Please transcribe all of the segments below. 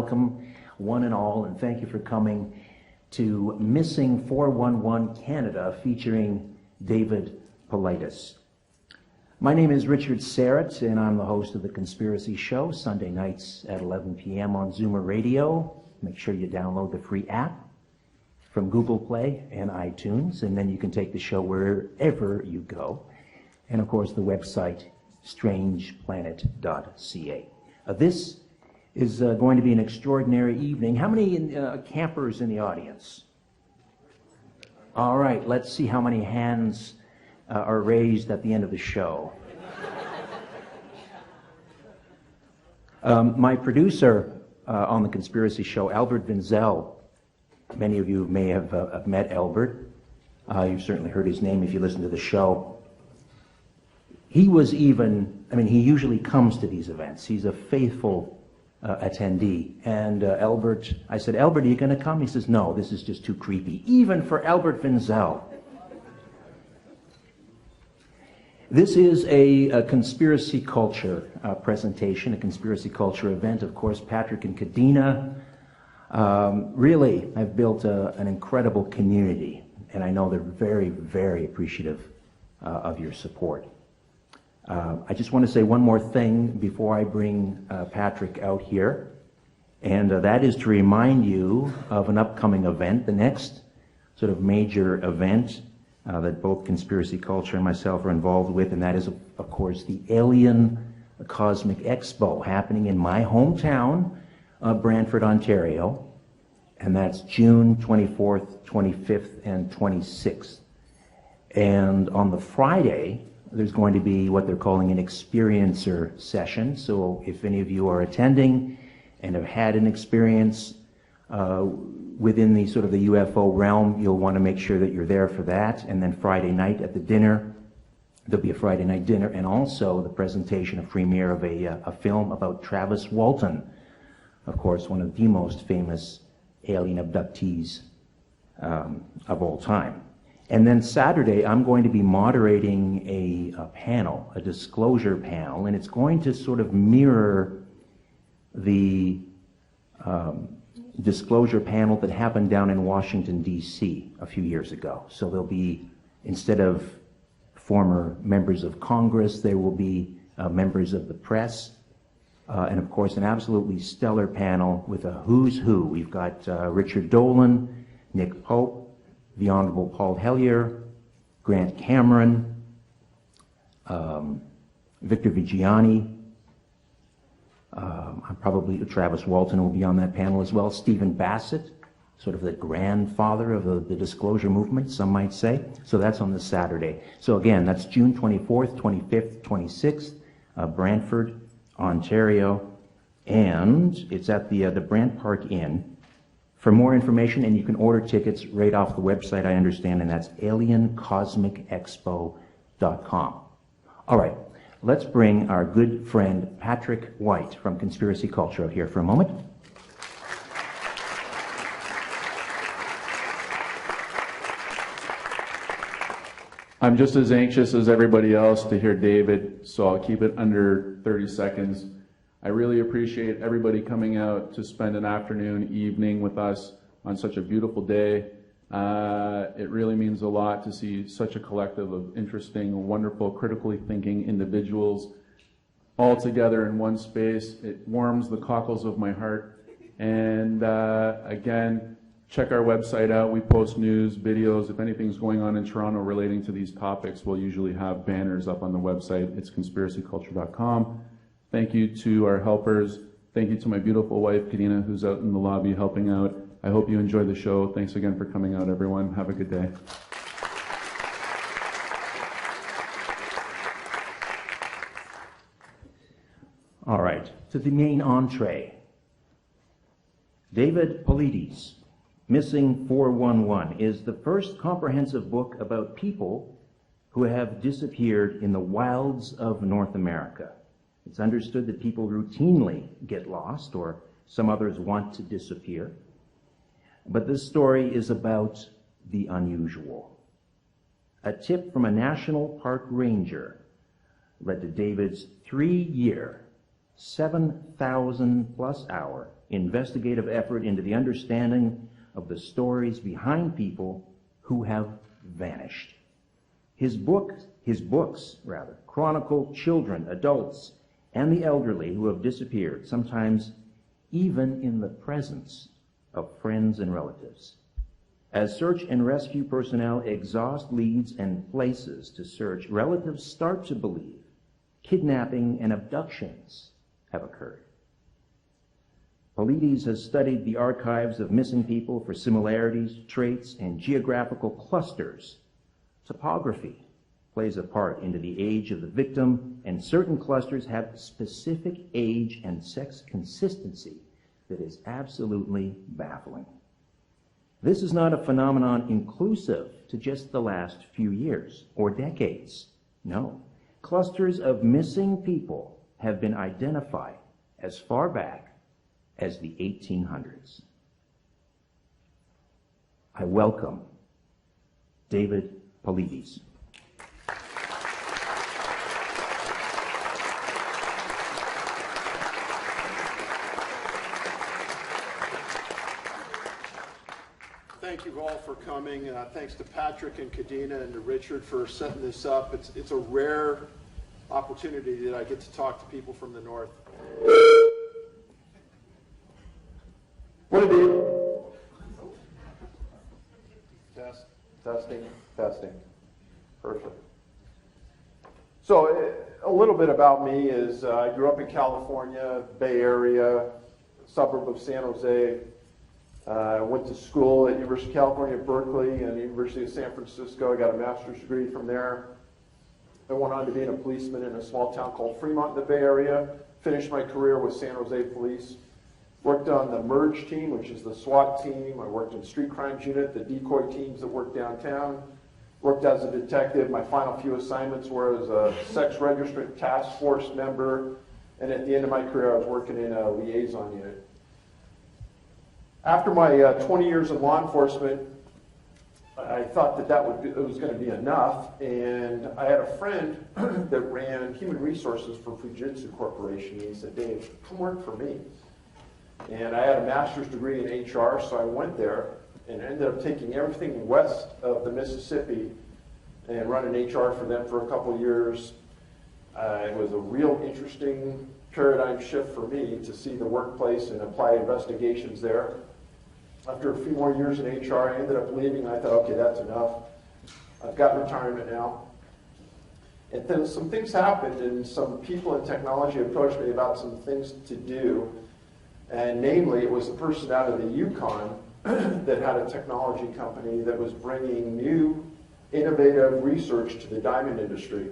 welcome one and all, and thank you for coming to Missing 411 Canada, featuring David Paulides. My name is Richard Serrett, and I'm the host of The Conspiracy Show, Sunday nights at 11 p.m. on Zoomer Radio. Make sure you download the free app from Google Play and iTunes, and then you can take the show wherever you go. And of course, the website, strangeplanet.ca. This is going to be an extraordinary evening. How many campers in the audience? All right, let's see how many hands are raised at the end of the show. My producer on The Conspiracy Show, Albert Vinzel, many of you may have met Albert. You've certainly heard his name if you listen to the show. He was even, he usually comes to these events. He's a faithful attendee. And Albert, I said, Albert, are you going to come? He says, no, this is just too creepy, even for Albert Vinzel. This is a conspiracy culture presentation, a conspiracy culture event. Of course, Patrick and Kadena really have built an incredible community, and I know they're very, very appreciative of your support. I just want to say one more thing before I bring Patrick out here, and that is to remind you of an upcoming event, the next sort of major event that both Conspiracy Culture and myself are involved with, and that is, of course, the Alien Cosmic Expo happening in my hometown of Brantford, Ontario, and that's June 24th, 25th, and 26th. And on the Friday, there's going to be what they're calling an experiencer session. So if any of you are attending and have had an experience within the sort of the UFO realm, you'll want to make sure that you're there for that. And then Friday night at the dinner, there'll be a Friday night dinner, and also the presentation, a premiere of a film about Travis Walton, of course, one of the most famous alien abductees of all time. And then Saturday, I'm going to be moderating a panel, a disclosure panel, and it's going to sort of mirror the disclosure panel that happened down in Washington, D.C. a few years ago. So there'll be, instead of former members of Congress, there will be members of the press, and of course an absolutely stellar panel with a who's who. We've got Richard Dolan, Nick Pope, the Honorable Paul Hellyer, Grant Cameron, Victor Vigiani, probably Travis Walton will be on that panel as well, Stephen Bassett, sort of the grandfather of the disclosure movement, some might say. So that's on this Saturday. So again, that's June 24th, 25th, 26th, Brantford, Ontario, and it's at the Brant Park Inn. For more information, and you can order tickets right off the website, I understand, and that's aliencosmicexpo.com. All right, let's bring our good friend Patrick White from Conspiracy Culture out here for a moment. I'm just as anxious as everybody else to hear David, so I'll keep it under 30 seconds. I really appreciate everybody coming out to spend an afternoon, evening with us on such a beautiful day. It really means a lot to see such a collective of interesting, wonderful, critically thinking individuals all together in one space. It warms the cockles of my heart. And again, check our website out. We post news, videos. If anything's going on in Toronto relating to these topics, we'll usually have banners up on the website. It's conspiracyculture.com. Thank you to our helpers. Thank you to my beautiful wife, Kadena, who's out in the lobby helping out. I hope you enjoy the show. Thanks again for coming out, everyone. Have a good day. All right, to the main entree. David Paulides, Missing 411, is the first comprehensive book about people who have disappeared in the wilds of North America. It's understood that people routinely get lost, or some others want to disappear. But this story is about the unusual. A tip from a national park ranger led to David's 3-year, 7,000-plus hour investigative effort into the understanding of the stories behind people who have vanished. His books, chronicle children, adults, and the elderly who have disappeared, sometimes even in the presence of friends and relatives. As search and rescue personnel exhaust leads and places to search, relatives start to believe kidnapping and abductions have occurred. Paulides has studied the archives of missing people for similarities, traits, and geographical clusters. Topography plays a part into the age of the victim, and certain clusters have specific age and sex consistency that is absolutely baffling. This is not a phenomenon inclusive to just the last few years or decades. No. Clusters of missing people have been identified as far back as the 1800s. I welcome David Paulides. Thank you all for coming. Thanks to Patrick and Kadena and to Richard for setting this up. It's a rare opportunity that I get to talk to people from the North. What it is? Testing. Perfect. So a little bit about me is I grew up in California, Bay Area, suburb of San Jose. I went to school at University of California, Berkeley, and the University of San Francisco. I got a master's degree from there. I went on to being a policeman in a small town called Fremont in the Bay Area. Finished my career with San Jose Police. Worked on the MERGE team, which is the SWAT team. I worked in street crimes unit, the decoy teams that work downtown. Worked as a detective. My final few assignments were as a sex registrant task force member. And at the end of my career, I was working in a liaison unit. After my 20 years in law enforcement, I thought that it was going to be enough, and I had a friend that ran human resources for Fujitsu Corporation. He said, "Dave, come work for me." And I had a master's degree in HR, so I went there and ended up taking everything west of the Mississippi and running HR for them for a couple years. It was a real interesting paradigm shift for me to see the workplace and apply investigations there. After a few more years in HR, I ended up leaving, and I thought, okay, that's enough. I've got retirement now. And then some things happened, and some people in technology approached me about some things to do. And namely, it was a person out of the Yukon that had a technology company that was bringing new, innovative research to the diamond industry.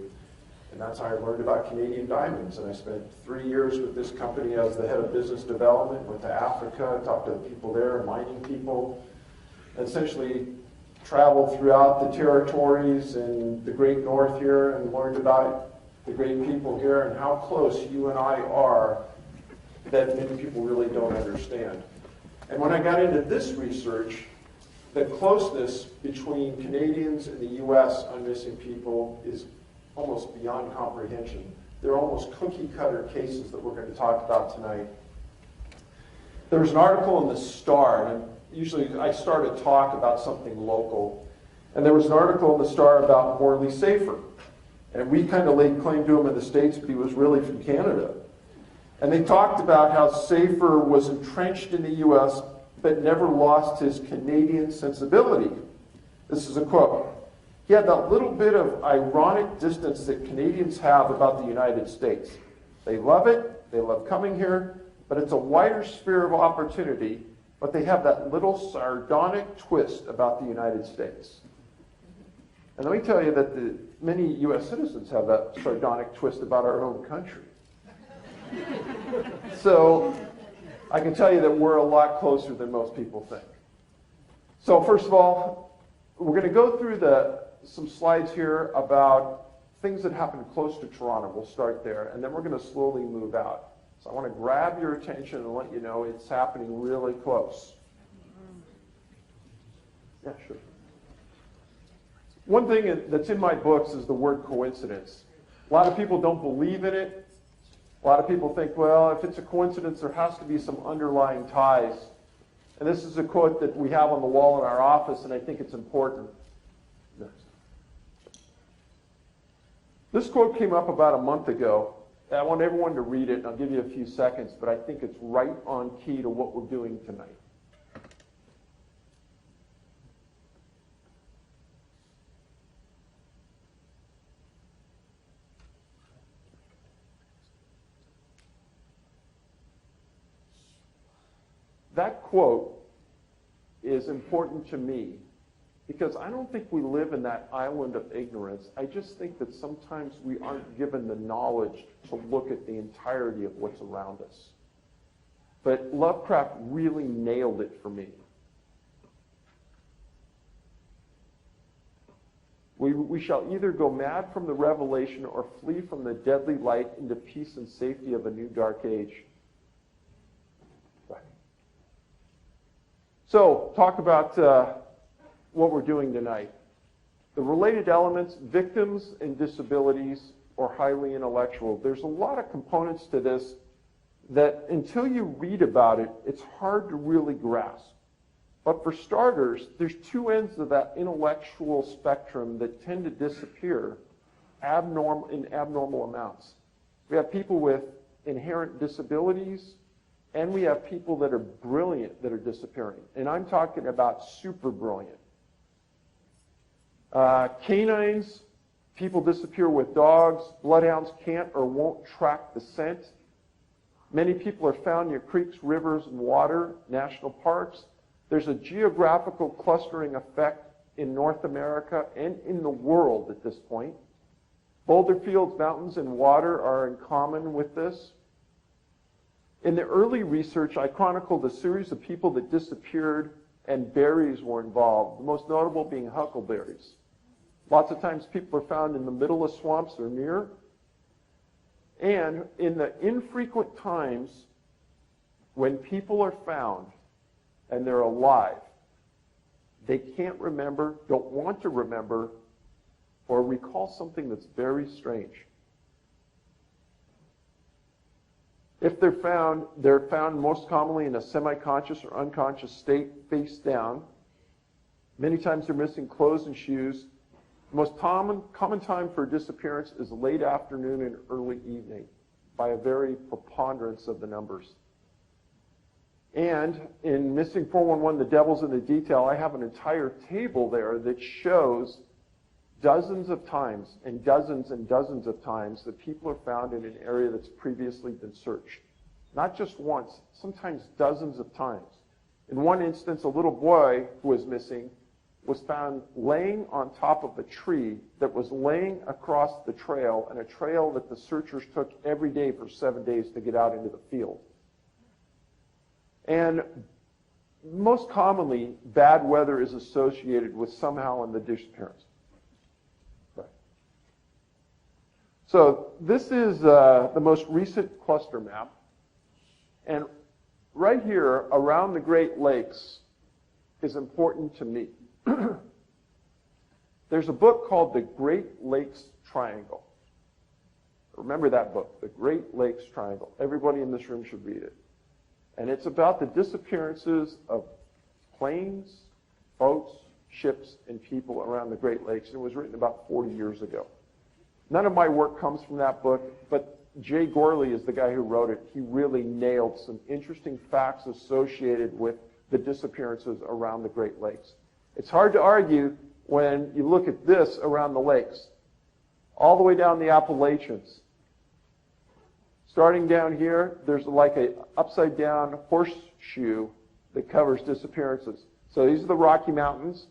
And that's how I learned about Canadian diamonds. And I spent 3 years with this company as the head of business development, went to Africa, talked to the people there, mining people, and essentially traveled throughout the territories and the great north here and learned about the great people here and how close you and I are that many people really don't understand. And when I got into this research, the closeness between Canadians and the U.S. on missing people is almost beyond comprehension. They're almost cookie-cutter cases that we're going to talk about tonight. There was an article in the Star, and usually I start a talk about something local, and there was an article in the Star about Morley Safer. And we kind of laid claim to him in the States, but he was really from Canada. And they talked about how Safer was entrenched in the U.S., but never lost his Canadian sensibility. This is a quote. He had that little bit of ironic distance that Canadians have about the United States. They love it, they love coming here, but it's a wider sphere of opportunity, but they have that little sardonic twist about the United States. And let me tell you that many U.S. citizens have that sardonic twist about our own country. So I can tell you that we're a lot closer than most people think. So first of all, we're going to go through some slides here about things that happen close to Toronto. We'll start there, and then we're going to slowly move out. So I want to grab your attention and let you know it's happening really close. Yeah, sure. One thing that's in my books is the word coincidence. A lot of people don't believe in it. A lot of people think, well, if it's a coincidence, there has to be some underlying ties. And this is a quote that we have on the wall in our office, and I think it's important. This quote came up about a month ago. I want everyone to read it, and I'll give you a few seconds, but I think it's right on key to what we're doing tonight. That quote is important to me because I don't think we live in that island of ignorance. I just think that sometimes we aren't given the knowledge to look at the entirety of what's around us. But Lovecraft really nailed it for me. We shall either go mad from the revelation or flee from the deadly light into peace and safety of a new dark age. So, talk about what we're doing tonight. The related elements, victims and disabilities, or highly intellectual. There's a lot of components to this that until you read about it, it's hard to really grasp. But for starters, there's two ends of that intellectual spectrum that tend to disappear in abnormal amounts. We have people with inherent disabilities, and we have people that are brilliant that are disappearing. And I'm talking about super brilliant. Canines, people disappear with dogs. Bloodhounds can't or won't track the scent. Many people are found near creeks, rivers, and water, national parks. There's a geographical clustering effect in North America and in the world at this point. Boulder fields, mountains, and water are in common with this. In the early research, I chronicled a series of people that disappeared and berries were involved, the most notable being huckleberries. Lots of times people are found in the middle of swamps or near. And in the infrequent times when people are found and they're alive, they can't remember, don't want to remember, or recall something that's very strange. If they're found most commonly in a semi-conscious or unconscious state, face down. Many times they're missing clothes and shoes. The most common time for disappearance is late afternoon and early evening, by a very preponderance of the numbers. And in Missing 411, The Devil's in the Detail, I have an entire table there that shows dozens of times and dozens of times that people are found in an area that's previously been searched. Not just once, sometimes dozens of times. In one instance, a little boy who was missing was found laying on top of a tree that was laying across the trail, and a trail that the searchers took every day for 7 days to get out into the field. And most commonly, bad weather is associated with somehow in the disappearance. So this is the most recent cluster map. And right here around the Great Lakes is important to me. There's a book called The Great Lakes Triangle. Remember that book, The Great Lakes Triangle. Everybody in this room should read it. And it's about the disappearances of planes, boats, ships, and people around the Great Lakes. And it was written about 40 years ago. None of my work comes from that book, but Jay Gorley is the guy who wrote it. He really nailed some interesting facts associated with the disappearances around the Great Lakes. It's hard to argue when you look at this around the lakes, all the way down the Appalachians. Starting down here, there's like an upside-down horseshoe that covers disappearances. So these are the Rocky Mountains.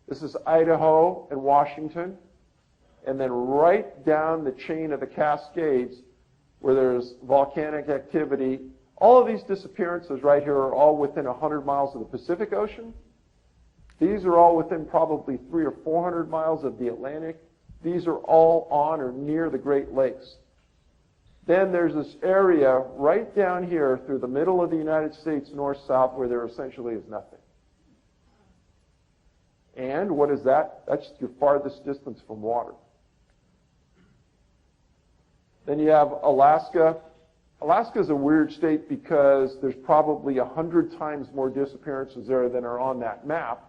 This is Idaho and Washington. And then right down the chain of the Cascades, where there's volcanic activity. All of these disappearances right here are all within 100 miles of the Pacific Ocean. These are all within probably 300 or 400 miles of the Atlantic. These are all on or near the Great Lakes. Then there's this area right down here through the middle of the United States, north-south, where there essentially is nothing. And what is that? That's your farthest distance from water. Then you have Alaska. Alaska is a weird state because there's probably 100 times more disappearances there than are on that map,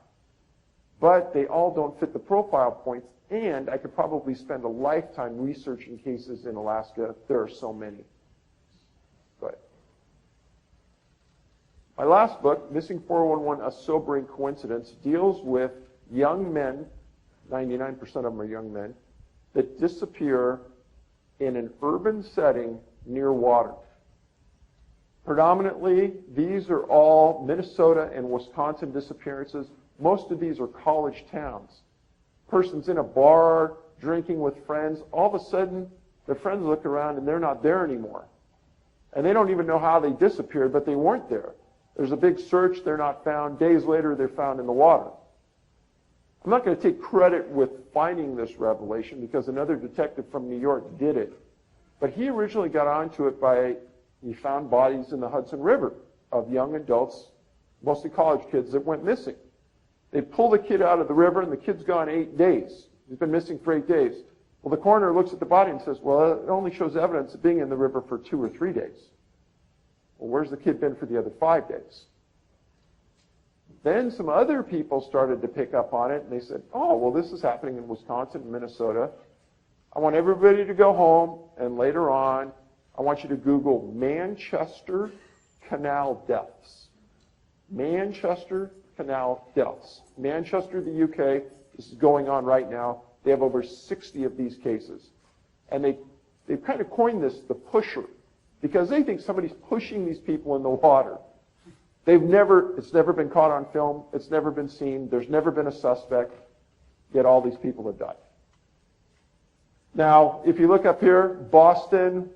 but they all don't fit the profile points, and I could probably spend a lifetime researching cases in Alaska. There are so many. But my last book, Missing 411, A Sobering Coincidence, deals with young men, 99% of them are young men, that disappear in an urban setting near water. Predominantly, these are all Minnesota and Wisconsin disappearances. Most of these are college towns. Person's in a bar, drinking with friends. All of a sudden, their friends look around and they're not there anymore. And they don't even know how they disappeared, but they weren't there. There's a big search, they're not found. Days later, they're found in the water. I'm not going to take credit with finding this revelation because another detective from New York did it. But he originally got onto it by, he found bodies in the Hudson River of young adults, mostly college kids, that went missing. They pull the kid out of the river, and the kid's gone 8 days. He's been missing for 8 days. Well, the coroner looks at the body and says, well, it only shows evidence of being in the river for 2 or 3 days. Well, where's the kid been for the other 5 days? Then some other people started to pick up on it, and they said, oh, well, this is happening in Wisconsin and Minnesota. I want everybody to go home, and later on, I want you to Google Manchester Canal deaths. Manchester Canal deaths. Manchester, the UK, this is going on right now. They have over 60 of these cases. And they've kind of coined this the pusher, because they think somebody's pushing these people in the water. It's never been caught on film. It's never been seen. There's never been a suspect. Yet all these people have died. Now, if you look up here, Boston,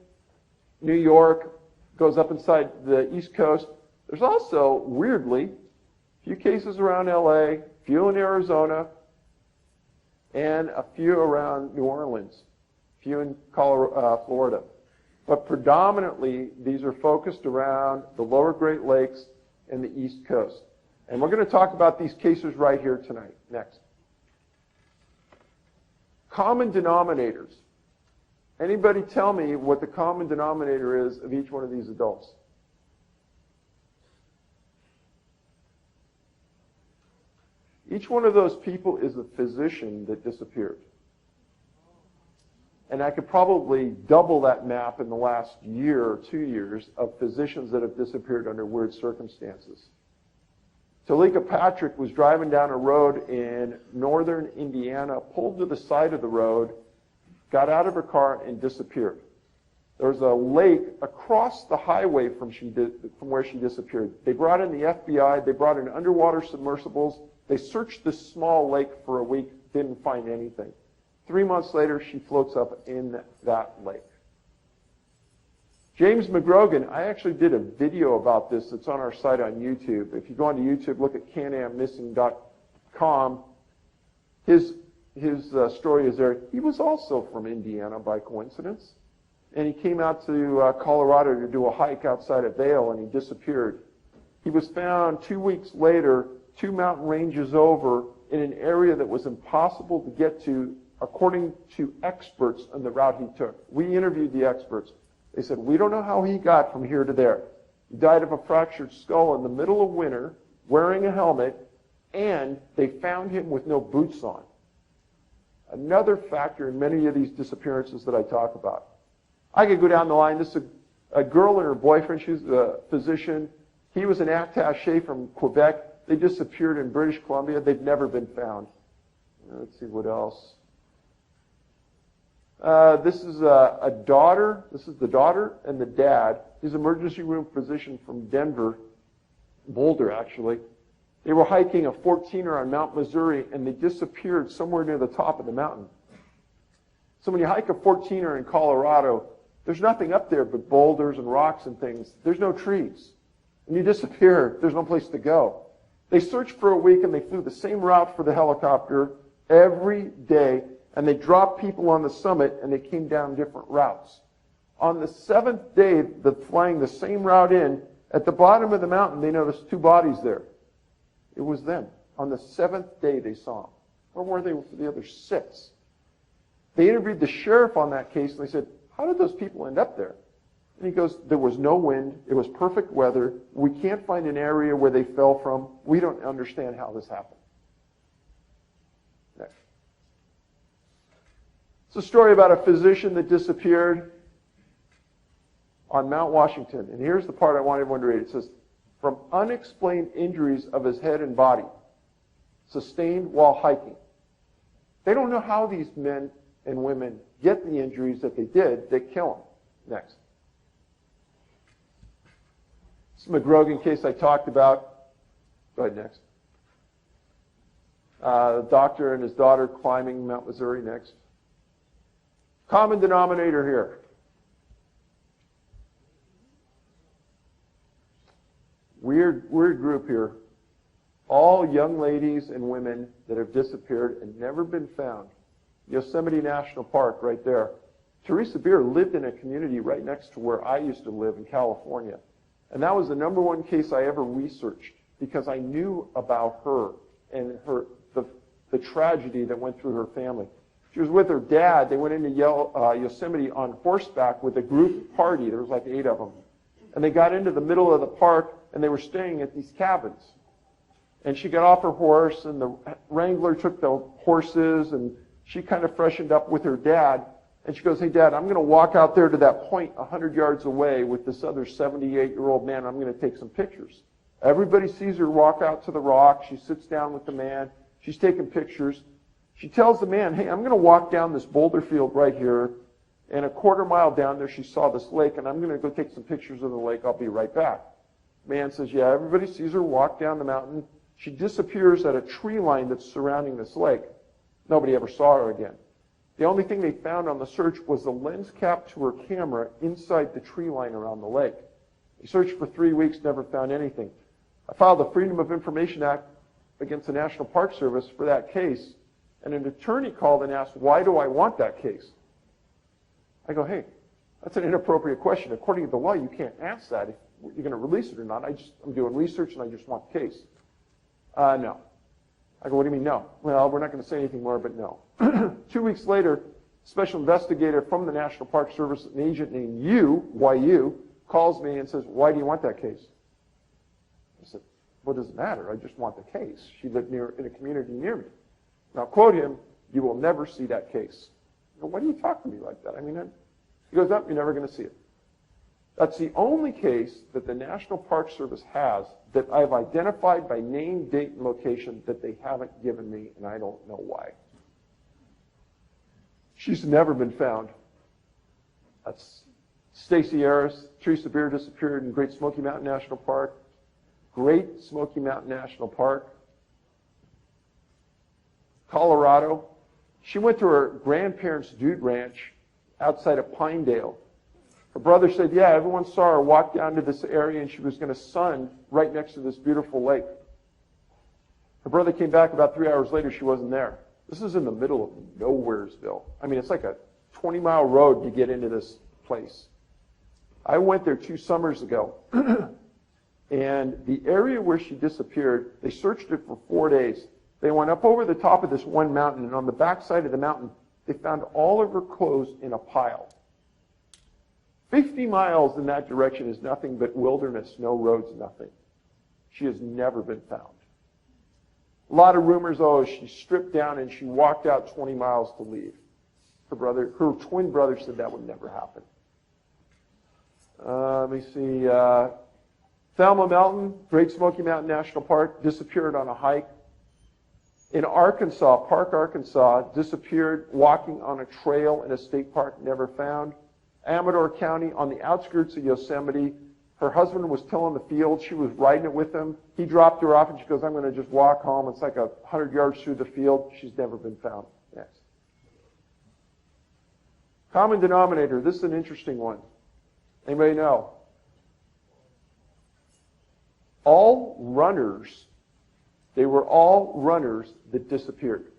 New York, goes up inside the East Coast. There's also, weirdly, a few cases around LA, a few in Arizona, and a few around New Orleans, a few in Florida. But predominantly, these are focused around the lower Great Lakes and the East Coast. And we're going to talk about these cases right here tonight. Next. Common denominators. Anybody tell me what the common denominator is of each one of these adults? Each one of those people is a physician that disappeared. And I could probably double that map in the last year or 2 years of physicians that have disappeared under weird circumstances. Talika Patrick was driving down a road in northern Indiana, pulled to the side of the road, got out of her car, and disappeared. There was a lake across the highway from where she disappeared. They brought in the FBI. They brought in underwater submersibles. They searched this small lake for a week, didn't find anything. 3 months later, she floats up in that lake. James McGrogan, I actually did a video about this that's on our site on YouTube. If you go onto YouTube, look at canammissing.com. His story is there. He was also from Indiana by coincidence. And he came out to Colorado to do a hike outside of Vail, and he disappeared. He was found 2 weeks later, 2 mountain ranges over, in an area that was impossible to get to, according to experts on the route he took. We interviewed the experts. They said, we don't know how he got from here to there. He died of a fractured skull in the middle of winter, wearing a helmet, and they found him with no boots on. Another factor in many of these disappearances that I talk about. I could go down the line. This is a girl and her boyfriend. She's a physician. He was an attaché from Quebec. They disappeared in British Columbia. They've never been found. Let's see what else. This is a daughter. This is the daughter and the dad. He's an emergency room physician from Denver, Boulder actually. They were hiking a 14er on Mount Missouri, and they disappeared somewhere near the top of the mountain. So when you hike a 14er in Colorado, there's nothing up there but boulders and rocks and things. There's no trees. When you disappear, there's no place to go. They searched for a week, and they flew the same route for the helicopter every day, and they dropped people on the summit, and they came down different routes. On the 7th day, flying the same route in, at the bottom of the mountain, they noticed 2 bodies there. It was them. On the 7th day, they saw them. Where were they for the other 6? They interviewed the sheriff on that case, and they said, how did those people end up there? And he goes, there was no wind. It was perfect weather. We can't find an area where they fell from. We don't understand how this happened. Next. It's a story about a physician that disappeared on Mount Washington. And here's the part I want everyone to read. It says, from unexplained injuries of his head and body, sustained while hiking. They don't know how these men and women get the injuries that they did that kill them. Next. This is the McGrogan case I talked about. Go ahead, next. The doctor and his daughter climbing Mount Missouri. Next. Common denominator here. Weird group here. All young ladies and women that have disappeared and never been found. Yosemite National Park right there. Teresa Beer lived in a community right next to where I used to live in California. And that was the number one case I ever researched because I knew about her and the tragedy that went through her family. She was with her dad. They went into Yosemite on horseback with a group party. There was like 8 of them. And they got into the middle of the park, and they were staying at these cabins. And she got off her horse, and the wrangler took the horses, and she kind of freshened up with her dad. And she goes, hey, Dad, I'm going to walk out there to that point 100 yards away with this other 78-year-old man. I'm going to take some pictures. Everybody sees her walk out to the rock. She sits down with the man. She's taking pictures. She tells the man, hey, I'm going to walk down this boulder field right here. And a quarter mile down there, she saw this lake, and I'm going to go take some pictures of the lake. I'll be right back. Man says, yeah, everybody sees her walk down the mountain. She disappears at a tree line that's surrounding this lake. Nobody ever saw her again. The only thing they found on the search was the lens cap to her camera inside the tree line around the lake. They searched for 3 weeks, never found anything. I filed the Freedom of Information Act against the National Park Service for that case, and an attorney called and asked, why do I want that case? I go, hey, that's an inappropriate question. According to the law, you can't ask that if you're going to release it or not. I'm doing research and I just want the case. No. I go, what do you mean no? Well, we're not going to say anything more, but no. 2 weeks later, a special investigator from the National Park Service, an agent named YU, calls me and says, why do you want that case? I said, what does it matter? I just want the case. She lived in a community near me. Now, quote him, you will never see that case. I go, why do you talk to me like that? He goes, you're never going to see it. That's the only case that the National Park Service has that I've identified by name, date, and location that they haven't given me, and I don't know why. She's never been found. That's Stacey Harris. Teresa Beer disappeared in Great Smoky Mountain National Park. Great Smoky Mountain National Park. Colorado. She went to her grandparents' dude ranch outside of Pinedale. Her brother said, yeah, everyone saw her walk down to this area and she was going to sun right next to this beautiful lake. Her brother came back about 3 hours later. She wasn't there. This is in the middle of Nowheresville. It's like a 20-mile road to get into this place. I went there 2 summers ago. And the area where she disappeared, they searched it for 4 days. They went up over the top of this one mountain, and on the back side of the mountain, they found all of her clothes in a pile. 50 miles in that direction is nothing but wilderness, no roads, nothing. She has never been found. A lot of rumors, she stripped down and she walked out 20 miles to leave. Her twin brother said that would never happen. Let me see. Thelma Melton, Great Smoky Mountain National Park, disappeared on a hike. In Arkansas, Park, Arkansas, disappeared walking on a trail in a state park, never found. Amador County, on the outskirts of Yosemite, her husband was tilling the field. She was riding it with him. He dropped her off, and she goes, I'm going to just walk home. It's like 100 yards through the field. She's never been found. Next. Common denominator. This is an interesting one. Anybody know? All runners, they were all runners that disappeared.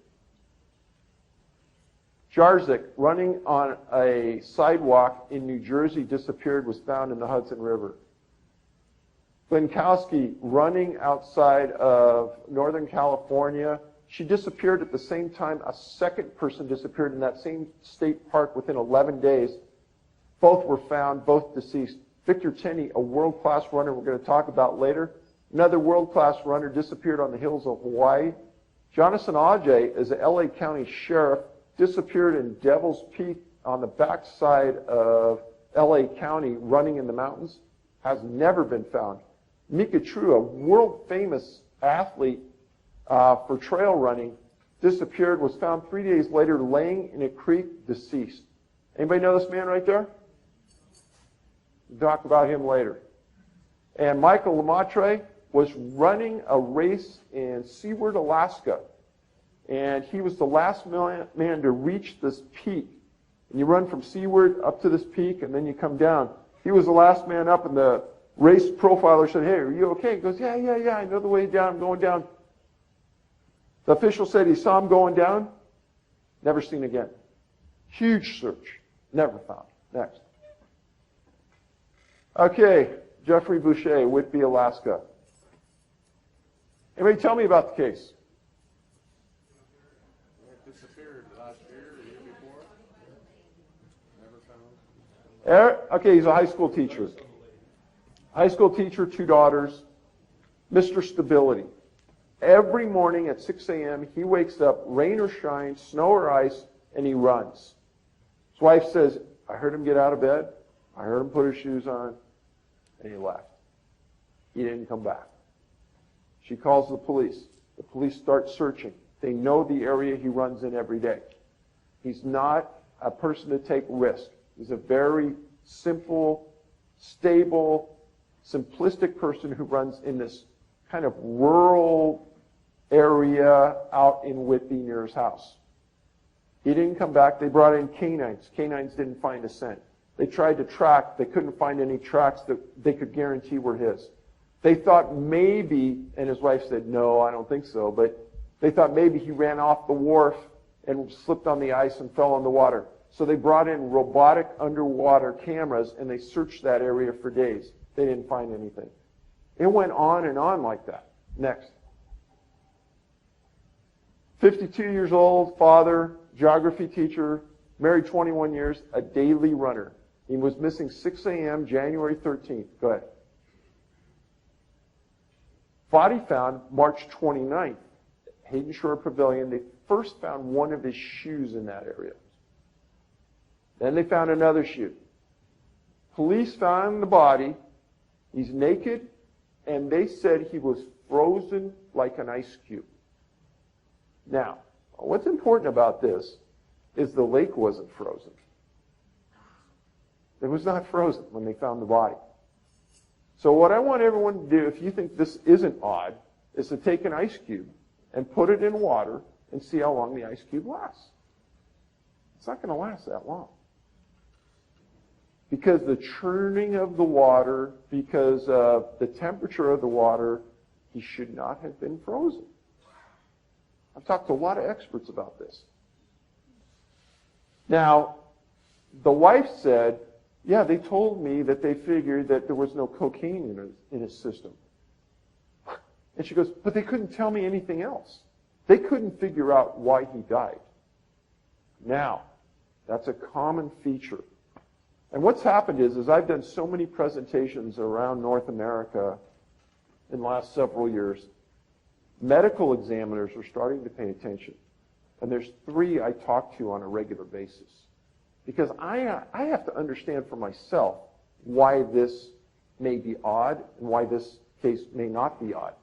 Jarzik, running on a sidewalk in New Jersey, disappeared, was found in the Hudson River. Glenkowski, running outside of Northern California, she disappeared at the same time a second person disappeared in that same state park within 11 days. Both were found, both deceased. Victor Tenney, a world-class runner we're going to talk about later. Another world-class runner disappeared on the hills of Hawaii. Jonathan Ajay is an LA County sheriff, disappeared in Devil's Peak on the backside of LA County, running in the mountains. Has never been found. Mccullar, a world-famous athlete for trail running, disappeared, was found 3 days later laying in a creek, deceased. Anybody know this man right there? We'll talk about him later. And Michael Lemaitre was running a race in Seward, Alaska. And he was the last man to reach this peak. And you run from Seward up to this peak, and then you come down. He was the last man up, and the race profiler said, "Hey, are you okay?" He goes, yeah, I know the way down. I'm going down. The official said he saw him going down. Never seen again. Huge search. Never found. Next. Okay, Jeffrey Boucher, Whitby, Alaska. Anybody tell me about the case? Disappeared last year, the year before. Never found. Okay, he's a high school teacher. High school teacher, 2 daughters. Mr. Stability. Every morning at 6 a.m., he wakes up, rain or shine, snow or ice, and he runs. His wife says, I heard him get out of bed, I heard him put his shoes on, and he left. He didn't come back. She calls the police. The police start searching. They know the area he runs in every day. He's not a person to take risk. He's a very simple, stable, simplistic person who runs in this kind of rural area out in Whitby near his house. He didn't come back. They brought in canines. Canines didn't find a scent. They tried to track. They couldn't find any tracks that they could guarantee were his. They thought maybe, and his wife said, no, I don't think so, but they thought maybe he ran off the wharf and slipped on the ice and fell in the water. So they brought in robotic underwater cameras and they searched that area for days. They didn't find anything. It went on and on like that. Next. 52 years old, father, geography teacher, married 21 years, a daily runner. He was missing 6 a.m. January 13th. Go ahead. Body found March 29th, Hayden Shore Pavilion. They first found one of his shoes in that area. Then they found another shoe. Police found the body. He's naked, and they said he was frozen like an ice cube. Now, what's important about this is the lake wasn't frozen. It was not frozen when they found the body. So what I want everyone to do, if you think this isn't odd, is to take an ice cube and put it in water and see how long the ice cube lasts. It's not going to last that long. Because the churning of the water, because of the temperature of the water, he should not have been frozen. I've talked to a lot of experts about this. Now, the wife said, yeah, they told me that they figured that there was no cocaine in his system. And she goes, but they couldn't tell me anything else. They couldn't figure out why he died. Now, that's a common feature. And what's happened is I've done so many presentations around North America in the last several years. Medical examiners are starting to pay attention. And there's 3 I talk to on a regular basis. Because I have to understand for myself why this may be odd and why this case may not be odd.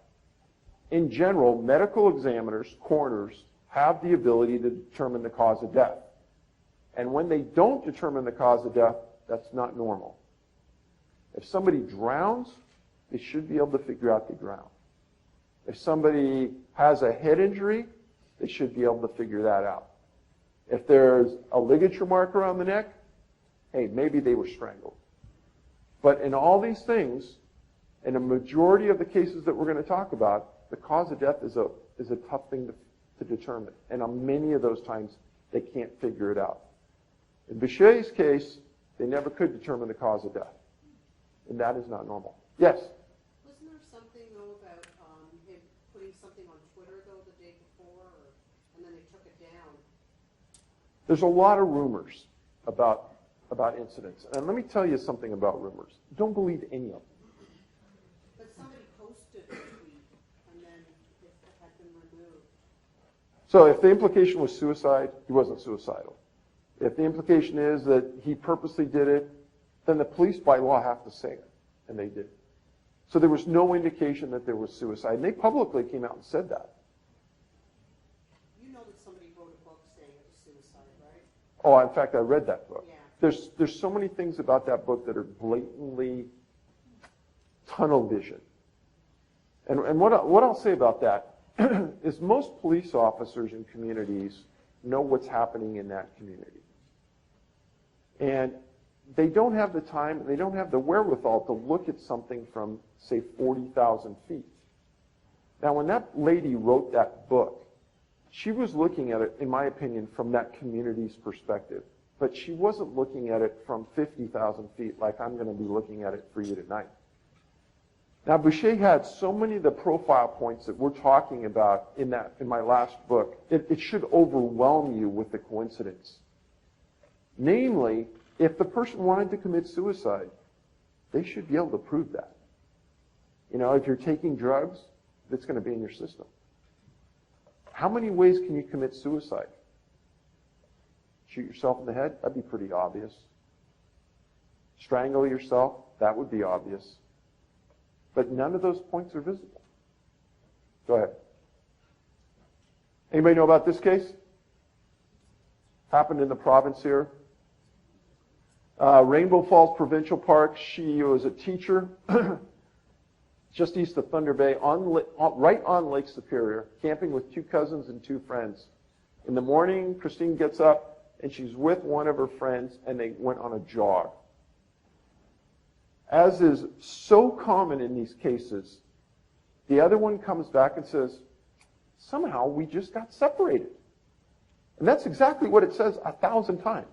In general, medical examiners, coroners, have the ability to determine the cause of death. And when they don't determine the cause of death, that's not normal. If somebody drowns, they should be able to figure out they drowned. If somebody has a head injury, they should be able to figure that out. If there's a ligature mark around the neck, hey, maybe they were strangled. But in all these things, in a majority of the cases that we're going to talk about, the cause of death is a tough thing to determine. And on many of those times, they can't figure it out. In Boucher's case, they never could determine the cause of death. And that is not normal. Yes? Wasn't there something, though, about him putting something on Twitter, though, the day before, and then they took it down? There's a lot of rumors about about incidents. And let me tell you something about rumors. Don't believe any of them. But somebody posted a tweet, and then it had been removed. So if the implication was suicide, he wasn't suicidal. If the implication is that he purposely did it, then the police by law have to say it, and they did. So there was no indication that there was suicide, and they publicly came out and said that. You know that somebody wrote a book saying it was suicide, right? Oh, in fact, I read that book. Yeah. There's so many things about that book that are blatantly tunnel vision. And what I'll say about that is most police officers in communities know what's happening in that community. And they don't have the time, they don't have the wherewithal to look at something from, say, 40,000 feet. Now, when that lady wrote that book, she was looking at it, in my opinion, from that community's perspective. But she wasn't looking at it from 50,000 feet like I'm going to be looking at it for you tonight. Now, Boucher had so many of the profile points that we're talking about in my last book, it should overwhelm you with the coincidence. Namely, if the person wanted to commit suicide, they should be able to prove that. You know, if you're taking drugs, that's going to be in your system. How many ways can you commit suicide? Shoot yourself in the head? That'd be pretty obvious. Strangle yourself? That would be obvious. But none of those points are visible. Go ahead. Anybody know about this case? Happened in the province here. Rainbow Falls Provincial Park. She was a teacher just east of Thunder Bay, right on Lake Superior, camping with 2 cousins and 2 friends. In the morning, Christine gets up, and she's with one of her friends, and they went on a jog. As is so common in these cases, the other one comes back and says, somehow we just got separated. And that's exactly what it says 1,000 times.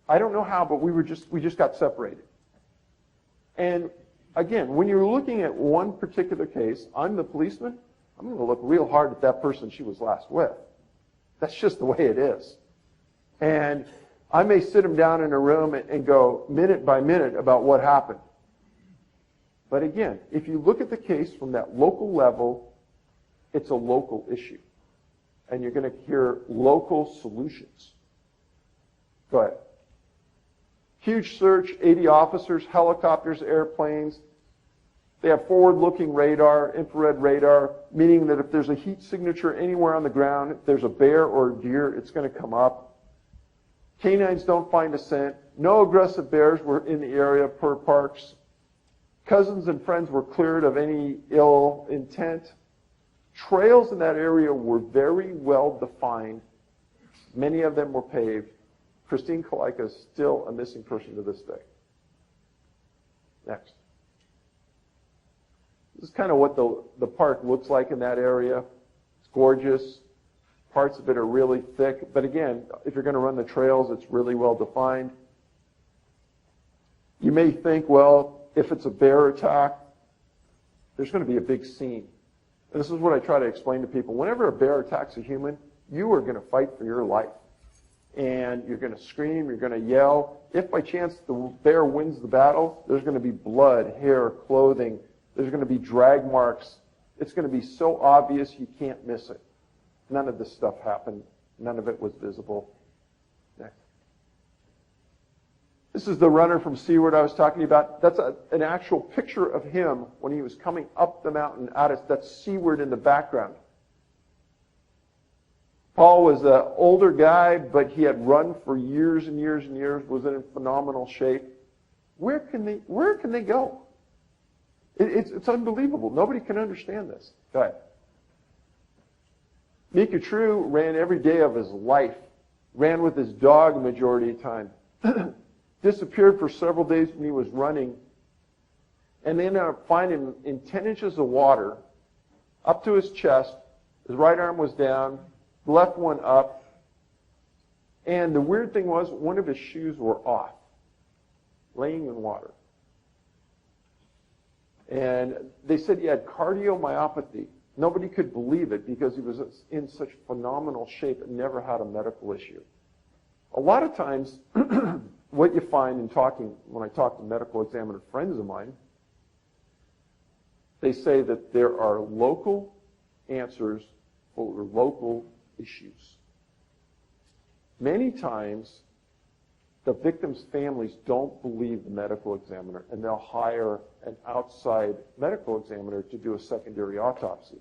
I don't know how, but we just got separated. And again, when you're looking at one particular case, I'm the policeman, I'm going to look real hard at that person she was last with. That's just the way it is. And I may sit them down in a room and go minute by minute about what happened. But again, if you look at the case from that local level, it's a local issue. And you're going to hear local solutions. Go ahead. Huge search, 80 officers, helicopters, airplanes. They have forward-looking radar, infrared radar, meaning that if there's a heat signature anywhere on the ground, if there's a bear or a deer, it's going to come up. Canines don't find a scent. No aggressive bears were in the area per parks. Cousins and friends were cleared of any ill intent. Trails in that area were very well defined. Many of them were paved. Christine Kalika is still a missing person to this day. Next. This is kind of what the park looks like in that area. It's gorgeous. Parts of it are really thick. But again, if you're going to run the trails, it's really well defined. You may think, well, if it's a bear attack, there's going to be a big scene. And this is what I try to explain to people. Whenever a bear attacks a human, you are going to fight for your life. And you're going to scream, you're going to yell. If by chance the bear wins the battle, there's going to be blood, hair, clothing. There's going to be drag marks. It's going to be so obvious you can't miss it. None of this stuff happened. None of it was visible. Next. This is the runner from Seaward I was talking about. That's an actual picture of him when he was coming up the mountain. That's Seaward in the background. Paul was an older guy, but he had run for years and years and years, was in phenomenal shape. Where can they go? It's unbelievable. Nobody can understand this. Go ahead. Mccullar ran every day of his life, ran with his dog the majority of the time, disappeared for several days when he was running, and they ended up finding him in 10 inches of water, up to his chest. His right arm was down, the left one up, and the weird thing was one of his shoes were off, laying in water. And they said he had cardiomyopathy. Nobody could believe it because he was in such phenomenal shape and never had a medical issue. A lot of times, what you find in talking, when I talk to medical examiner friends of mine, they say that there are local answers for local issues. Many times, the victims' families don't believe the medical examiner, and they'll hire an outside medical examiner to do a secondary autopsy.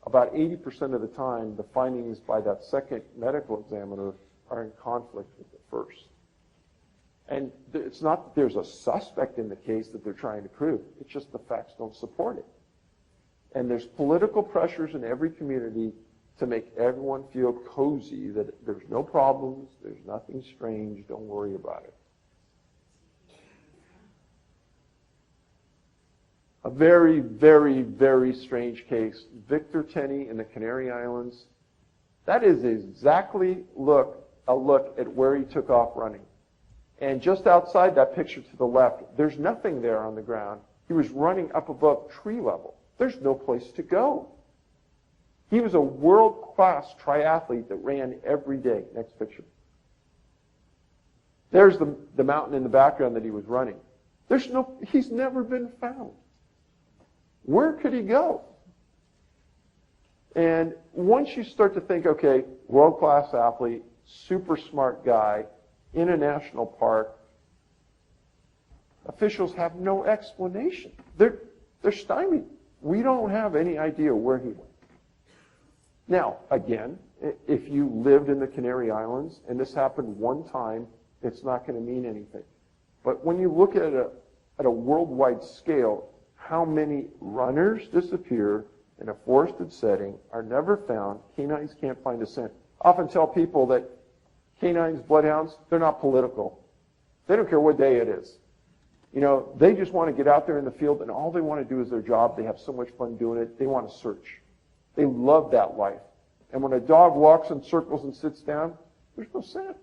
About 80% of the time, the findings by that second medical examiner are in conflict with the first. And it's not that there's a suspect in the case that they're trying to prove. It's just the facts don't support it. And there's political pressures in every community to make everyone feel cozy, that there's no problems, there's nothing strange, don't worry about it. A very, very, very strange case. Victor Tenney in the Canary Islands. That is exactly a look at where he took off running. And just outside that picture to the left, there's nothing there on the ground. He was running up above tree level. There's no place to go. He was a world-class triathlete that ran every day. Next picture. There's the mountain in the background that he was running. He's never been found. Where could he go? And once you start to think, okay, world-class athlete, super smart guy, in a national park, officials have no explanation. They're stymied. We don't have any idea where he went. Now, again, if you lived in the Canary Islands and this happened one time, it's not going to mean anything. But when you look at a worldwide scale, how many runners disappear in a forested setting, are never found, canines can't find a scent. I often tell people that canines, bloodhounds, they're not political. They don't care what day it is. You know, they just want to get out there in the field, and all they want to do is their job. They have so much fun doing it. They want to search. They love that life. And when a dog walks in circles and sits down, there's no scent.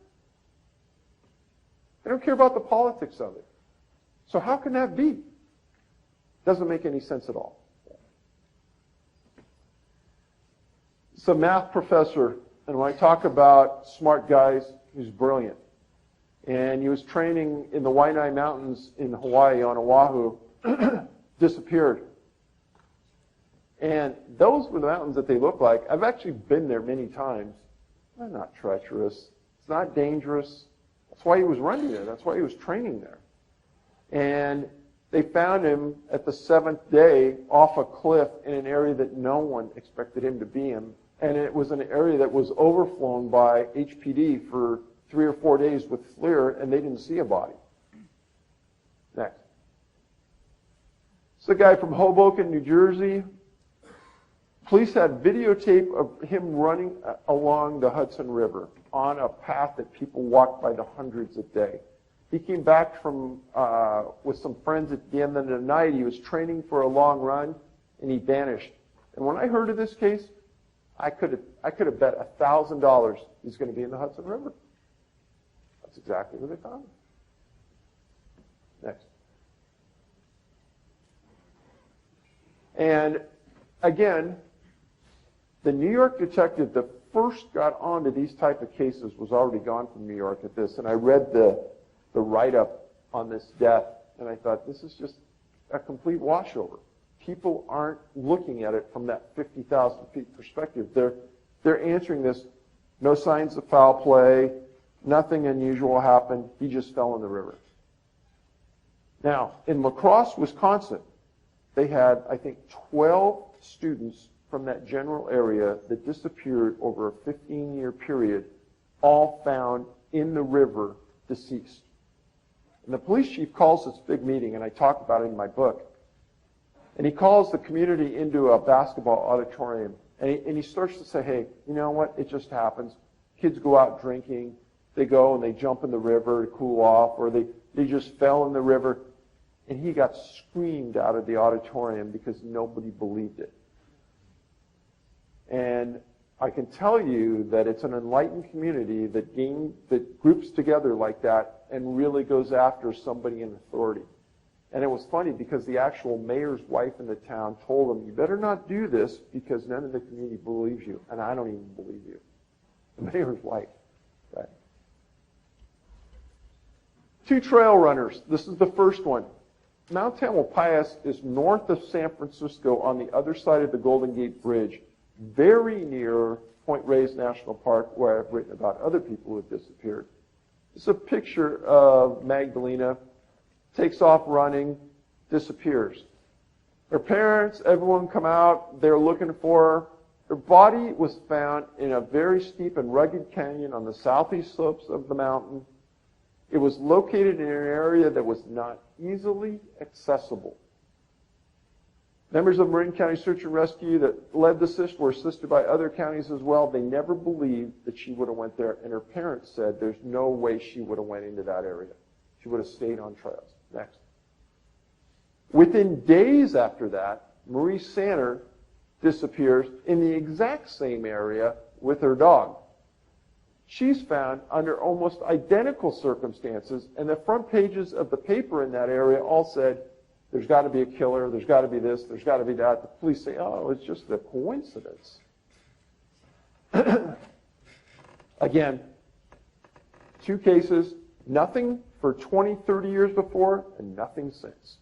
They don't care about the politics of it. So how can that be? Doesn't make any sense at all. It's a math professor, and when I talk about smart guys, he's brilliant. And he was training in the Waianae Mountains in Hawaii on Oahu, disappeared. And those were the mountains that they look like. I've actually been there many times. They're not treacherous. It's not dangerous. That's why he was running there. That's why he was training there. And they found him at the 7th day off a cliff in an area that no one expected him to be in. And it was an area that was overflown by HPD for 3 or 4 days with FLIR, and they didn't see a body. Next. It's a guy from Hoboken, New Jersey. Police had videotape of him running along the Hudson River on a path that people walked by the hundreds a day. He came back from with some friends at the end of the night. He was training for a long run, and he vanished. And when I heard of this case, I could have bet $1,000 he's going to be in the Hudson River. That's exactly where they found him. Next. And again, the New York detective that first got onto these type of cases was already gone from New York at this, and I read the write-up on this death, and I thought, this is just a complete washover. People aren't looking at it from that 50,000 feet perspective. They're answering this, no signs of foul play, nothing unusual happened, he just fell in the river. Now, in La Crosse, Wisconsin, they had, I think, 12 students from that general area that disappeared over a 15-year period, all found in the river, deceased. And the police chief calls this big meeting, and I talk about it in my book. And he calls the community into a basketball auditorium, and he starts to say, hey, you know what, it just happens. Kids go out drinking, they go and they jump in the river to cool off, or they just fell in the river. And he got screamed out of the auditorium because nobody believed it. And I can tell you that it's an enlightened community that groups together like that and really goes after somebody in authority. And it was funny because the actual mayor's wife in the town told him, you better not do this because none of the community believes you. And I don't even believe you. The mayor's wife. Right? 2 trail runners. This is the first one. Mount Tamalpais is north of San Francisco on the other side of the Golden Gate Bridge, very near Point Reyes National Park, where I've written about other people who have disappeared. It's a picture of Magdalena, takes off running, disappears. Her parents, everyone come out, they're looking for her. Her body was found in a very steep and rugged canyon on the southeast slopes of the mountain. It was located in an area that was not easily accessible. Members of Marin County Search and Rescue that led the search were assisted by other counties as well. They never believed that she would have went there, and her parents said there's no way she would have went into that area. She would have stayed on trails. Next. Within days after that, Marie Sanner disappears in the exact same area with her dog. She's found under almost identical circumstances, and the front pages of the paper in that area all said, there's got to be a killer, there's got to be this, there's got to be that. The police say, oh, it's just a coincidence. Again, 2 cases, nothing for 20, 30 years before, and nothing since.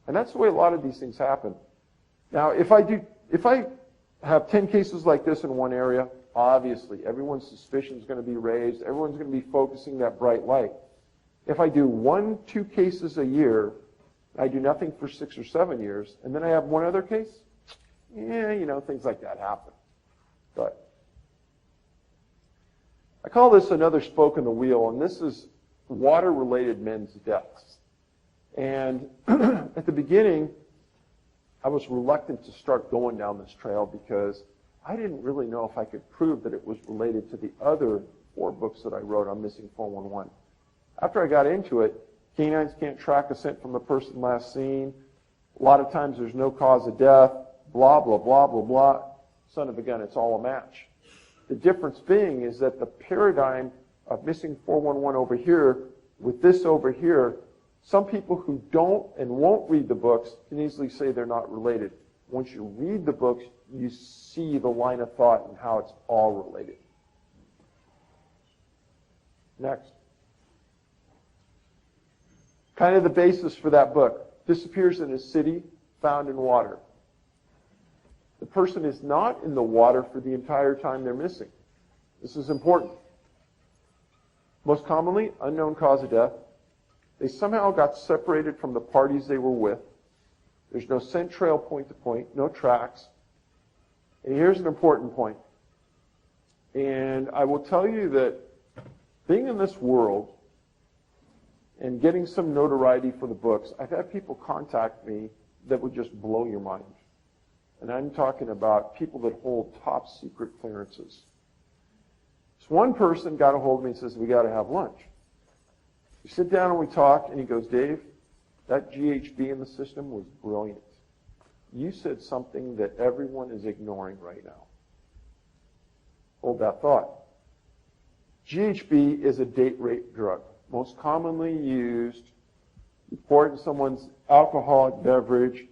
And that's the way a lot of these things happen. Now, if I have 10 cases like this in one area, obviously everyone's suspicion is going to be raised, everyone's going to be focusing that bright light. If I do 1, 2 cases a year, I do nothing for 6 or 7 years, and then I have one other case, things like that happen. But I call this another spoke in the wheel, and this is water-related men's deaths. And at the beginning, I was reluctant to start going down this trail because I didn't really know if I could prove that it was related to the other 4 books that I wrote on Missing 411. After I got into it, canines can't track a scent from the person last seen. A lot of times there's no cause of death, blah, blah, blah, blah, blah. Son of a gun, it's all a match. The difference being is that the paradigm of Missing 411 over here with this over here, some people who don't and won't read the books can easily say they're not related. Once you read the books, you see the line of thought and how it's all related. Next. Kind of the basis for that book. Disappears in a city, found in water. The person is not in the water for the entire time they're missing. This is important. Most commonly, unknown cause of death. They somehow got separated from the parties they were with. There's no scent trail point to point, no tracks. And here's an important point. And I will tell you that being in this world and getting some notoriety for the books, I've had people contact me that would just blow your mind. And I'm talking about people that hold top secret clearances. So one person got a hold of me and says, we got to have lunch. We sit down and we talk, and he goes, Dave, that GHB in the system was brilliant. You said something that everyone is ignoring right now. Hold that thought. GHB is a date rape drug. Most commonly used, you pour it in someone's alcoholic beverage.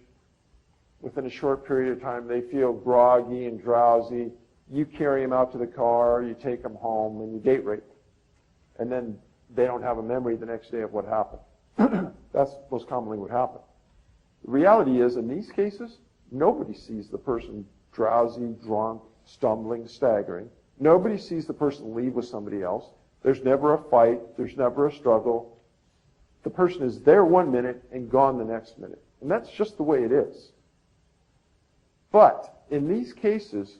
Within a short period of time, they feel groggy and drowsy. You carry them out to the car, you take them home, and you date rape. And then they don't have a memory the next day of what happened. That's most commonly what happened. The reality is, in these cases, nobody sees the person drowsy, drunk, stumbling, staggering. Nobody sees the person leave with somebody else. There's never a fight. There's never a struggle. The person is there 1 minute and gone the next minute. And that's just the way it is. But in these cases,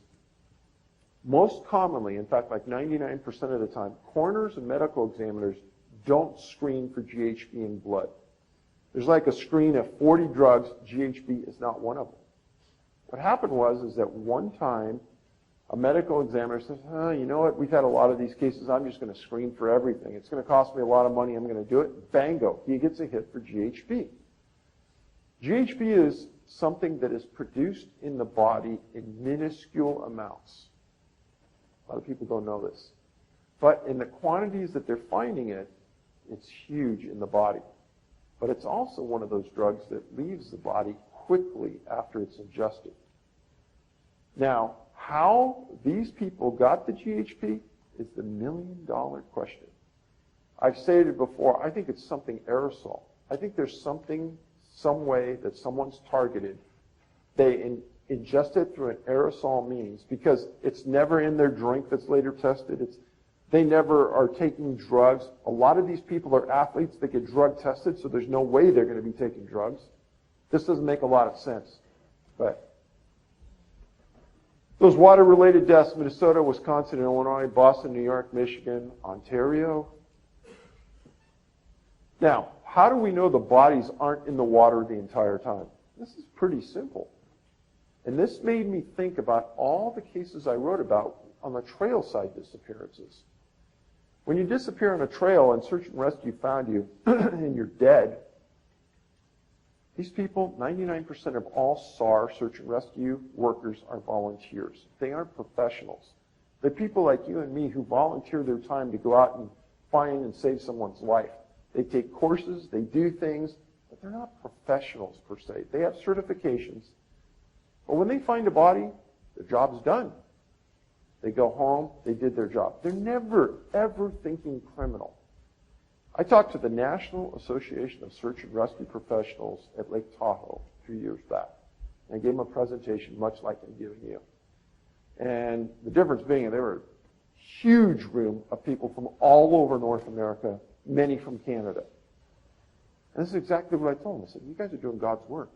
most commonly, in fact, like 99% of the time, coroners and medical examiners don't screen for GHB in blood. There's like a screen of 40 drugs. GHB is not one of them. What happened was that one time, a medical examiner says, you know what, we've had a lot of these cases, I'm just going to screen for everything. It's going to cost me a lot of money, I'm going to do it. Bango, he gets a hit for GHB. GHB is something that is produced in the body in minuscule amounts. A lot of people don't know this. But in the quantities that they're finding it, it's huge in the body. But it's also one of those drugs that leaves the body quickly after it's ingested. Now, how these people got the GHB is the $1 million question. I've stated before, I think it's something aerosol. I think there's something, some way that someone's targeted. They ingest it through an aerosol means because it's never in their drink that's later tested. They never are taking drugs. A lot of these people are athletes that get drug tested, so there's no way they're going to be taking drugs. This doesn't make a lot of sense. But those water-related deaths, Minnesota, Wisconsin, Illinois, Boston, New York, Michigan, Ontario. Now, how do we know the bodies aren't in the water the entire time? This is pretty simple. And this made me think about all the cases I wrote about on the trail side disappearances. When you disappear on a trail and search and rescue found you and you're dead, these people, 99% of all SAR, search and rescue workers, are volunteers. They aren't professionals. They're people like you and me who volunteer their time to go out and find and save someone's life. They take courses, they do things, but they're not professionals per se. They have certifications. But when they find a body, their job's done. They go home, they did their job. They're never, ever thinking criminal. I talked to the National Association of Search and Rescue Professionals at Lake Tahoe a few years back. And I gave them a presentation much like I'm giving you. And the difference being there were a huge room of people from all over North America, many from Canada. And this is exactly what I told them. I said, you guys are doing God's work.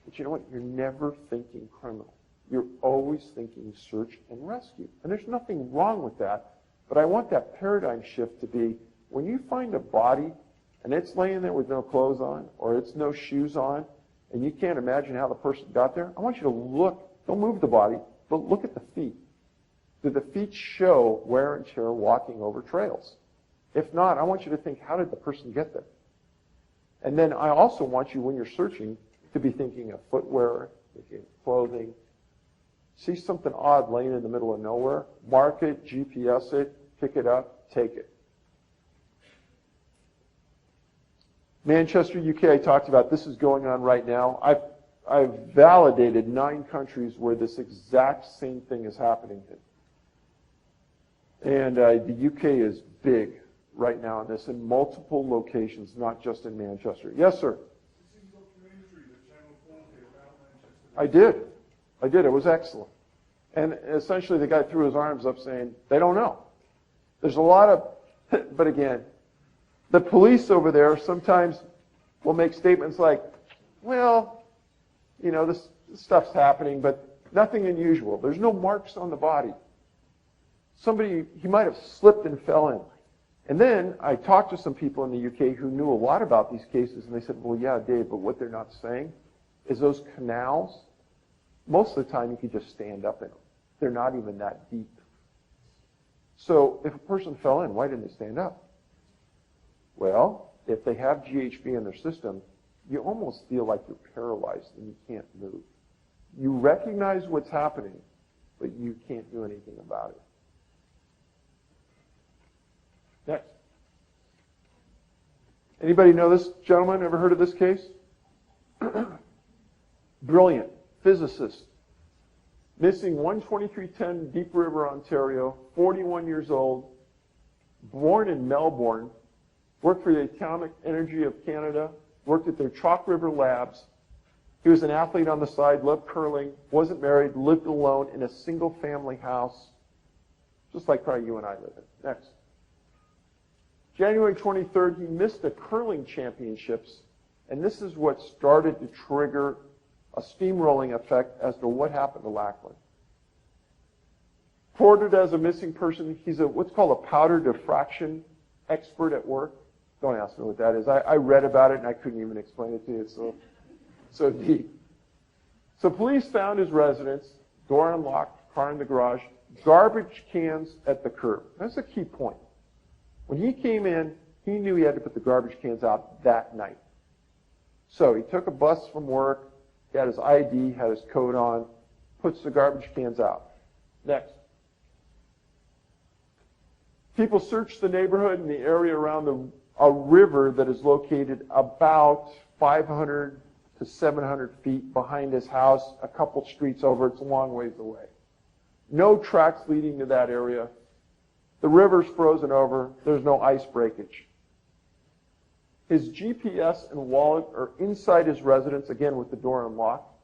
But you know what? You're never thinking criminal. You're always thinking search and rescue. And there's nothing wrong with that. But I want that paradigm shift to be, when you find a body and it's laying there with no clothes on or it's no shoes on and you can't imagine how the person got there, I want you to look, don't move the body, but look at the feet. Do the feet show wear and tear walking over trails? If not, I want you to think, how did the person get there? And then I also want you, when you're searching, to be thinking of footwear, thinking of clothing. See something odd laying in the middle of nowhere, mark it, GPS it, pick it up, take it. Manchester, UK, I talked about. This is going on right now. I've validated 9 countries where this exact same thing is happening in. And the UK is big right now on this in multiple locations, not just in Manchester. Yes, sir? I did. It was excellent. And essentially the guy threw his arms up saying, they don't know. There's a lot of, but again, the police over there sometimes will make statements like, well, you know, this stuff's happening, but nothing unusual. There's no marks on the body. Somebody, he might have slipped and fell in. And then I talked to some people in the UK who knew a lot about these cases, and they said, well, yeah, Dave, but what they're not saying is those canals, most of the time you could just stand up in them. They're not even that deep. So if a person fell in, why didn't they stand up? Well, if they have GHB in their system, you almost feel like you're paralyzed and you can't move. You recognize what's happening, but you can't do anything about it. Next. Anybody know this gentleman? Ever heard of this case? Brilliant. Physicist. Missing 12310 Deep River, Ontario, 41 years old, born in Melbourne, worked for the Atomic Energy of Canada, worked at their Chalk River labs. He was an athlete on the side, loved curling, wasn't married, lived alone in a single-family house, just like probably you and I live in. Next. January 23rd, he missed the curling championships, and this is what started to trigger a steamrolling effect as to what happened to Lackland. Reported as a missing person. He's what's called a powder diffraction expert at work. Don't ask me what that is. I read about it and I couldn't even explain it to you. It's so deep. So police found his residence, door unlocked, car in the garage, garbage cans at the curb. That's a key point. When he came in, he knew he had to put the garbage cans out that night. So he took a bus from work, he had his ID, had his coat on, puts the garbage cans out. Next. People searched the neighborhood and the area around a river that is located about 500 to 700 feet behind his house, a couple streets over. It's a long ways away. No tracks leading to that area. The river's frozen over. There's no ice breakage. His GPS and wallet are inside his residence, again with the door unlocked.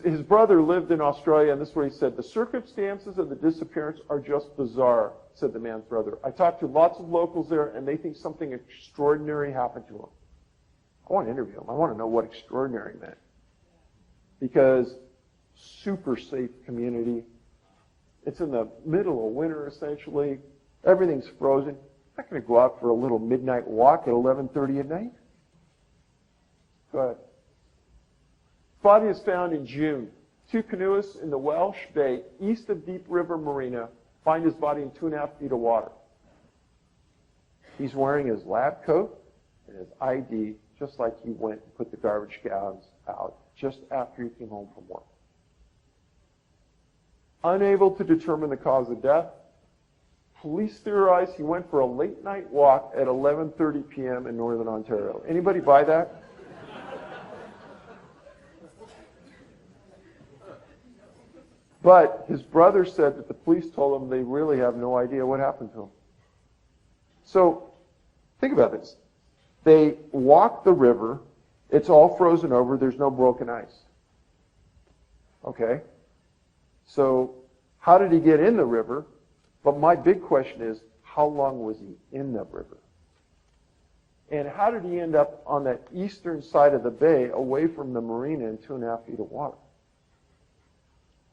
His brother lived in Australia, and this is what he said. The circumstances of the disappearance are just bizarre, said the man's brother. I talked to lots of locals there, and they think something extraordinary happened to him. I want to interview him. I want to know what extraordinary meant. Because super safe community. It's in the middle of winter, essentially. Everything's frozen. I'm not going to go out for a little midnight walk at 11:30 at night. Go ahead. Body is found in June. 2 canoeists in the Welsh Bay, east of Deep River Marina, find his body in 2.5 feet of water. He's wearing his lab coat and his ID, just like he went and put the garbage cans out just after he came home from work. Unable to determine the cause of death, police theorize he went for a late night walk at 11:30 p.m. in Northern Ontario. Anybody buy that? But his brother said that the police told him they really have no idea what happened to him. So, think about this. They walk the river. It's all frozen over. There's no broken ice. Okay? So, how did he get in the river? But my big question is, how long was he in the river? And how did he end up on that eastern side of the bay, away from the marina in 2.5 feet of water?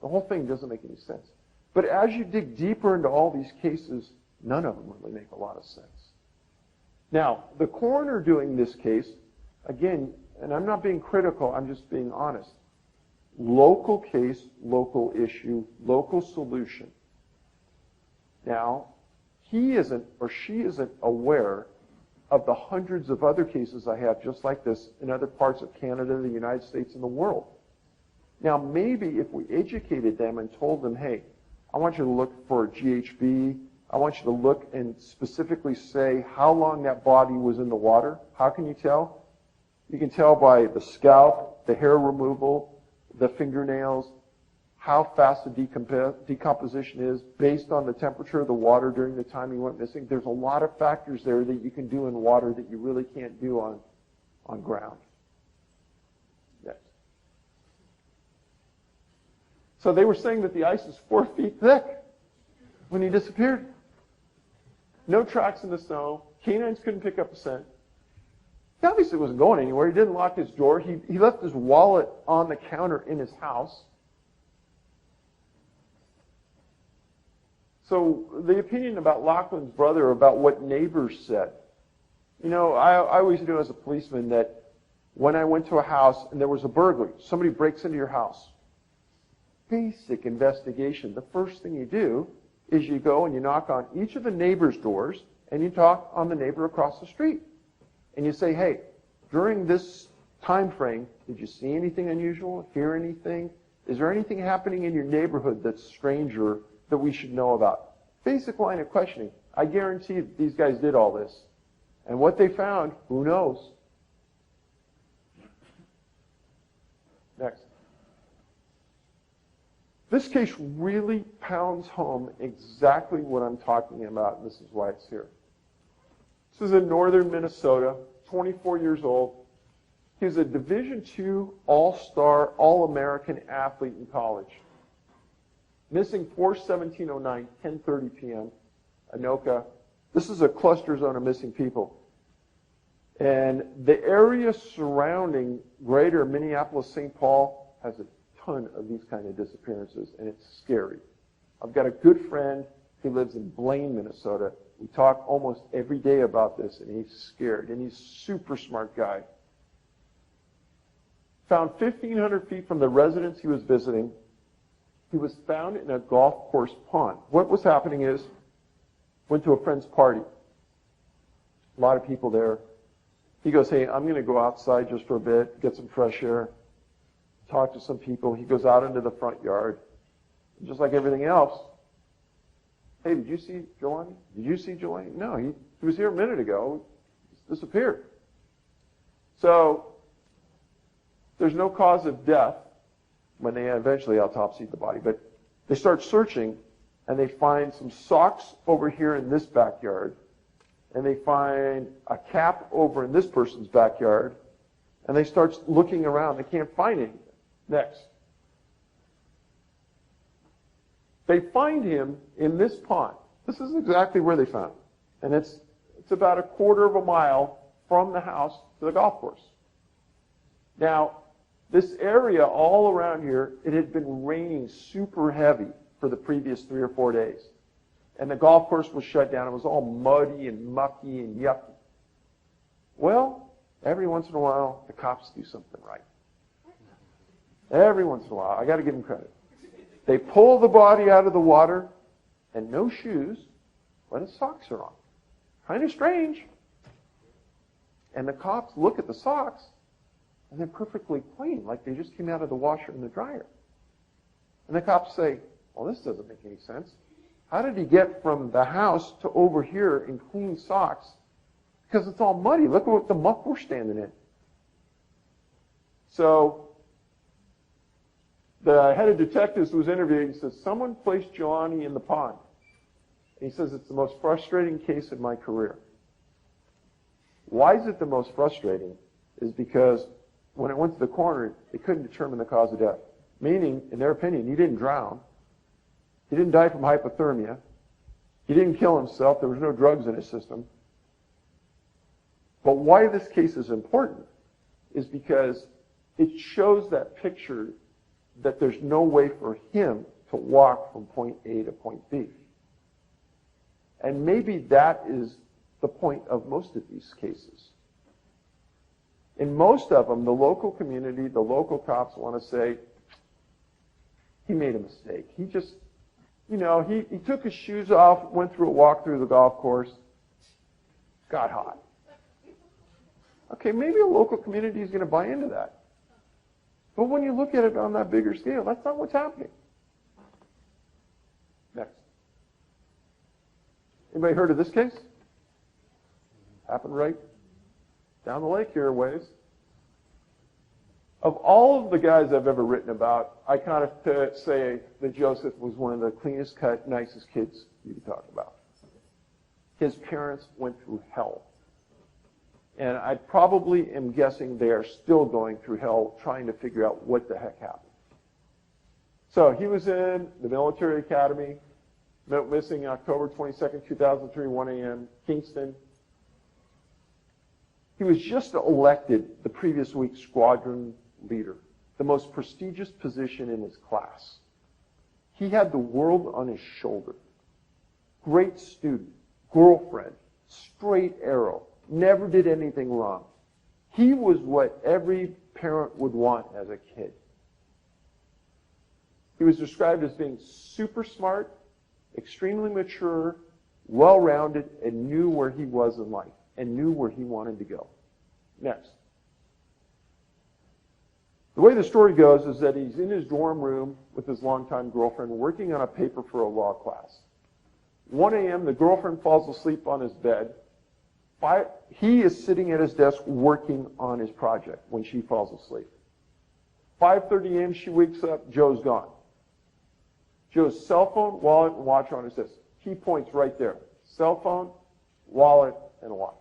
The whole thing doesn't make any sense. But as you dig deeper into all these cases, none of them really make a lot of sense. Now, the coroner doing this case, again, and I'm not being critical, I'm just being honest. Local case, local issue, local solution. Now, he isn't or she isn't aware of the hundreds of other cases I have just like this in other parts of Canada, the United States, and the world. Now, maybe if we educated them and told them, hey, I want you to look for GHB, I want you to look and specifically say how long that body was in the water. How can you tell? You can tell by the scalp, the hair removal, the fingernails, how fast the decomposition is based on the temperature of the water during the time he went missing. There's a lot of factors there that you can do in water that you really can't do on ground. Yes. So they were saying that the ice is 4 feet thick when he disappeared. No tracks in the snow. Canines couldn't pick up a scent. He obviously wasn't going anywhere. He didn't lock his door. He left his wallet on the counter in his house. So the opinion about Lachlan's brother, about what neighbors said. You know, I always knew as a policeman that when I went to a house and there was a burglary, somebody breaks into your house. Basic investigation. The first thing you do is you go and you knock on each of the neighbors' doors and you talk on the neighbor across the street. And you say, hey, during this time frame, did you see anything unusual, hear anything? Is there anything happening in your neighborhood that's strange or that we should know about? Basic line of questioning. I guarantee that these guys did all this. And what they found, who knows? Next. This case really pounds home exactly what I'm talking about, and this is why it's here. This is in northern Minnesota, 24 years old. He was a Division II All-Star, All-American athlete in college. Missing 4/17/09, 10:30 p.m., Anoka. This is a cluster zone of missing people. And the area surrounding greater Minneapolis-St. Paul has a ton of these kind of disappearances, and it's scary. I've got a good friend who lives in Blaine, Minnesota. We talk almost every day about this, and he's scared, and he's a super smart guy. Found 1,500 feet from the residence he was visiting. He was found in a golf course pond. What was happening is, went to a friend's party. A lot of people there. He goes, hey, I'm going to go outside just for a bit, get some fresh air, talk to some people. He goes out into the front yard. Just like everything else, hey, did you see Jelani? Did you see Jelani? No, he was here a minute ago. He disappeared. So there's no cause of death when they eventually autopsied the body. But they start searching, and they find some socks over here in this backyard, and they find a cap over in this person's backyard, and they start looking around. They can't find anything. Next. They find him in this pond. This is exactly where they found him. And it's about a quarter of a mile from the house to the golf course. Now, this area all around here, it had been raining super heavy for the previous 3 or 4 days. And the golf course was shut down. It was all muddy and mucky and yucky. Well, every once in a while, the cops do something right. Every once in a while. I got to give them credit. They pull the body out of the water, and no shoes, but his socks are on. Kind of strange. And the cops look at the socks, and they're perfectly clean, like they just came out of the washer and the dryer. And the cops say, well, this doesn't make any sense. How did he get from the house to over here in clean socks? Because it's all muddy. Look at what the muck we're standing in. So the head of detectives was interviewing. He says, someone placed Johnny in the pond. And he says, it's the most frustrating case in my career. Why is it the most frustrating? Is because when it went to the coroner, they couldn't determine the cause of death. Meaning, in their opinion, he didn't drown. He didn't die from hypothermia. He didn't kill himself. There was no drugs in his system. But why this case is important is because it shows that picture that there's no way for him to walk from point A to point B. And maybe that is the point of most of these cases. In most of them, the local community, the local cops want to say, he made a mistake. He just, he took his shoes off, went through a walk through the golf course, got hot. Okay, maybe a local community is going to buy into that. But when you look at it on that bigger scale, that's not what's happening. Next. Anybody heard of this case? Happened right down the lake here a ways. Of all of the guys I've ever written about, I kind of say that Joseph was one of the cleanest cut, nicest kids you could talk about. His parents went through hell. And I probably am guessing they are still going through hell trying to figure out what the heck happened. So he was in the military academy, went missing October 22nd, 2003, 1 a.m., Kingston. He was just elected the previous week squadron leader, the most prestigious position in his class. He had the world on his shoulder. Great student, girlfriend, straight arrow, never did anything wrong. He was what every parent would want as a kid. He was described as being super smart, extremely mature, well-rounded, and knew where he was in life, and knew where he wanted to go. Next. The way the story goes is that he's in his dorm room with his longtime girlfriend working on a paper for a law class. 1 a.m., the girlfriend falls asleep on his bed. He is sitting at his desk working on his project when she falls asleep. 5:30 a.m., she wakes up, Joe's gone. Joe's cell phone, wallet, and watch are on his desk. Key points right there. Cell phone, wallet, and watch.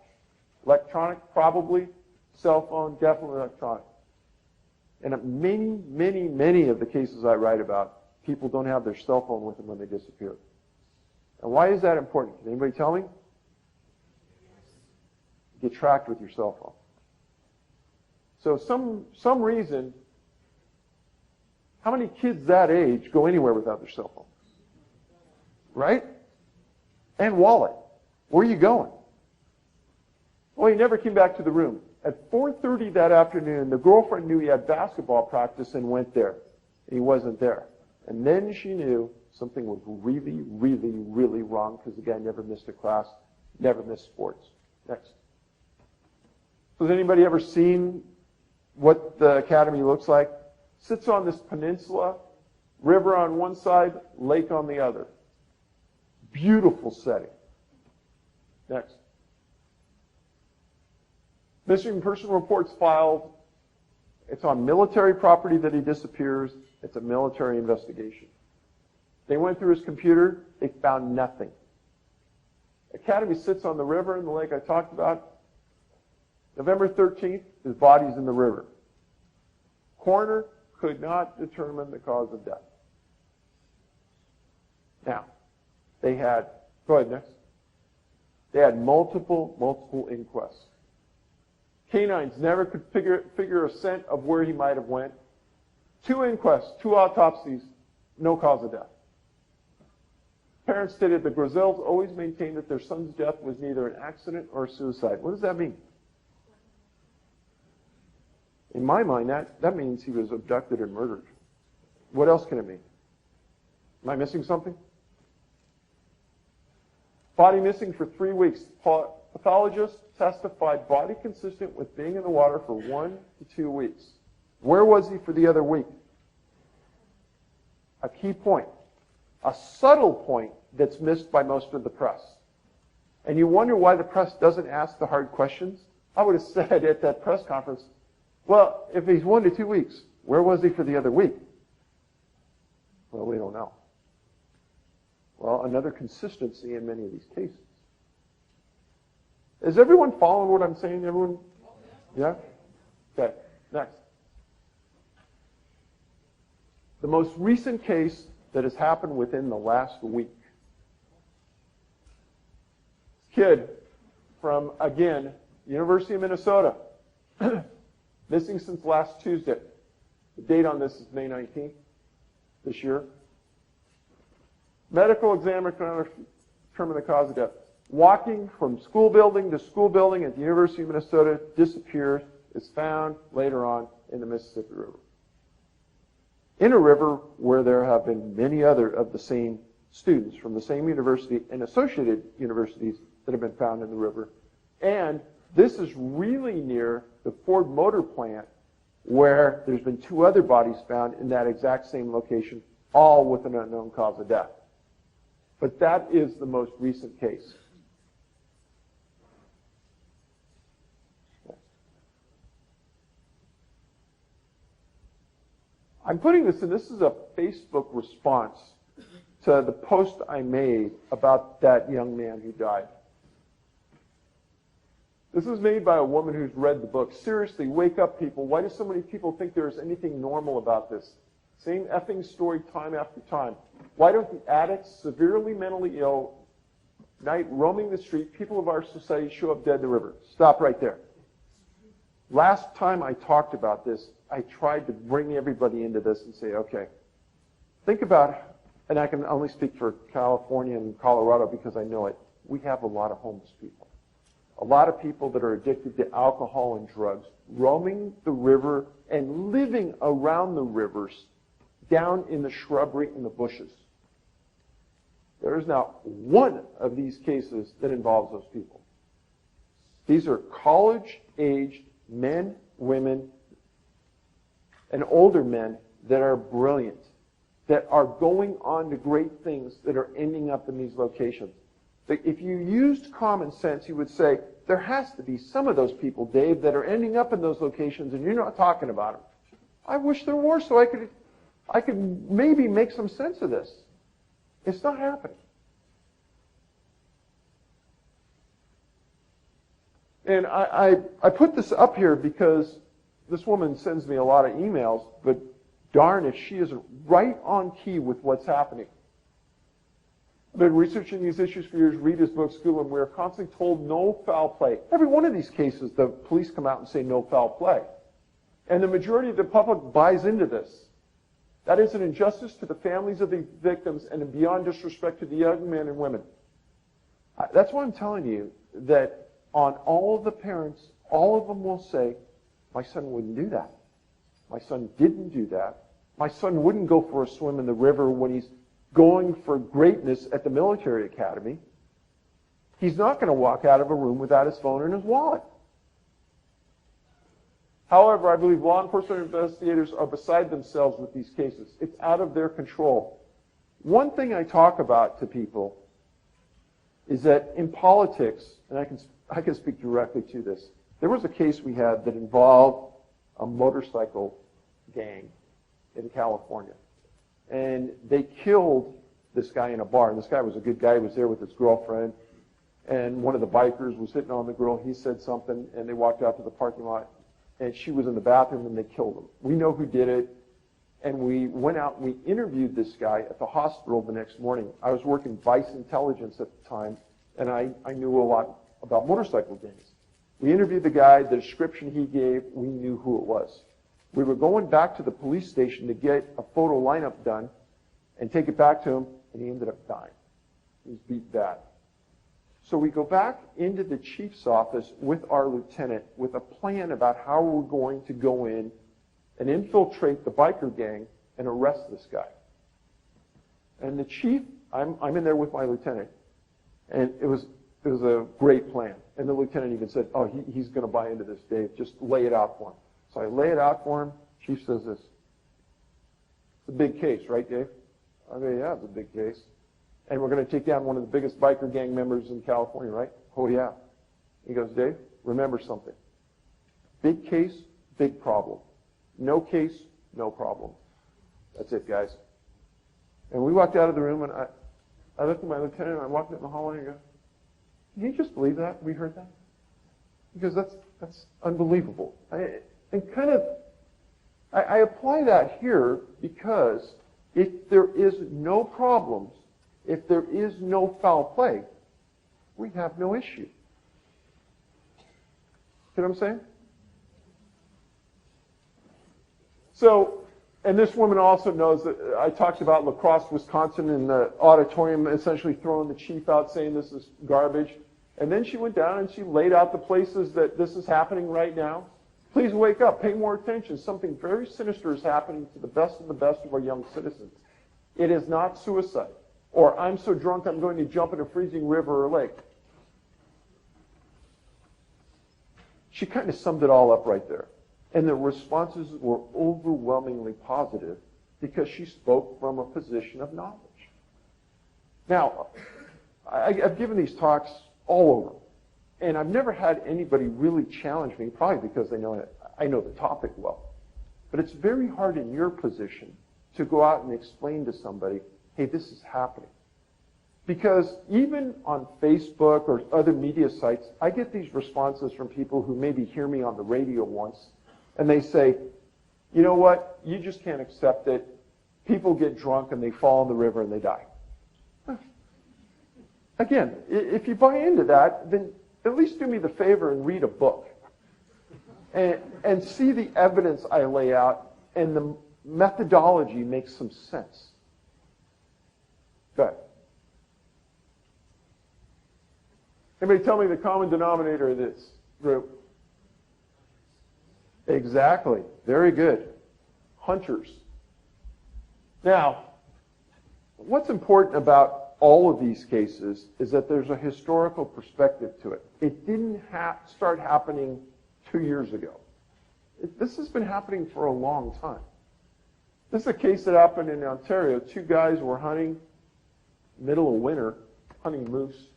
Electronic, probably. Cell phone, definitely electronic. And many of the cases I write about, people don't have their cell phone with them when they disappear. And why is that important? Can anybody tell me? Get tracked with your cell phone. So some reason, how many kids that age go anywhere without their cell phone? Right? And wallet. Where are you going? Well, he never came back to the room. At 4:30 that afternoon, the girlfriend knew he had basketball practice and went there. He wasn't there. And then she knew something was really wrong because the guy never missed a class, never missed sports. Next. So has anybody ever seen what the academy looks like? Sits on this peninsula, river on one side, lake on the other. Beautiful setting. Next. Missing person reports filed. It's on military property that he disappears. It's a military investigation. They went through his computer. They found nothing. Academy sits on the river in the lake I talked about. November 13th, his body's in the river. Coroner could not determine the cause of death. Now, they had, go ahead, next. They had multiple inquests. Canines never could figure a scent of where he might have went. 2 inquests, 2 autopsies, no cause of death. Parents stated the Grizells always maintained that their son's death was neither an accident or a suicide. What does that mean? In my mind, that means he was abducted and murdered. What else can it mean? Am I missing something? Body missing for 3 weeks. Pathologists testified body consistent with being in the water for 1 to 2 weeks. Where was he for the other week? A key point. A subtle point that's missed by most of the press. And you wonder why the press doesn't ask the hard questions? I would have said at that press conference, well, if he's 1 to 2 weeks, where was he for the other week? Well, we don't know. Well, another consistency in many of these cases. Is everyone following what I'm saying? Everyone? Yeah? Okay, next. The most recent case that has happened within the last week. Kid from, again, University of Minnesota. Missing since last Tuesday. The date on this is May 19th this year. Medical examiner determined the cause of death. Walking from school building to school building at the University of Minnesota, disappears, is found later on in the Mississippi River. In a river where there have been many other of the same students from the same university and associated universities that have been found in the river. And this is really near the Ford Motor Plant where there's been 2 other bodies found in that exact same location, all with an unknown cause of death. But that is the most recent case. I'm putting this in, this is a Facebook response to the post I made about that young man who died. This is made by a woman who's read the book. Seriously, wake up, people. Why do so many people think there's anything normal about this? Same effing story time after time. Why don't the addicts, severely mentally ill, night roaming the street, people of our society show up dead in the river? Stop right there. Last time I talked about this, I tried to bring everybody into this and say, okay, think about, and I can only speak for California and Colorado because I know it, we have a lot of homeless people. A lot of people that are addicted to alcohol and drugs, roaming the river and living around the rivers, down in the shrubbery and the bushes. There is not one of these cases that involves those people. These are college-aged men, women, and older men that are brilliant, that are going on to great things, that are ending up in these locations. If you used common sense, you would say, there has to be some of those people, Dave, that are ending up in those locations, and you're not talking about them. I wish there were, so I could maybe make some sense of this. It's not happening. And I put this up here because this woman sends me a lot of emails, but darn if she isn't right on key with what's happening. I've been researching these issues for years, read his book, school, and we're constantly told no foul play. Every one of these cases, the police come out and say no foul play. And the majority of the public buys into this. That is an injustice to the families of the victims and beyond disrespect to the young men and women. That's why I'm telling you that on all of the parents, all of them will say, my son wouldn't do that. My son didn't do that. My son wouldn't go for a swim in the river when he's going for greatness at the military academy. He's not going to walk out of a room without his phone and his wallet. However, I believe law enforcement investigators are beside themselves with these cases. It's out of their control. One thing I talk about to people is that in politics, and I can speak directly to this, there was a case we had that involved a motorcycle gang in California. And they killed this guy in a bar. And this guy was a good guy. He was there with his girlfriend. And one of the bikers was hitting on the girl. He said something, and they walked out to the parking lot. And she was in the bathroom, and they killed him. We know who did it. And we went out and we interviewed this guy at the hospital the next morning. I was working Vice Intelligence at the time, and I knew a lot about motorcycle gangs. We interviewed the guy. The description he gave, we knew who it was. We were going back to the police station to get a photo lineup done and take it back to him, and he ended up dying. He was beat bad. So we go back into the chief's office with our lieutenant with a plan about how we're going to go in and infiltrate the biker gang and arrest this guy. And the chief, I'm in there with my lieutenant, and it was a great plan. And the lieutenant even said, oh, he's going to buy into this, Dave. Just lay it out for him. So I lay it out for him. Chief says this. It's a big case, right, Dave? I go, yeah, it's a big case. And we're going to take down one of the biggest biker gang members in California, right? Oh, yeah. He goes, Dave, remember something. Big case, big problem. No case, no problem. That's it, guys. And we walked out of the room, and I looked at my lieutenant, and I walked in the hallway, and I go, can you just believe that? We heard that? Because that's unbelievable. I apply that here because if there is no problems, if there is no foul play, we have no issue. See what I'm saying? So, and this woman also knows that I talked about La Crosse, Wisconsin in the auditorium essentially throwing the chief out saying this is garbage. And then she went down and she laid out the places that this is happening right now. Please wake up, pay more attention. Something very sinister is happening to the best of our young citizens. It is not suicide. Or I'm so drunk I'm going to jump in a freezing river or lake. She kind of summed it all up right there. And the responses were overwhelmingly positive because she spoke from a position of knowledge. Now, I've given these talks all over, and I've never had anybody really challenge me, probably because they know I know the topic well. But it's very hard in your position to go out and explain to somebody, hey, this is happening. Because even on Facebook or other media sites, I get these responses from people who maybe hear me on the radio once, and they say, you know what, you just can't accept it. People get drunk and they fall in the river and they die. Again, if you buy into that, then at least do me the favor and read a book. And see the evidence I lay out, and the methodology makes some sense. Go ahead. Anybody tell me the common denominator of this group? Exactly. Very good. Hunters. Now, what's important about all of these cases is that there's a historical perspective to it. It didn't start happening 2 years ago. This has been happening for a long time. This is a case that happened in Ontario. 2 guys were hunting, middle of winter, hunting moose,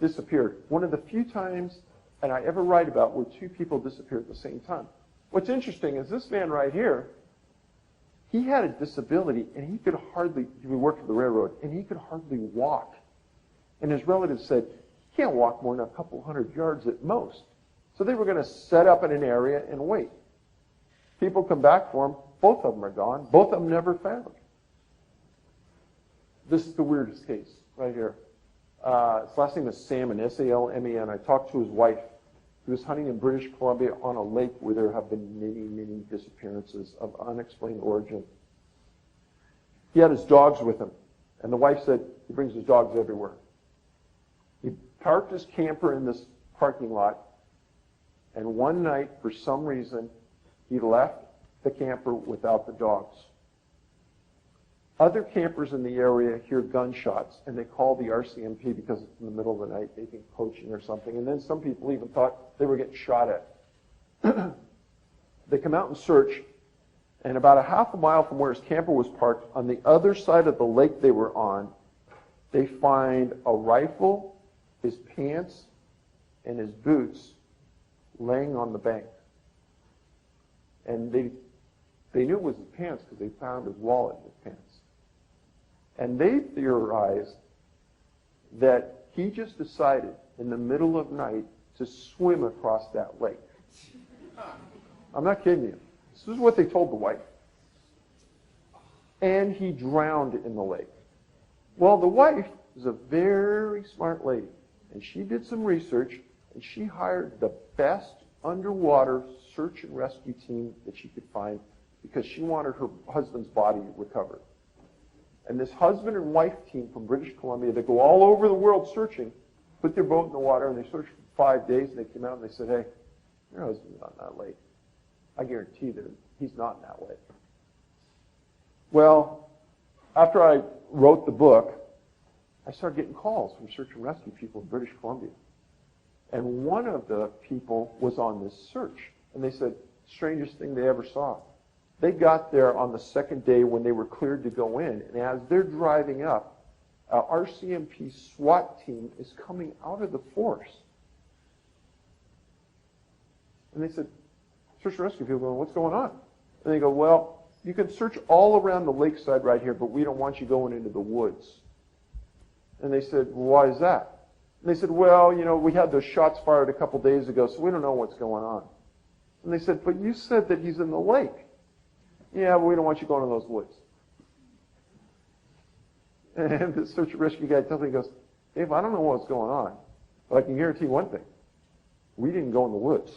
disappeared. One of the few times that I ever write about where 2 people disappeared at the same time. What's interesting is this man right here, he had a disability, and he could hardly, he worked for the railroad, and he could hardly walk. And his relatives said, he can't walk more than a couple hundred yards at most. So they were going to set up in an area and wait. People come back for him. Both of them are gone. Both of them never found. This is the weirdest case right here. His last name is Salmon, S-A-L-M-E-N. I talked to his wife. He was hunting in British Columbia on a lake where there have been many, many disappearances of unexplained origin. He had his dogs with him, and the wife said he brings his dogs everywhere. He parked his camper in this parking lot, and one night, for some reason, he left the camper without the dogs. Other campers in the area hear gunshots, and they call the RCMP because it's in the middle of the night, they think poaching or something. And then some people even thought they were getting shot at. They come out and search, and about a half a mile from where his camper was parked, on the other side of the lake they were on, they find a rifle, his pants, and his boots laying on the bank. And they knew it was his pants because they found his wallet in his pants. And they theorized that he just decided in the middle of night to swim across that lake. I'm not kidding you. This is what they told the wife. And he drowned in the lake. Well, the wife is a very smart lady, and she did some research, and she hired the best underwater search and rescue team that she could find because she wanted her husband's body recovered. And this husband and wife team from British Columbia, they go all over the world searching, put their boat in the water, and they searched for 5 days, and they came out and they said, hey, your husband's not in that lake. I guarantee that he's not in that lake. Well, after I wrote the book, I started getting calls from search and rescue people in British Columbia. And one of the people was on this search. And they said, strangest thing they ever saw. They got there on the second day when they were cleared to go in. And as they're driving up, a RCMP SWAT team is coming out of the force. And they said, search and rescue people, what's going on? And they go, well, you can search all around the lakeside right here, but we don't want you going into the woods. And they said, well, why is that? And they said, well, we had those shots fired a couple days ago, so we don't know what's going on. And they said, but you said that he's in the lake. Yeah, but we don't want you going in those woods. And the search and rescue guy tells me, he goes, Dave, I don't know what's going on, but I can guarantee one thing. We didn't go in the woods.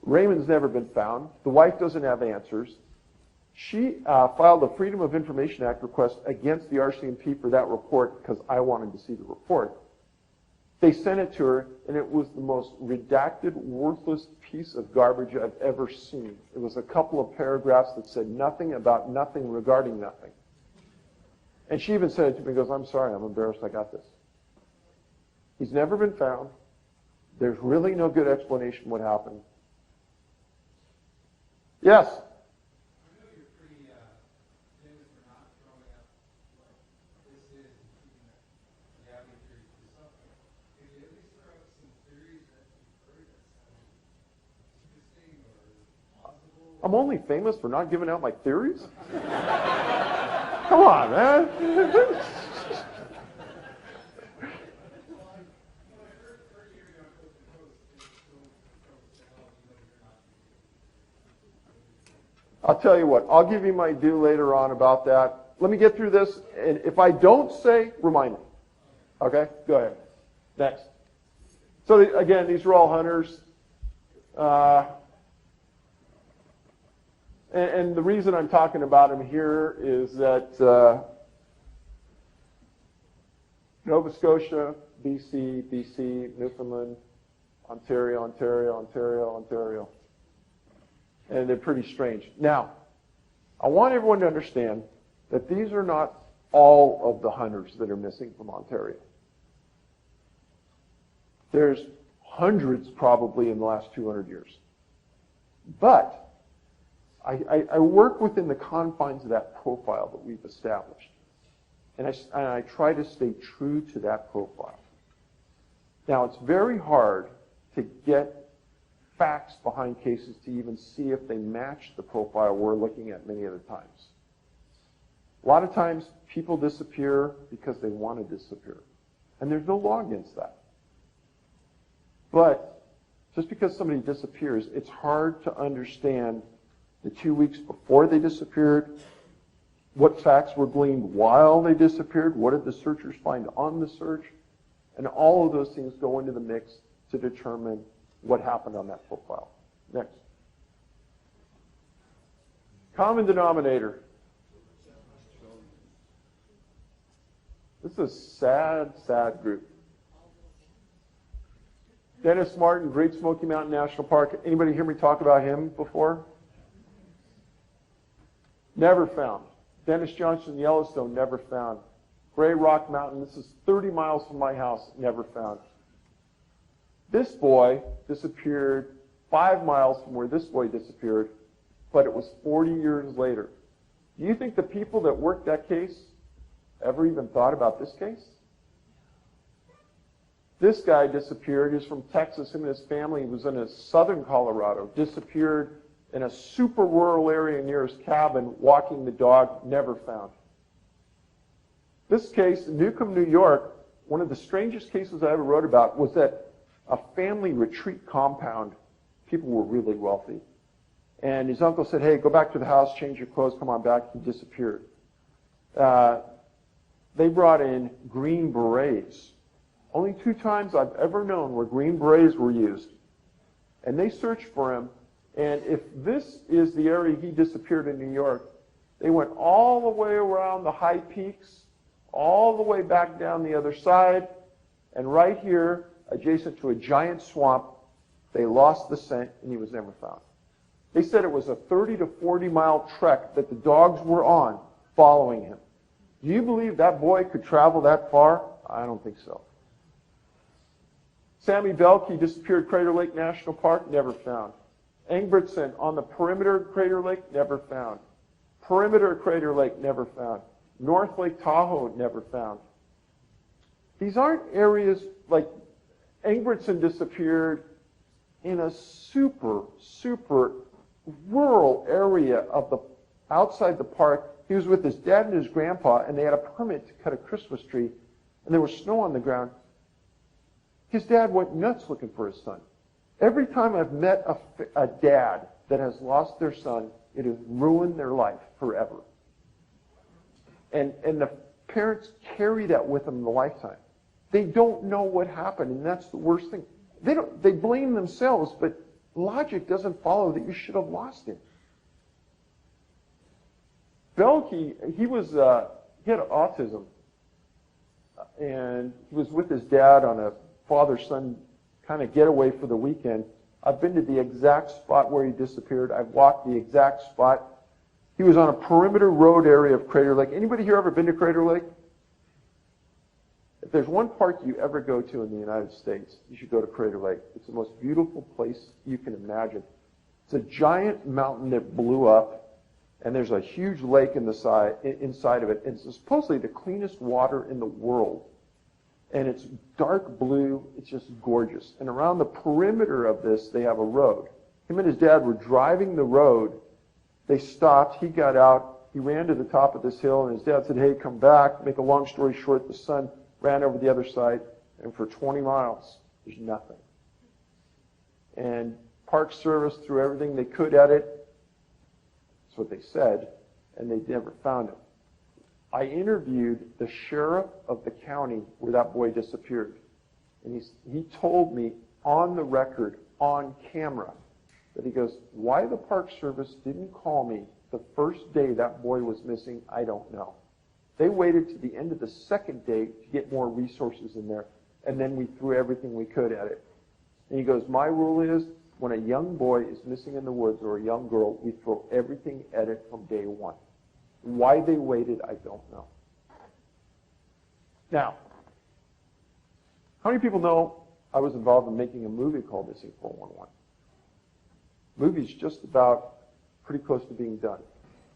Raymond's never been found. The wife doesn't have answers. She filed a Freedom of Information Act request against the RCMP for that report because I wanted to see the report. They sent it to her, and it was the most redacted, worthless piece of garbage I've ever seen. It was a couple of paragraphs that said nothing about nothing regarding nothing. And she even said it to me, goes, I'm sorry, I'm embarrassed I got this. He's never been found. There's really no good explanation what happened. Yes? I'm only famous for not giving out my theories? Come on, man. I'll tell you what, I'll give you my due later on about that. Let me get through this, and if I don't say, remind me. Okay? Go ahead. Next. So, again, these are all hunters. And the reason I'm talking about them here is that Nova Scotia, BC, Newfoundland, Ontario. And they're pretty strange. Now, I want everyone to understand that these are not all of the hunters that are missing from Ontario. There's hundreds probably in the last 200 years. But I work within the confines of that profile that we've established. And I try to stay true to that profile. Now, it's very hard to get facts behind cases to even see if they match the profile we're looking at many other times. A lot of times, people disappear because they want to disappear. And there's no law against that. But just because somebody disappears, it's hard to understand the 2 weeks before they disappeared, what facts were gleaned while they disappeared, what did the searchers find on the search, and all of those things go into the mix to determine what happened on that profile. Next. Common denominator. This is a sad, sad group. Dennis Martin, Great Smoky Mountain National Park. Anybody hear me talk about him before? Never found. Dennis Johnson, Yellowstone, never found. Gray Rock Mountain, this is 30 miles from my house, never found. This boy disappeared 5 miles from where this boy disappeared, but it was 40 years later. Do you think the people that worked that case ever even thought about this case? This guy disappeared. He's from Texas. Him and his family, he was in southern Colorado, disappeared In a super rural area near his cabin, walking the dog, never found. This case, in Newcomb, New York, one of the strangest cases I ever wrote about was at a family retreat compound. People were really wealthy. And his uncle said, hey, go back to the house, change your clothes, come on back. He disappeared. They brought in Green Berets. Only 2 times I've ever known where Green Berets were used. And they searched for him. And if this is the area he disappeared in New York, they went all the way around the high peaks, all the way back down the other side, and right here, adjacent to a giant swamp, they lost the scent and he was never found. They said it was a 30 to 40 mile trek that the dogs were on following him. Do you believe that boy could travel that far? I don't think so. Sammy Belkey disappeared Crater Lake National Park, never found. Engbertson on the perimeter of Crater Lake, never found. Perimeter of Crater Lake, never found. North Lake Tahoe, never found. These aren't areas like Engbertson disappeared in a super, super rural area of the outside the park. He was with his dad and his grandpa, and they had a permit to cut a Christmas tree, and there was snow on the ground. His dad went nuts looking for his son. Every time I've met a dad that has lost their son, it has ruined their life forever. And the parents carry that with them in the lifetime. They don't know what happened, and that's the worst thing. They blame themselves, but logic doesn't follow that you should have lost him. Belkey, he had autism, and he was with his dad on a father-son kind of getaway for the weekend. I've been to the exact spot where he disappeared. I've walked the exact spot. He was on a perimeter road area of Crater Lake. Anybody here ever been to Crater Lake? If there's one park you ever go to in the United States, you should go to Crater Lake. It's the most beautiful place you can imagine. It's a giant mountain that blew up, and there's a huge lake inside of it. It's supposedly the cleanest water in the world. And it's dark blue. It's just gorgeous. And around the perimeter of this, they have a road. Him and his dad were driving the road. They stopped. He got out. He ran to the top of this hill, and his dad said, hey, come back. Make a long story short, the son ran over the other side, and for 20 miles, there's nothing. And Park Service threw everything they could at it. That's what they said, and they never found him. I interviewed the sheriff of the county where that boy disappeared. And he told me on the record, on camera, that he goes, why the Park Service didn't call me the first day that boy was missing, I don't know. They waited to the end of the second day to get more resources in there, and then we threw everything we could at it. And he goes, my rule is, when a young boy is missing in the woods or a young girl, we throw everything at it from day one. Why they waited, I don't know. Now, how many people know I was involved in making a movie called Missing 411? Movie's just about pretty close to being done.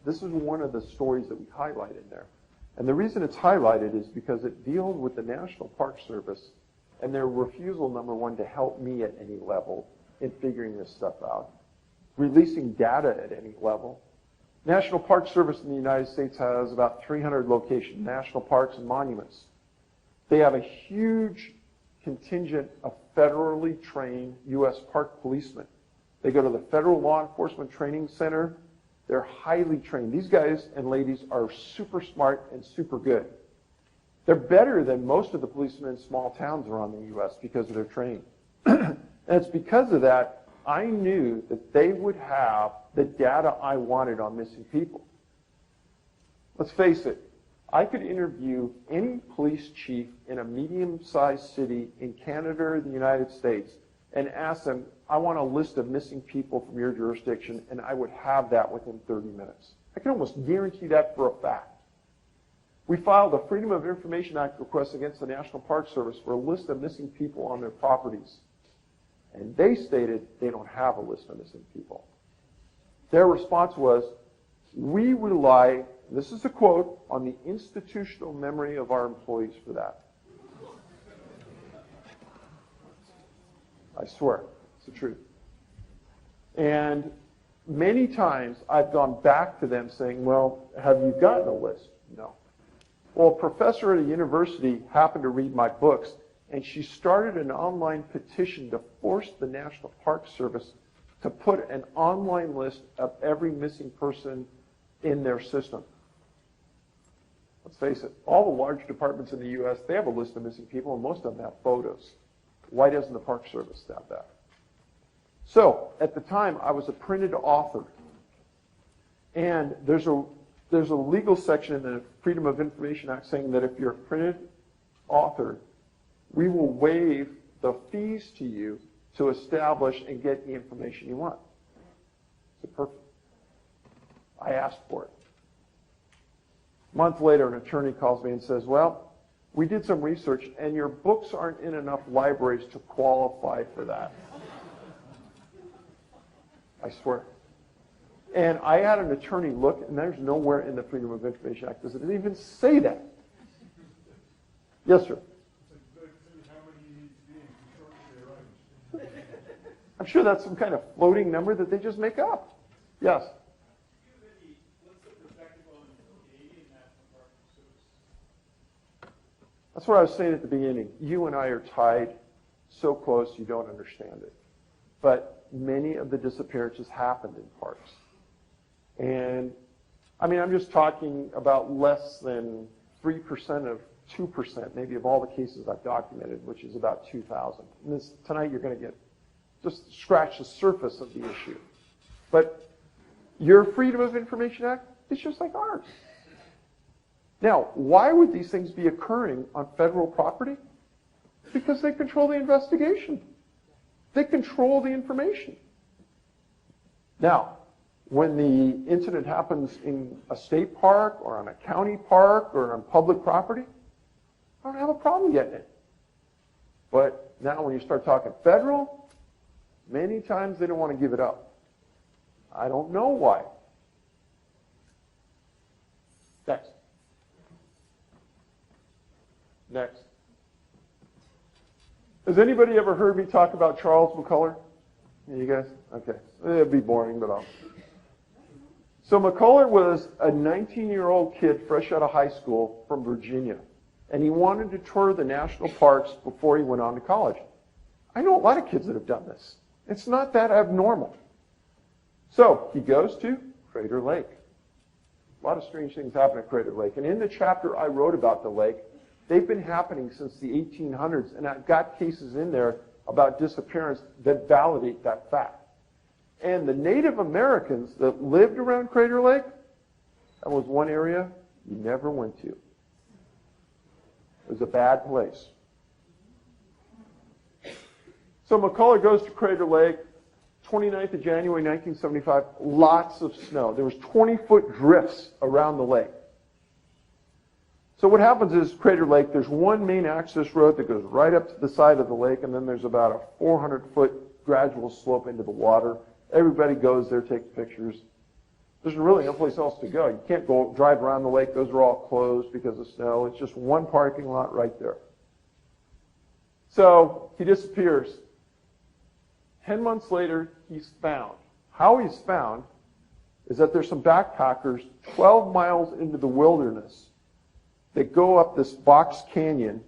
This is one of the stories that we highlight in there. And the reason it's highlighted is because it deals with the National Park Service and their refusal, number one, to help me at any level in figuring this stuff out, releasing data at any level. National Park Service in the United States has about 300 locations, national parks and monuments. They have a huge contingent of federally trained U.S. park policemen. They go to the Federal Law Enforcement Training Center. They're highly trained. These guys and ladies are super smart and super good. They're better than most of the policemen in small towns around the U.S. because of their training. And it's because of that I knew that they would have the data I wanted on missing people. Let's face it, I could interview any police chief in a medium-sized city in Canada or the United States and ask them, I want a list of missing people from your jurisdiction, and I would have that within 30 minutes. I can almost guarantee that for a fact. We filed a Freedom of Information Act request against the National Park Service for a list of missing people on their properties. And they stated they don't have a list of missing people. Their response was, we rely, this is a quote, on the institutional memory of our employees for that. I swear, it's the truth. And many times I've gone back to them saying, well, have you gotten a list? No. Well, a professor at a university happened to read my books, and she started an online petition to force the National Park Service to put an online list of every missing person in their system. Let's face it, all the large departments in the U.S., they have a list of missing people, and most of them have photos. Why doesn't the Park Service have that? So, at the time, I was a printed author. And there's a legal section in the Freedom of Information Act saying that if you're a printed author, we will waive the fees to you to establish and get the information you want. It's perfect. I asked for it. A month later, an attorney calls me and says, well, we did some research, and your books aren't in enough libraries to qualify for that. I swear. And I had an attorney look, and there's nowhere in the Freedom of Information Act does it even say that. Yes, sir. I'm sure that's some kind of floating number that they just make up. Yes. That's what I was saying at the beginning. You and I are tied so close you don't understand it. But many of the disappearances happened in parks. And, I mean, I'm just talking about less than 3% of 2%, maybe, of all the cases I've documented, which is about 2,000. And tonight you're going to get just scratch the surface of the issue. But your Freedom of Information Act is just like ours. Now, why would these things be occurring on federal property? Because they control the investigation. They control the information. Now, when the incident happens in a state park or on a county park or on public property, I don't have a problem getting it. But now when you start talking federal, many times they don't want to give it up. I don't know why. Next. Next. Has anybody ever heard me talk about Charles Mccullar? You guys? Okay. It'd be boring, but I'll. So Mccullar was a 19-year-old kid fresh out of high school from Virginia. And he wanted to tour the national parks before he went on to college. I know a lot of kids that have done this. It's not that abnormal. So he goes to Crater Lake. A lot of strange things happen at Crater Lake. And in the chapter I wrote about the lake, they've been happening since the 1800s. And I've got cases in there about disappearance that validate that fact. And the Native Americans that lived around Crater Lake, that was one area you never went to. It was a bad place. So Mccullar goes to Crater Lake, 29th of January, 1975, lots of snow. There was 20-foot drifts around the lake. So what happens is Crater Lake, there's one main access road that goes right up to the side of the lake, and then there's about a 400-foot gradual slope into the water. Everybody goes there, takes pictures. There's really no place else to go. You can't go drive around the lake. Those are all closed because of snow. It's just one parking lot right there. So he disappears. 10 months later, he's found. How he's found is that there's some backpackers 12 miles into the wilderness that go up this box canyon,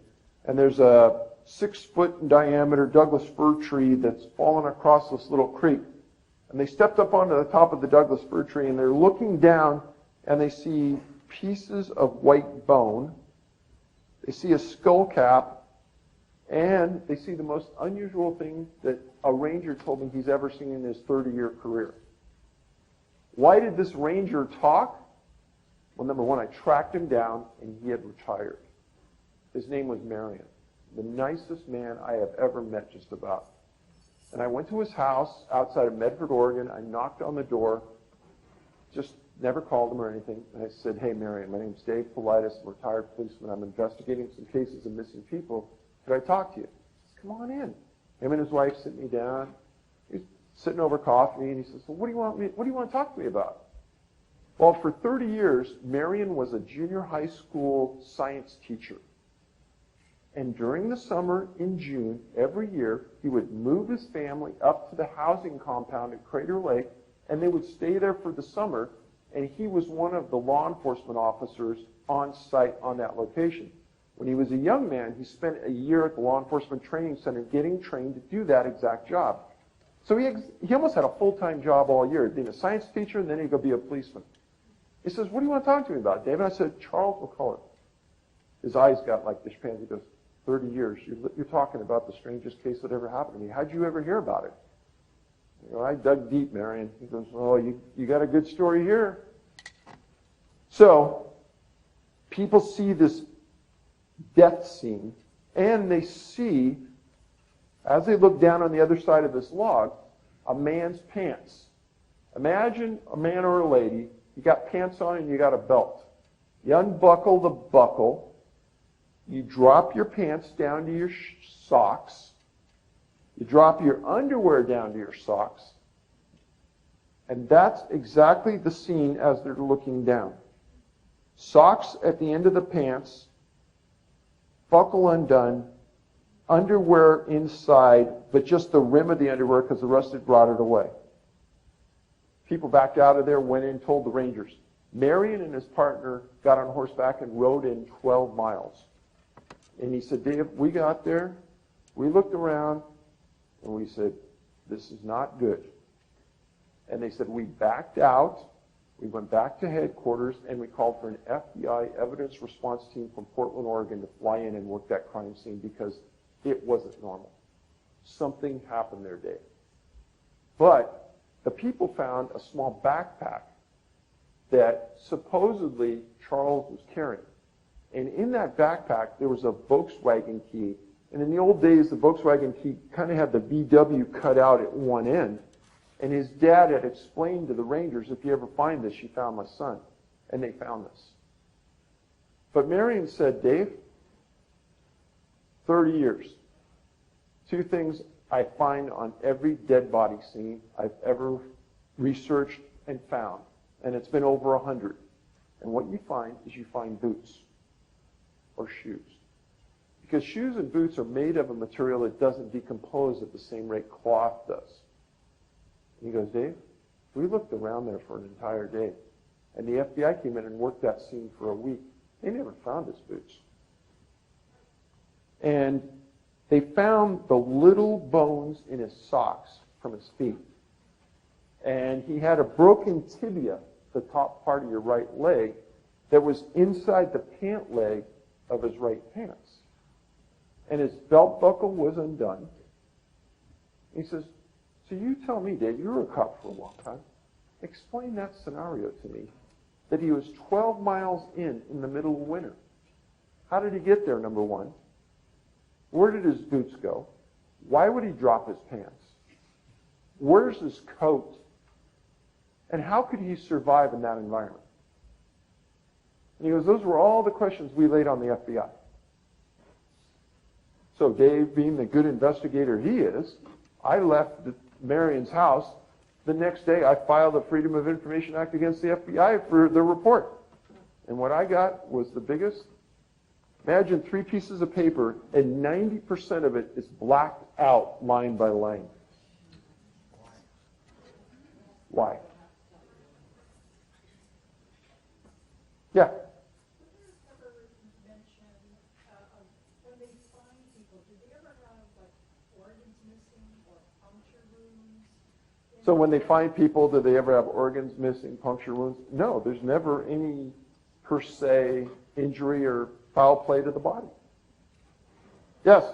and there's a 6-foot in diameter Douglas fir tree that's fallen across this little creek. And they stepped up onto the top of the Douglas fir tree, and they're looking down, and they see pieces of white bone. They see a skull cap, and they see the most unusual thing that a ranger told me he's ever seen in his 30-year career. Why did this ranger talk? Well, number one, I tracked him down, and he had retired. His name was Marion, the nicest man I have ever met, just about. And I went to his house outside of Medford, Oregon. I knocked on the door, just never called him or anything. And I said, hey, Marion, my name's Dave Paulides. I'm a retired policeman. I'm investigating some cases of missing people. Could I talk to you? He says, come on in. Him and his wife sit me down. He's sitting over coffee, and he says, well, what do you want to talk to me about? Well, for 30 years, Marion was a junior high school science teacher. And during the summer in June, every year, he would move his family up to the housing compound at Crater Lake And they would stay there for the summer, and he was one of the law enforcement officers on site on that location. When he was a young man, he spent a year at the Law Enforcement Training Center getting trained to do that exact job. So he almost had a full-time job all year, being a science teacher, and then he'd go be a policeman. He says, what do you want to talk to me about, David? I said, Charles Mccullar. His eyes got like this pansy. He goes, 30 years. You're talking about the strangest case that ever happened to me. How'd you ever hear about it? You know, I dug deep, Marion. He goes, oh, you got a good story here. So people see this death scene, and they see, as they look down on the other side of this log, a man's pants. Imagine a man or a lady, you got pants on and you got a belt. You unbuckle the buckle, you drop your pants down to your socks, you drop your underwear down to your socks, and that's exactly the scene as they're looking down. Socks at the end of the pants, buckle undone, underwear inside, but just the rim of the underwear because the rust had rotted away. People backed out of there, went in, told the Rangers. Marion and his partner got on horseback and rode in 12 miles. And he said, Dave, we got there, we looked around, and we said, this is not good. And they said, we backed out, we went back to headquarters, and we called for an FBI evidence response team from Portland, Oregon to fly in and work that crime scene because it wasn't normal. Something happened there, Dave. But the people found a small backpack that supposedly Charles was carrying. And in that backpack, there was a Volkswagen key. And in the old days, the Volkswagen key kind of had the VW cut out at one end. And his dad had explained to the Rangers, if you ever find this, you found my son. And they found this. But Marion said, Dave, 30 years. Two things I find on every dead body scene I've ever researched and found. And it's been over 100. And what you find is you find boots or shoes. Because shoes and boots are made of a material that doesn't decompose at the same rate cloth does. And he goes, Dave, we looked around there for an entire day. And the FBI came in and worked that scene for a week. They never found his boots. And they found the little bones in his socks from his feet. And he had a broken tibia, the top part of your right leg, that was inside the pant leg of his right pants. And his belt buckle was undone. He says, so you tell me, Dave, you were a cop for a long time. Explain that scenario to me, that he was 12 miles in the middle of winter. How did he get there, number one? Where did his boots go? Why would he drop his pants? Where's his coat? And how could he survive in that environment? And he goes, those were all the questions we laid on the FBI. So Dave, being the good investigator he is, I left Marion's house. The next day, I filed a Freedom of Information Act against the FBI for the report. And what I got was the biggest. Imagine 3 pieces of paper, and 90% of it is blacked out line by line. Why? Yeah. So when they find people, do they ever have organs missing, puncture wounds? No, there's never any per se injury or foul play to the body. Yes?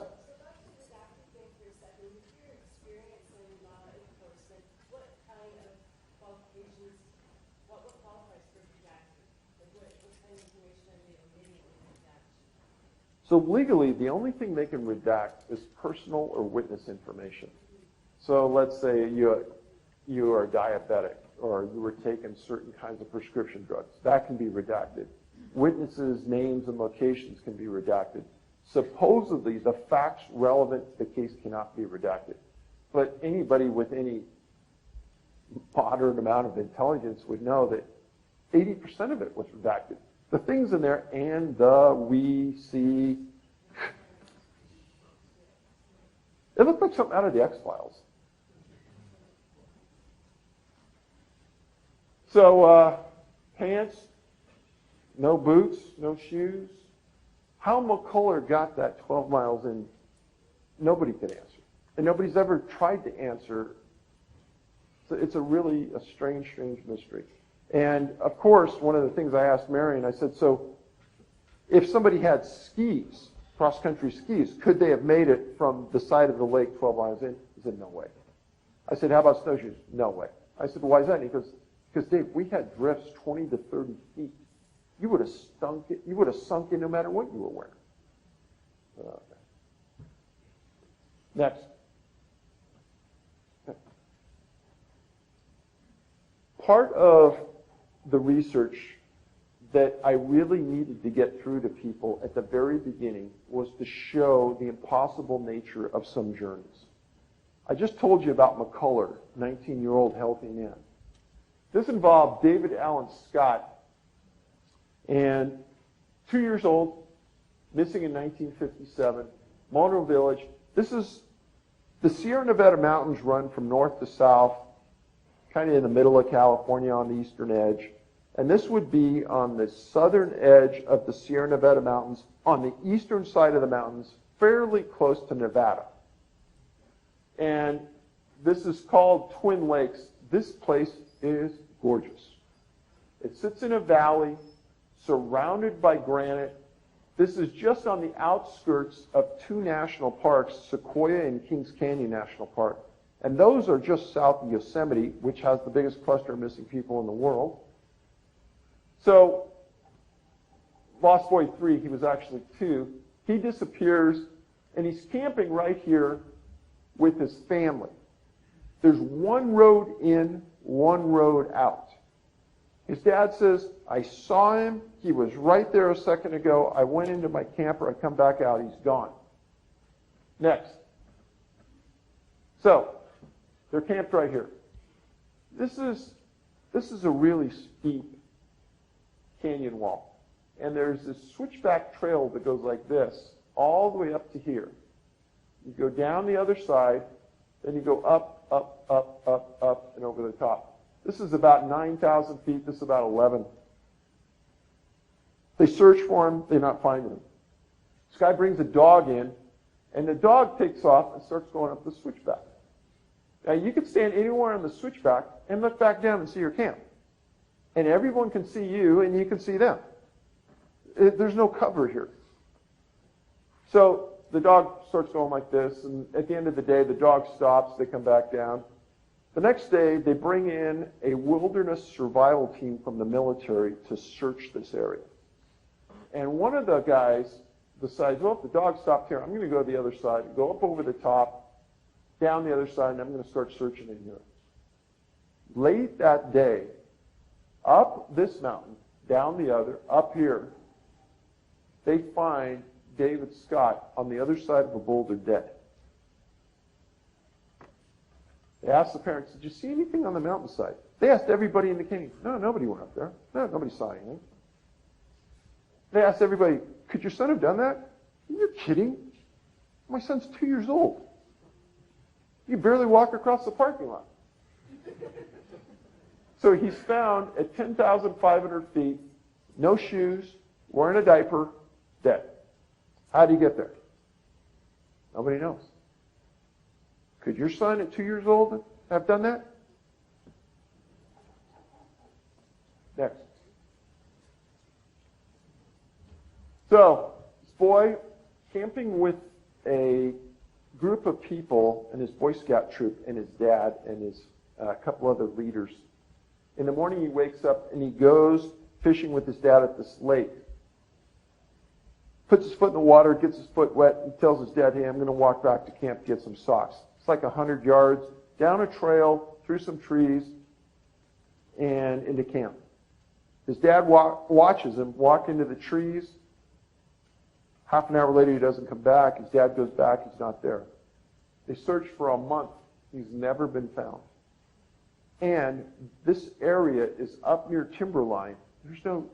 So legally, the only thing they can redact is personal or witness information. So let's say you are diabetic or you were taking certain kinds of prescription drugs. That can be redacted. Witnesses' names and locations can be redacted. Supposedly, the facts relevant to the case cannot be redacted. But anybody with any moderate amount of intelligence would know that 80% of it was redacted. The things in there, and, the, we, see, it looked like something out of the X-Files. So, pants, no boots, no shoes. How Mccullar got that 12 miles in, nobody can answer. And nobody's ever tried to answer. So it's a really a strange mystery. And of course, one of the things I asked Marion, I said, so if somebody had skis, cross-country skis, could they have made it from the side of the lake 12 miles in? He said, no way. I said, how about snowshoes? No way. I said, well, why is that? And he goes, because Dave, we had drifts 20 to 30 feet. You would have sunk in no matter what you were wearing. Okay. Next. Part of the research that I really needed to get through to people at the very beginning was to show the impossible nature of some journeys. I just told you about Mccullar, 19-year-old healthy man. This involved David Allen Scott, and 2 years old, missing in 1957, Monroe Village. This is the Sierra Nevada mountains run from north to south, kind of in the middle of California on the eastern edge. And this would be on the southern edge of the Sierra Nevada mountains, on the eastern side of the mountains, fairly close to Nevada. And this is called Twin Lakes. This place is gorgeous. It sits in a valley surrounded by granite. This is just on the outskirts of two national parks, Sequoia and Kings Canyon National Park. And those are just south of Yosemite, which has the biggest cluster of missing people in the world. So, Lost Boy 3, he was actually 2. He disappears, and he's camping right here with his family. There's one road in, one road out. His dad says, I saw him. He was right there a second ago. I went into my camper. I come back out. He's gone. Next. So, they're camped right here. This is a really steep canyon wall. And there's this switchback trail that goes like this, all the way up to here. You go down the other side, then you go up, up, up, up, up, and over the top. This is about 9,000 feet. This is about 11. They search for him. They're not finding him. This guy brings a dog in, and the dog takes off and starts going up the switchback. Now, you can stand anywhere on the switchback and look back down and see your camp. And everyone can see you, and you can see them. There's no cover here. So the dog starts going like this, and at the end of the day, the dog stops. They come back down. The next day, they bring in a wilderness survival team from the military to search this area. And one of the guys decides, well, if the dog stopped here, I'm going to go to the other side, go up over the top, down the other side, and I'm going to start searching in here. Late that day, up this mountain, down the other, up here, they find David Scott on the other side of a boulder dead. They asked the parents, did you see anything on the mountainside? They asked everybody in the canyon. No, nobody went up there. No, nobody saw anything. They asked everybody, could your son have done that? You're kidding. My son's 2 years old. You barely walk across the parking lot. So he's found at 10,500 feet, no shoes, wearing a diaper, dead. How did he get there? Nobody knows. Could your son at 2 years old have done that? Next. So, this boy camping with a group of people and his Boy Scout troop and his dad and his couple other leaders. In the morning he wakes up and he goes fishing with his dad at this lake. Puts his foot in the water, gets his foot wet, and tells his dad, hey, I'm going to walk back to camp to get some socks. It's like 100 yards, down a trail, through some trees, and into camp. His dad watches him walk into the trees. Half an hour later, he doesn't come back. His dad goes back. He's not there. They search for a month. He's never been found. And this area is up near timberline. There's no...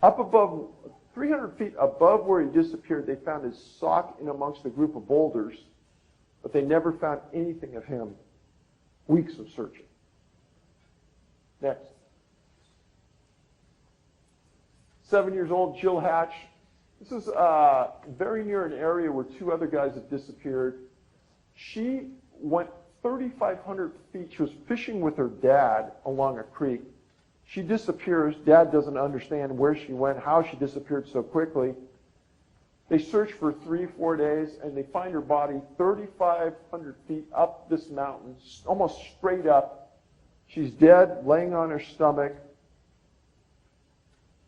Up above, 300 feet above where he disappeared, they found his sock in amongst a group of boulders, but they never found anything of him. Weeks of searching. Next. 7 years old, Jill Hatch. This is very near an area where 2 other guys have disappeared. She went 3,500 feet. She was fishing with her dad along a creek. She disappears. Dad doesn't understand where she went, how she disappeared so quickly. They search for 3-4 days, and they find her body 3,500 feet up this mountain, almost straight up. She's dead, laying on her stomach.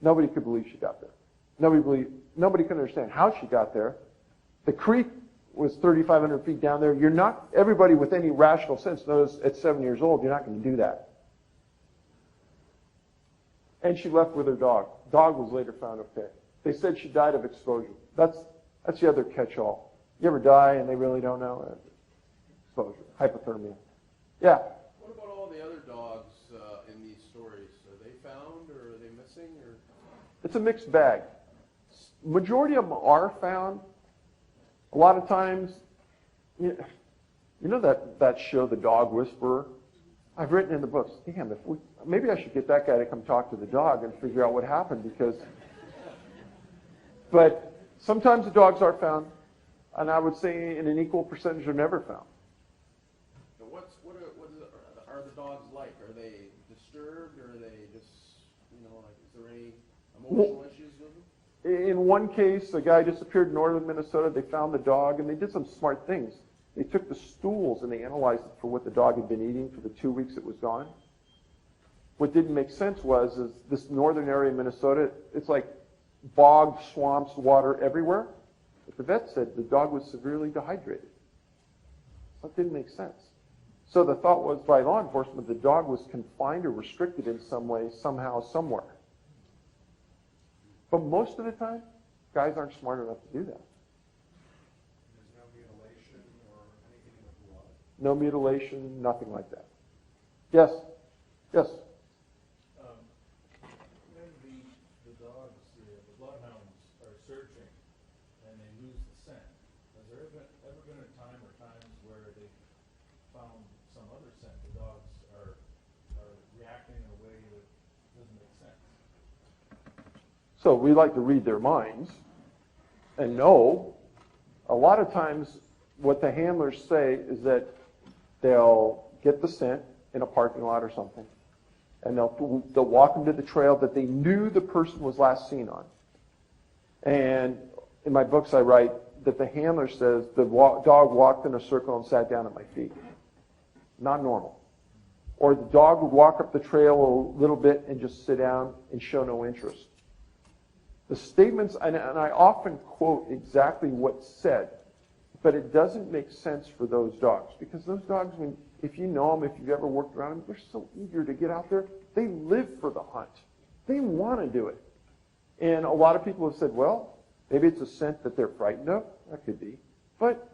Nobody could believe she got there. Nobody could understand how she got there. The creek was 3,500 feet down there. Everybody with any rational sense knows at 7 years old, you're not going to do that. And she left with her dog. Dog was later found okay. They said she died of exposure. That's the other catch-all. You ever die and they really don't know? Exposure, hypothermia. Yeah? What about all the other dogs in these stories? Are they found, or are they missing? Or It's a mixed bag. Majority of them are found. A lot of times, you know that show, The Dog Whisperer? I've written in the books, damn, maybe I should get that guy to come talk to the dog and figure out what happened, but sometimes the dogs are found, and I would say in an equal percentage are never found. so what are the dogs like? Are they disturbed, or are they just, like, is there any emotional issues with them? In one case, a guy disappeared in northern Minnesota. They found the dog, and they did some smart things. They took the stools and they analyzed it for what the dog had been eating for the 2 weeks it was gone. What didn't make sense is this northern area of Minnesota, it's like bog, swamps, water everywhere. But the vet said the dog was severely dehydrated. That didn't make sense. So the thought was by law enforcement, the dog was confined or restricted in some way, somehow, somewhere. But most of the time, guys aren't smart enough to do that. No mutilation, nothing like that. Yes? Yes? When the dogs, the bloodhounds are searching and they lose the scent, has there ever been a time or times where they found some other scent? The dogs are reacting in a way that doesn't make sense. So we like to read their minds and know. A lot of times what the handlers say is that they'll get the scent in a parking lot or something, and they'll walk them to the trail that they knew the person was last seen on. And in my books I write that the handler says the dog walked in a circle and sat down at my feet. Not normal. Or the dog would walk up the trail a little bit and just sit down and show no interest. The statements, and I often quote exactly what's said, but it doesn't make sense for those dogs, because those dogs, if you know them, if you've ever worked around them, they're so eager to get out there. They live for the hunt. They want to do it. And a lot of people have said, well, maybe it's a scent that they're frightened of. That could be. But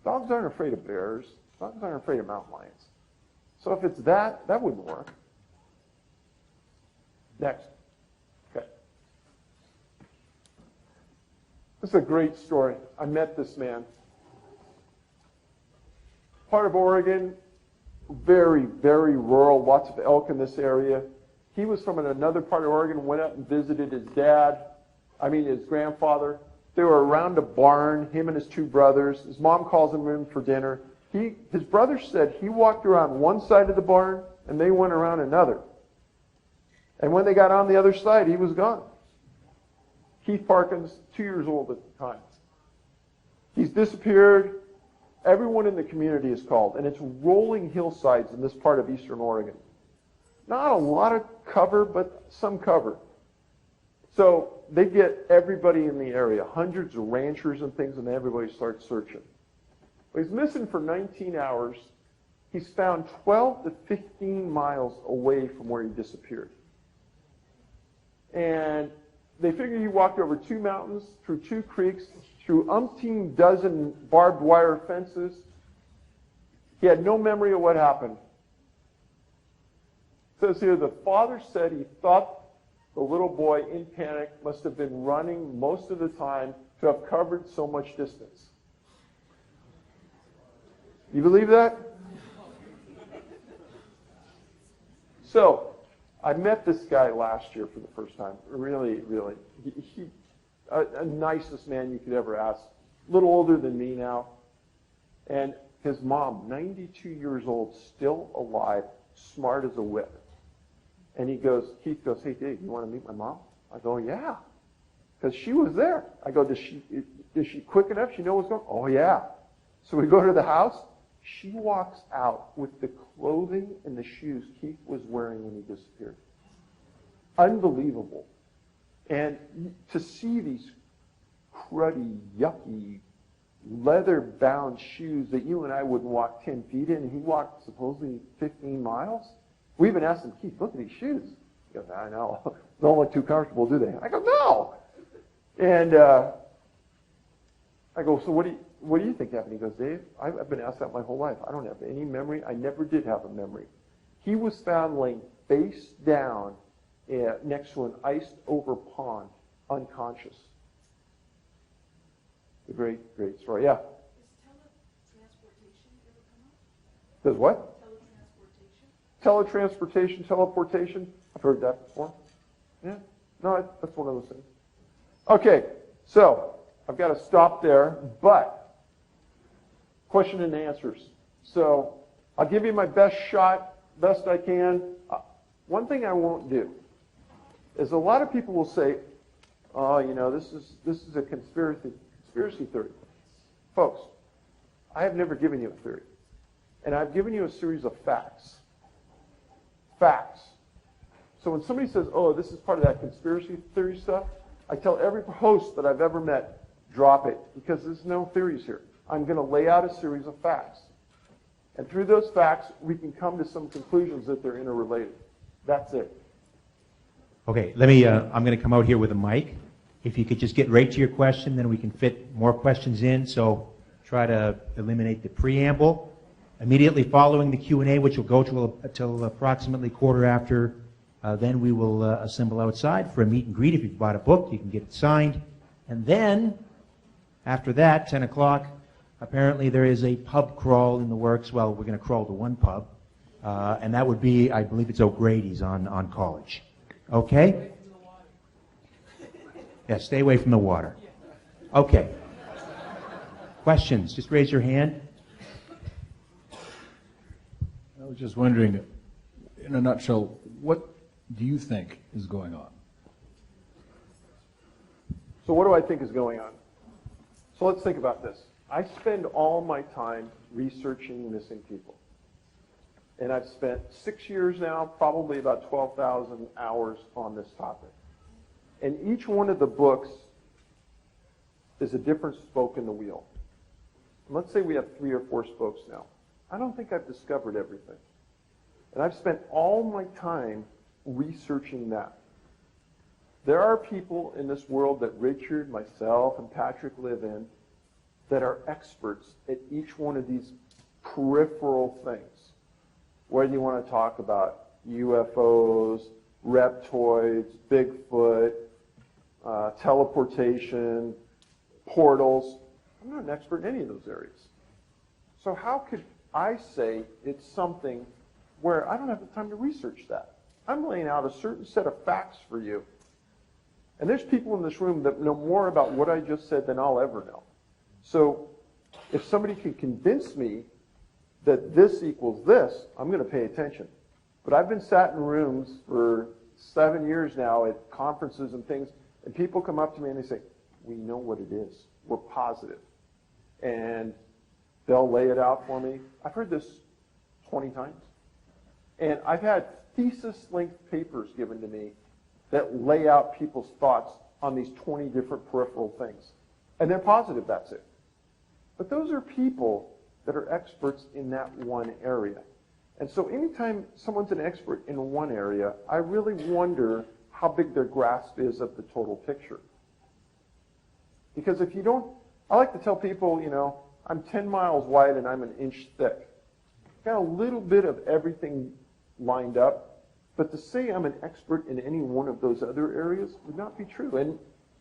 dogs aren't afraid of bears. Dogs aren't afraid of mountain lions. So if it's that wouldn't work. Next. Okay. This is a great story. I met this man. Part of Oregon, very, very rural, lots of elk in this area. He was from another part of Oregon, went up and visited his grandfather. They were around a barn, him and his 2 brothers. His mom calls him in for dinner. His brother said he walked around one side of the barn and they went around another. And when they got on the other side, he was gone. Keith Parkins, 2 years old at the time. He's disappeared. Everyone in the community is called, and it's rolling hillsides in this part of eastern Oregon. Not a lot of cover, but some cover. So they get everybody in the area, hundreds of ranchers and things, and everybody starts searching. Well, he's missing for 19 hours. He's found 12 to 15 miles away from where he disappeared. And they figure he walked over 2 mountains, through 2 creeks, through umpteen dozen barbed wire fences. He had no memory of what happened. It says here, the father said he thought the little boy, in panic, must have been running most of the time to have covered so much distance. You believe that? So, I met this guy last year for the first time. Really, really. A nicest man you could ever ask. A little older than me now. And his mom, 92 years old, still alive, smart as a whip. And Keith goes, hey, Dave, you want to meet my mom? I go, yeah. Because she was there. I go, is she quick enough? She know what's going on? Oh, yeah. So we go to the house. She walks out with the clothing and the shoes Keith was wearing when he disappeared. Unbelievable. And to see these cruddy, yucky, leather-bound shoes that you and I wouldn't walk 10 feet in, and he walked supposedly 15 miles. We even asked him, Keith, look at these shoes. He goes, I know. They don't look too comfortable, do they? I go, no. And I go, so what do you think happened? He goes, Dave, I've been asked that my whole life. I don't have any memory. I never did have a memory. He was found laying face down next to an iced-over pond, unconscious. A great, great story. Yeah. Does teletransportation ever come up? Does what? Teletransportation? Teleportation. I've heard that before. Yeah. No, that's one of those things. Okay, so I've got to stop there, but question and answers. So I'll give you my best shot, best I can. One thing I won't do is a lot of people will say, oh, this is a conspiracy theory. Folks, I have never given you a theory. And I've given you a series of facts. Facts. So when somebody says, oh, this is part of that conspiracy theory stuff, I tell every host that I've ever met, drop it, because there's no theories here. I'm going to lay out a series of facts. And through those facts, we can come to some conclusions that they're interrelated. That's it. Okay, I'm going to come out here with a mic. If you could just get right to your question, then we can fit more questions in. So try to eliminate the preamble. Immediately following the Q&A, which will go till approximately quarter after, then we will assemble outside for a meet and greet. If you've bought a book, you can get it signed. And then, after that, 10 o'clock, apparently there is a pub crawl in the works. Well, we're going to crawl to one pub, and that would be, I believe it's O'Grady's on College. Okay? Yeah, stay away from the water. Okay. Questions? Just raise your hand. I was just wondering, in a nutshell, what do you think is going on? So what do I think is going on? So let's think about this. I spend all my time researching missing people. And I've spent 6 years now, probably about 12,000 hours on this topic. And each one of the books is a different spoke in the wheel. And let's say we have 3 or 4 spokes now. I don't think I've discovered everything. And I've spent all my time researching that. There are people in this world that Richard, myself, and Patrick live in that are experts at each one of these peripheral things. Whether you want to talk about UFOs, reptoids, Bigfoot, teleportation, portals. I'm not an expert in any of those areas. So how could I say it's something where I don't have the time to research that? I'm laying out a certain set of facts for you. And there's people in this room that know more about what I just said than I'll ever know. So if somebody can convince me that this equals this, I'm going to pay attention. But I've been sat in rooms for 7 years now at conferences and things, and people come up to me and they say, we know what it is. We're positive. And they'll lay it out for me. I've heard this 20 times. And I've had thesis-length papers given to me that lay out people's thoughts on these 20 different peripheral things. And they're positive that's it. But those are people that are experts in that one area. And so anytime someone's an expert in one area, I really wonder how big their grasp is of the total picture. Because if you don't, I like to tell people, I'm 10 miles wide and I'm an inch thick. Got a little bit of everything lined up, but to say I'm an expert in any one of those other areas would not be true,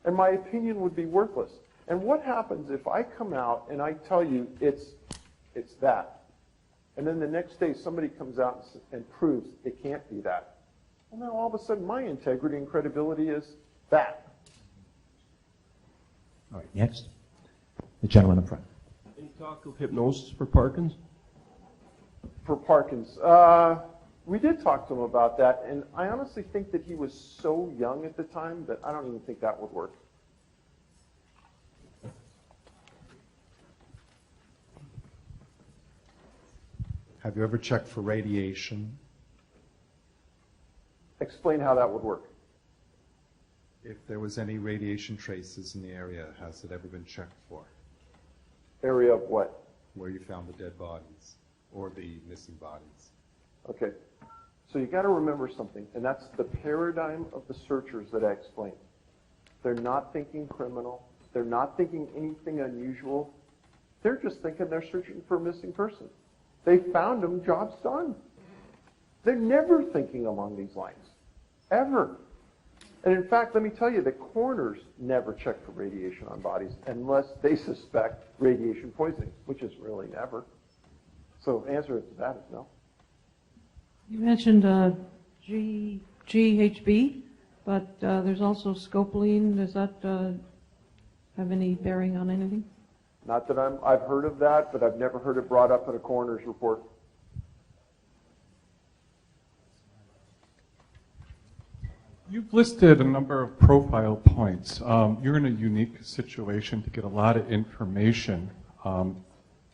and my opinion would be worthless. And what happens if I come out and I tell you it's that, and then the next day somebody comes out and proves it can't be that? Well, now all of a sudden my integrity and credibility is that. All right, next. The gentleman up front. Any talk of hypnosis for Parkins? For Parkins, we did talk to him about that, and I honestly think that he was so young at the time that I don't even think that would work. Have you ever checked for radiation? Explain how that would work. If there was any radiation traces in the area, has it ever been checked for? Area of what? Where you found the dead bodies or the missing bodies? Okay. So you got to remember something, and that's the paradigm of the searchers that I explained. They're not thinking criminal. They're not thinking anything unusual. They're just thinking they're searching for a missing person. They found them, job's done. They're never thinking along these lines, ever. And in fact, let me tell you, the coroners never check for radiation on bodies unless they suspect radiation poisoning, which is really never. So the answer to that is no. You mentioned GHB, but there's also scopolamine. Does that have any bearing on anything? Not that I've heard of that, but I've never heard it brought up in a coroner's report. You've listed a number of profile points. You're in a unique situation to get a lot of information. Are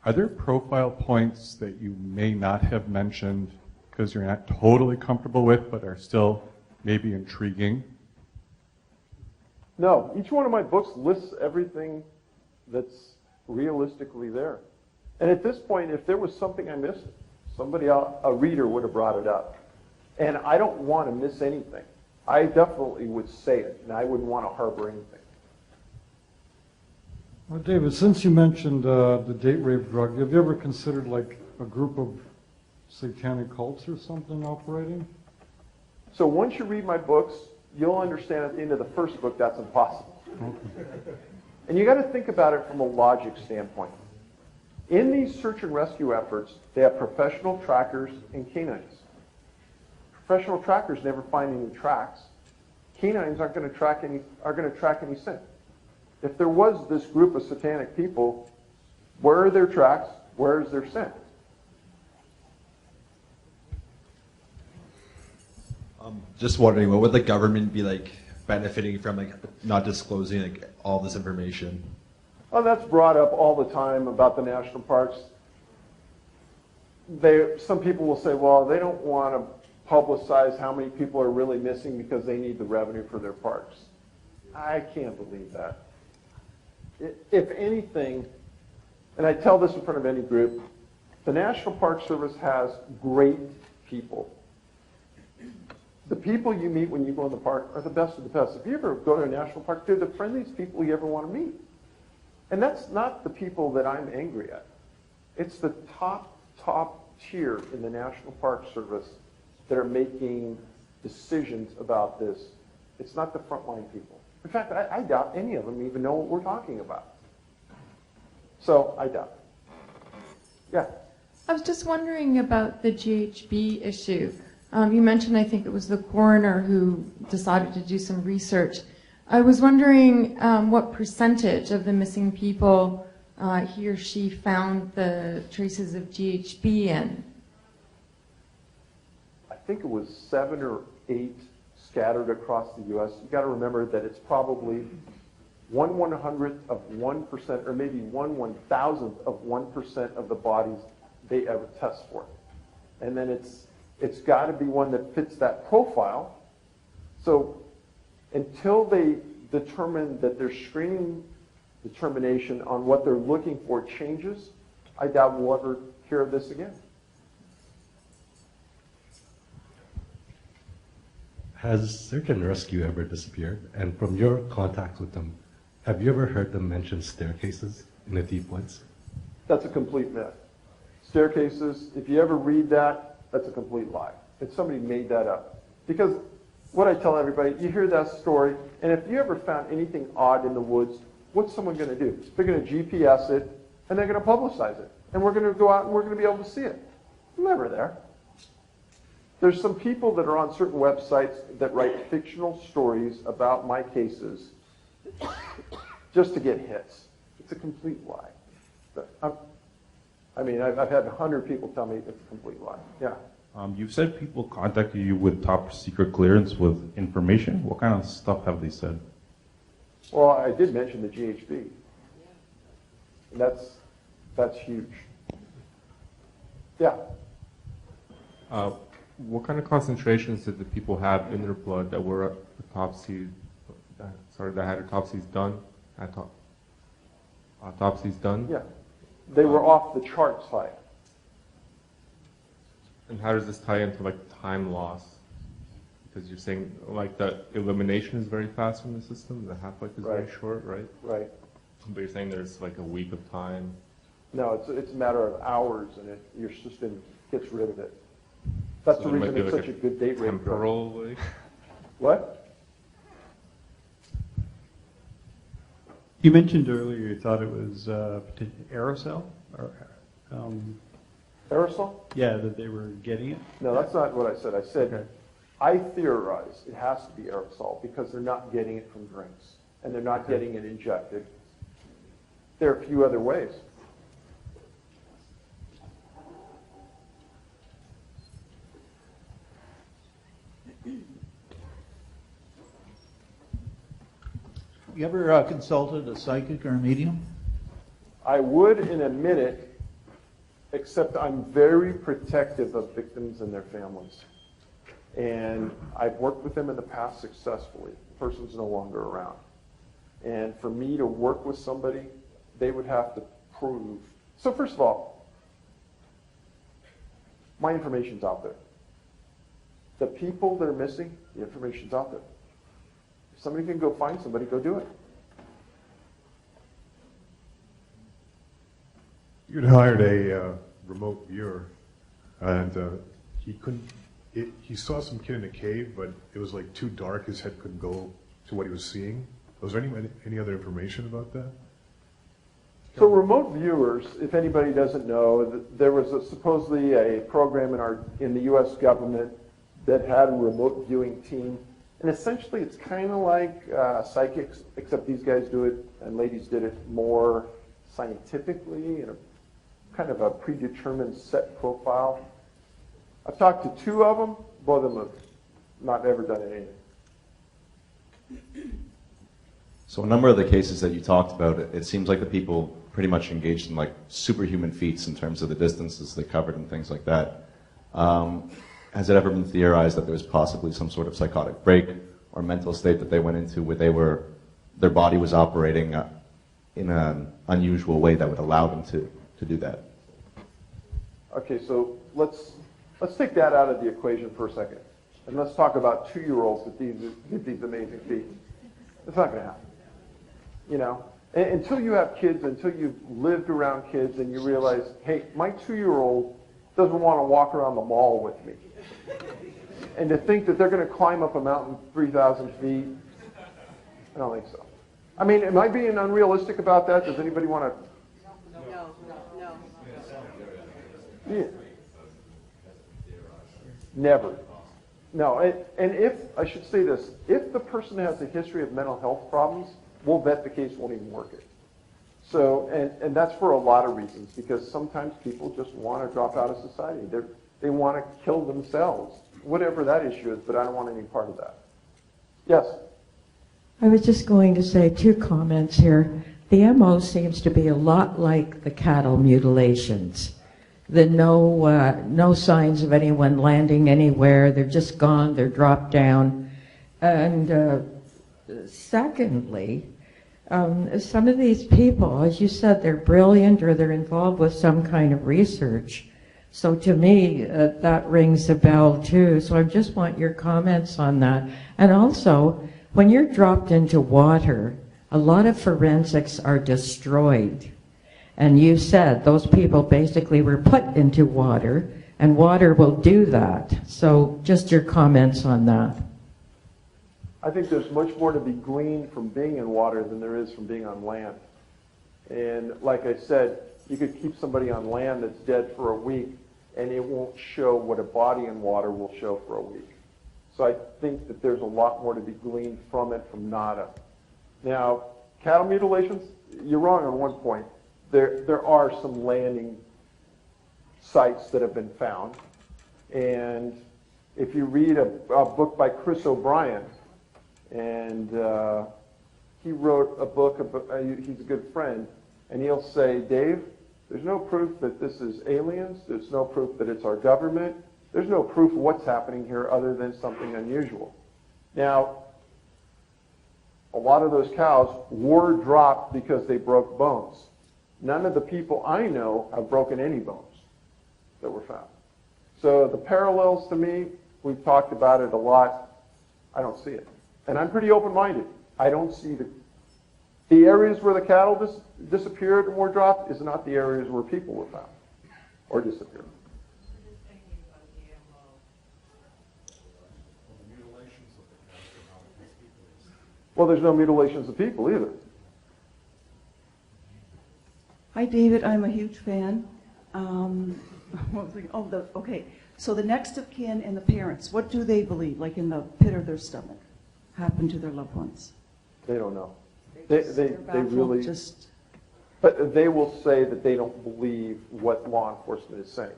there profile points that you may not have mentioned because you're not totally comfortable with, but are still maybe intriguing? No, each one of my books lists everything that's realistically there. And at this point, if there was something I missed, somebody else, a reader would have brought it up. And I don't want to miss anything. I definitely would say it, and I wouldn't want to harbor anything. Well, David, since you mentioned the date rape drug, have you ever considered like a group of satanic cults or something operating? So once you read my books, you'll understand at the end of the first book that's impossible. Okay. And you got to think about it from a logic standpoint. In these search and rescue efforts, they have professional trackers and canines. Professional trackers never find any tracks. Canines aren't going to track any scent. If there was this group of satanic people, where are their tracks? Where is their scent? Just wondering, what would the government be like benefiting from like not disclosing like all this information? Well, that's brought up all the time about the national parks. Some people will say, well, they don't want to publicize how many people are really missing because they need the revenue for their parks. I can't believe that. If anything, and I tell this in front of any group, the National Park Service has great people. The people you meet when you go in the park are the best of the best. If you ever go to a national park, they're the friendliest people you ever want to meet. And that's not the people that I'm angry at. It's the top tier in the National Park Service that are making decisions about this. It's not the frontline people. In fact, I doubt any of them even know what we're talking about. So I doubt it. Yeah. I was just wondering about the GHB issue. You mentioned, I think it was the coroner who decided to do some research. I was wondering what percentage of the missing people he or she found the traces of GHB in. I think it was 7 or 8 scattered across the U.S. You got to remember that it's probably 1/100th of 1%, or maybe 1/1000th of 1% of the bodies they ever test for. And then it's got to be one that fits that profile. So until they determine that their screening determination on what they're looking for changes, I doubt we'll ever hear of this again. Has search and rescue ever disappeared? And from your contacts with them, have you ever heard them mention staircases in the deep woods? That's a complete myth. Staircases, if you ever read that, that's a complete lie. If somebody made that up. Because what I tell everybody, you hear that story, and if you ever found anything odd in the woods, what's someone going to do? They're going to GPS it, and they're going to publicize it. And we're going to go out and we're going to be able to see it. I'm never there. There's some people that are on certain websites that write fictional stories about my cases just to get hits. It's a complete lie. I mean, I've had 100 people tell me it's a complete lie. Yeah. You've said people contacted you with top secret clearance with information. What kind of stuff have they said? Well, I did mention the GHB. And that's huge. Yeah. What kind of concentrations did the people have in their blood that were autopsies done? Autopsies done? Yeah. They were off the charts high. And how does this tie into like time loss? Because you're saying like the elimination is very fast in the system, the half-life is very short, right? Right. But you're saying there's like a week of time. No, it's a matter of hours, and your system gets rid of it. That's So the there reason might be it's like such a good date rate. temporal, like... What? You mentioned earlier you thought it was aerosol? Or, Aerosol? yeah, that they were getting it? No, that's not what I said. I said, I theorize it has to be aerosol because they're not getting it from drinks, and they're not getting it injected. There are a few other ways. You ever consulted a psychic or a medium? I would in a minute, except I'm very protective of victims and their families. And I've worked with them in the past successfully. The person's no longer around. And for me to work with somebody, they would have to prove. So first of all, my information's out there. The people that are missing, the information's out there. If somebody can go find somebody, go do it. You'd hired a remote viewer, and he couldn't. He saw some kid in a cave, but it was like too dark. His head couldn't go to what he was seeing. Was there any other information about that? So remote viewers, if anybody doesn't know, there was supposedly a program in the U.S. government that had a remote viewing team. And essentially it's kind of like psychics, except these guys do it, and ladies did it more scientifically in a kind of a predetermined set profile. I've talked to two of them. Both of them have not ever done anything. So a number of the cases that you talked about, it seems like the people pretty much engaged in like superhuman feats in terms of the distances they covered and things like that. Has it ever been theorized that there was possibly some sort of psychotic break or mental state that they went into where their body was operating in an unusual way that would allow them to do that? Okay, so let's take that out of the equation for a second. And let's talk about 2-year-olds that did these amazing feats. It's not going to happen. You know, until you have kids, until you've lived around kids and you realize, hey, my 2-year-old doesn't want to walk around the mall with me. And to think that they're going to climb up a mountain 3,000 feet, I don't think so. I mean, am I being unrealistic about that? Does anybody want to? No. Yeah. Never. No, and if, I should say this, if the person has a history of mental health problems, we'll bet the case won't even work it. So, and that's for a lot of reasons, because sometimes people just want to drop out of society. They want to kill themselves, whatever that issue is, but I don't want any part of that. Yes? I was just going to say 2 comments here. The MO seems to be a lot like the cattle mutilations. The no signs of anyone landing anywhere. They're just gone. They're dropped down. And secondly, some of these people, as you said, they're brilliant or they're involved with some kind of research. So to me, that rings a bell too. So I just want your comments on that. And also, when you're dropped into water, a lot of forensics are destroyed. And you said those people basically were put into water, and water will do that. So just your comments on that. I think there's much more to be gleaned from being in water than there is from being on land. And like I said, you could keep somebody on land that's dead for a week, and it won't show what a body in water will show for a week. So I think that there's a lot more to be gleaned from it from NADA. Now, cattle mutilations, you're wrong on one point. There are some landing sites that have been found. And if you read a book by Chris O'Brien, and he wrote a book, he's a good friend, and he'll say, Dave, there's no proof that this is aliens. There's no proof that it's our government. There's no proof of what's happening here other than something unusual. Now, a lot of those cows were dropped because they broke bones. None of the people I know have broken any bones that were found. So the parallels to me, we've talked about it a lot. I don't see it. And I'm pretty open-minded. I don't see the areas where the cattle disappeared and were dropped is not the areas where people were found or disappeared. Well, there's no mutilations of people either. Hi, David. I'm a huge fan. Okay. So the next of kin and the parents, what do they believe, like in the pit of their stomach, happened to their loved ones? They don't know. They really just. But they will say that they don't believe what law enforcement is saying.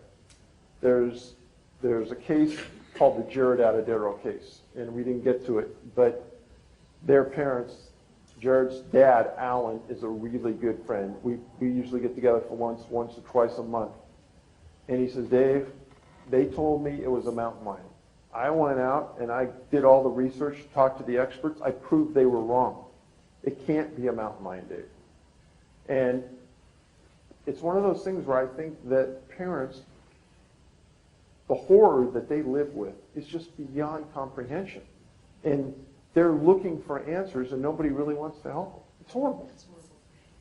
There's a case called the Jared Atadero case, and we didn't get to it, but their parents, Jared's dad, Alan, is a really good friend. We usually get together for once or twice a month. And he says, Dave, they told me it was a mountain lion. I went out and I did all the research, talked to the experts. I proved they were wrong. It can't be a mountain lion, Dave. And it's one of those things where I think that parents, the horror that they live with is just beyond comprehension. And they're looking for answers and nobody really wants to help them. It's horrible.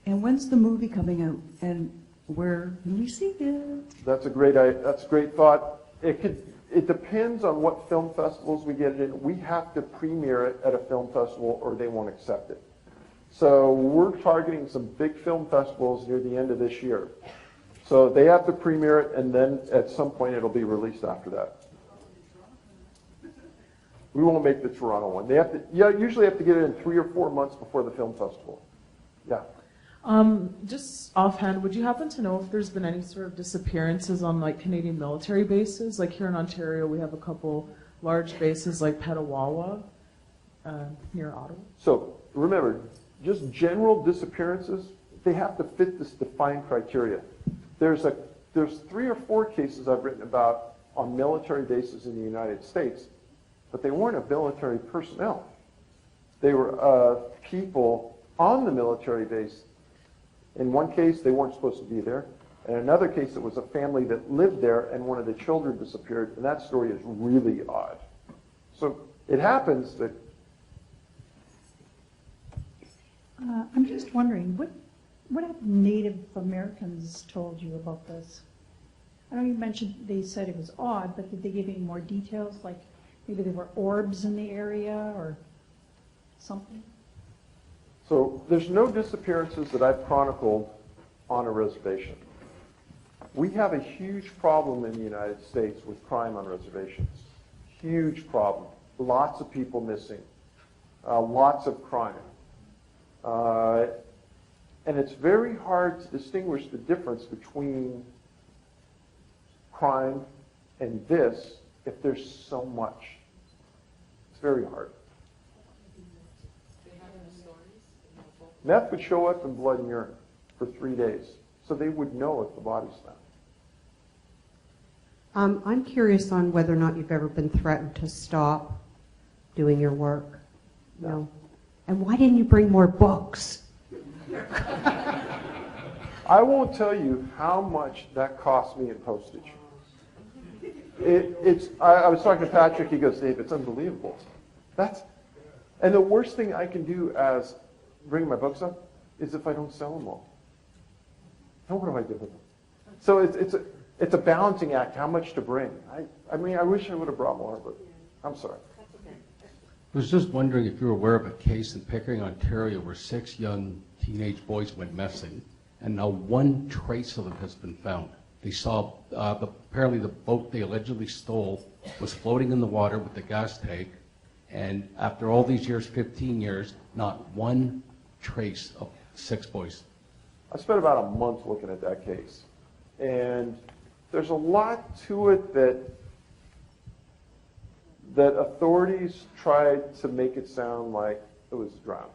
And when's the movie coming out? And where can we see it? That's a great thought. It depends on what film festivals we get it in. We have to premiere it at a film festival or they won't accept it. So we're targeting some big film festivals near the end of this year. So they have to premiere it and then at some point it'll be released after that. We won't make the Toronto one. They have to, usually have to get it in 3 or 4 months before the film festival. Yeah. Just offhand, would you happen to know if there's been any sort of disappearances on like Canadian military bases? Like here in Ontario, we have a couple large bases like Petawawa near Ottawa. So remember, just general disappearances, they have to fit this defined criteria. There's 3 or 4 cases I've written about on military bases in the United States, but they weren't military personnel. They were people on the military base. In one case, they weren't supposed to be there. In another case, it was a family that lived there and one of the children disappeared, and that story is really odd. So it happens that... I'm just wondering, what have Native Americans told you about this? I know you mentioned they said it was odd, but did they give any more details, like maybe there were orbs in the area or something? So there's no disappearances that I've chronicled on a reservation. We have a huge problem in the United States with crime on reservations. Huge problem. Lots of people missing. Lots of crime. And it's very hard to distinguish the difference between crime and this if there's so much. It's very hard. Meth would show up in blood and urine for 3 days, so they would know if the body's found. I'm curious on whether or not you've ever been threatened to stop doing your work. No. And why didn't you bring more books? I won't tell you how much that cost me in postage. I was talking to Patrick, he goes, Dave, it's unbelievable. And the worst thing I can do as bring my books up is if I don't sell them all. Now what do I do with them? So it's a balancing act, how much to bring. I mean, I wish I would have brought more, but I'm sorry. I was just wondering if you were aware of a case in Pickering, Ontario, where 6 young teenage boys went missing, and now 1 trace of them has been found. They saw, apparently the boat they allegedly stole was floating in the water with the gas tank, and after all these years, 15 years, not one trace of 6 boys. I spent about a month looking at that case, and there's a lot to it that authorities tried to make it sound like it was drowning.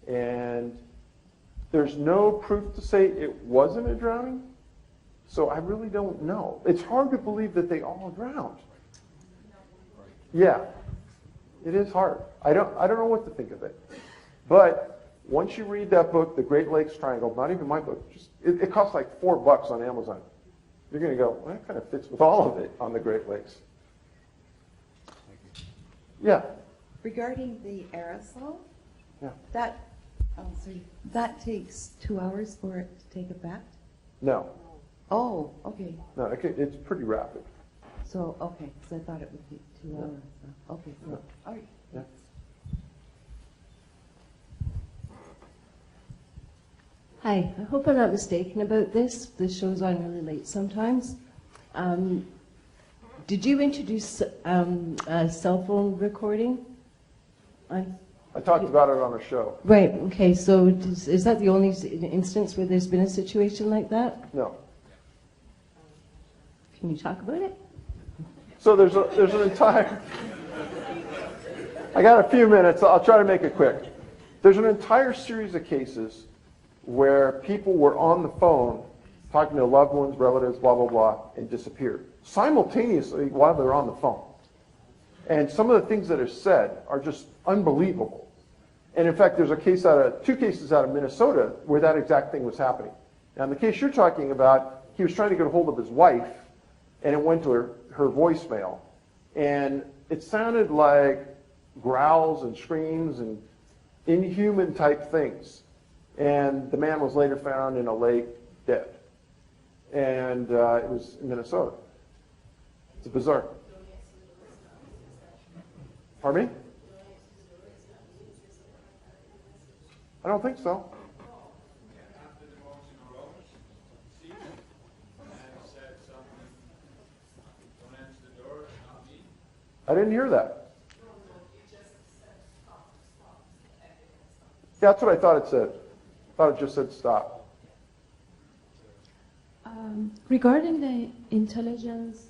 And there's no proof to say it wasn't a drowning, so I really don't know. It's hard to believe that they all drowned. Yeah, it is hard. I don't know what to think of it. But once you read that book, The Great Lakes Triangle, not even my book, it costs like $4 on Amazon. You're going to go, well, that kind of fits with all of it on the Great Lakes. Yeah. Regarding the aerosol, Yeah. that takes 2 hours for it to take effect? No. Oh, okay. No, it's pretty rapid. So, okay, so I thought it would take 2 hours. So, okay, so, all right. Yeah. Hi, I hope I'm not mistaken about this. This show's on really late sometimes. Did you introduce cell phone recording? I talked about it on a show. Right, okay, so is that the only instance where there's been a situation like that? No. Can you talk about it? So there's an entire... I got a few minutes. I'll try to make it quick. There's an entire series of cases where people were on the phone talking to loved ones, relatives, blah, blah, blah, and disappeared simultaneously while they're on the phone. And some of the things that are said are just unbelievable. And in fact, there's two cases out of Minnesota where that exact thing was happening. Now, in the case you're talking about, he was trying to get a hold of his wife, and it went to her voicemail. And it sounded like growls and screams and inhuman type things. And the man was later found in a lake dead. And it was in Minnesota. It's bizarre. Pardon me? I don't think so. I didn't hear that. Yeah, that's what I thought it said. I thought it just said stop. Regarding the intelligence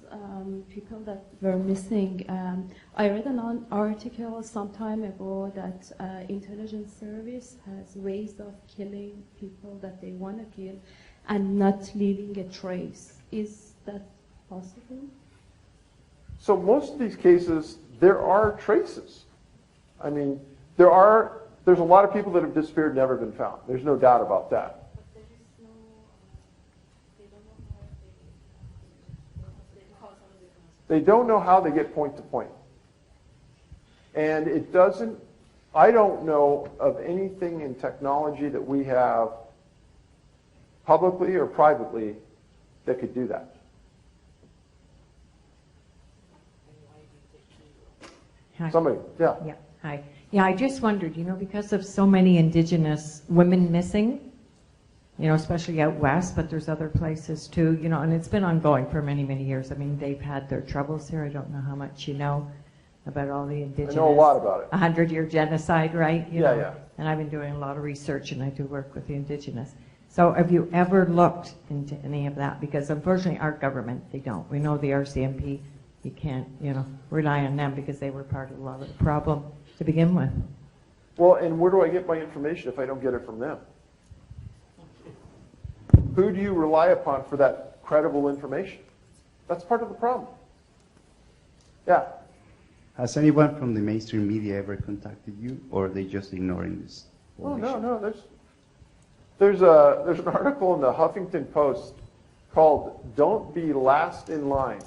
people that were missing, I read an article some time ago that intelligence service has ways of killing people that they want to kill and not leaving a trace. Is that possible? So most of these cases, there are traces. I mean, there's a lot of people that have disappeared, never been found. There's no doubt about that. They don't know how they get point to point. And I don't know of anything in technology that we have publicly or privately that could do that. Hi. Somebody, yeah. Yeah, hi. Yeah, I just wondered, because of so many Indigenous women missing, especially out west, but there's other places too, and it's been ongoing for many, many years. I mean, they've had their troubles here. I don't know how much you know about all the Indigenous. I know a lot about it. 100-year genocide, right? Yeah. And I've been doing a lot of research, and I do work with the Indigenous. So have you ever looked into any of that? Because unfortunately, our government, they don't. We know the RCMP, you can't, rely on them because they were part of a lot of the problem to begin with. Well, and where do I get my information if I don't get it from them? Who do you rely upon for that credible information? That's part of the problem. Yeah. Has anyone from the mainstream media ever contacted you, or are they just ignoring this? Oh, no. There's an article in the Huffington Post called "Don't Be Last in Line."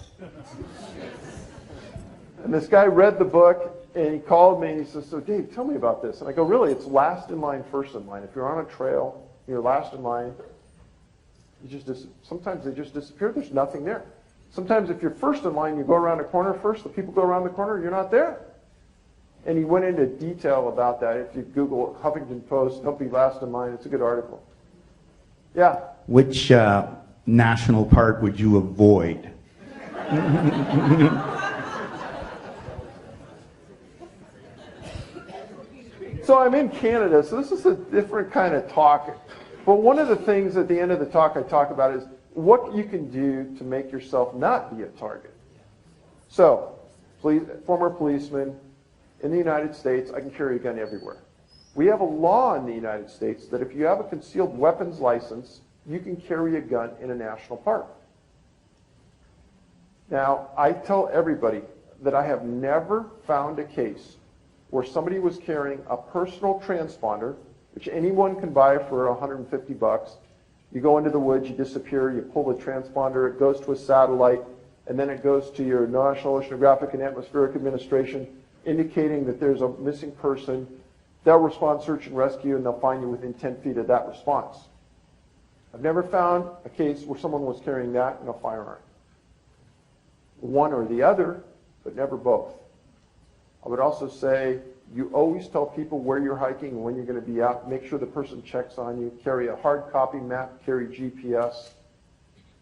And this guy read the book, and he called me, and he says, "So Dave, tell me about this." And I go, "Really, it's last in line, first in line. If you're on a trail, you're last in line. Sometimes they just disappear. There's nothing there. Sometimes if you're first in line, you go around a corner first. The people go around the corner, you're not there." And he went into detail about that. If you Google Huffington Post, "Don't Be Last in Line," it's a good article. Yeah. Which national park would you avoid? So I'm in Canada, so this is a different kind of talk. But one of the things at the end of the talk I talk about is what you can do to make yourself not be a target. So, former policeman in the United States, I can carry a gun everywhere. We have a law in the United States that if you have a concealed weapons license, you can carry a gun in a national park. Now, I tell everybody that I have never found a case where somebody was carrying a personal transponder, which anyone can buy for $150. You go into the woods, you disappear, you pull the transponder, it goes to a satellite, and then it goes to your National Oceanographic and Atmospheric Administration, indicating that there's a missing person. They'll respond search and rescue, and they'll find you within 10 feet of that response. I've never found a case where someone was carrying that and a firearm. One or the other, but never both. I would also say you always tell people where you're hiking and when you're going to be out. Make sure the person checks on you. Carry a hard copy map. Carry GPS.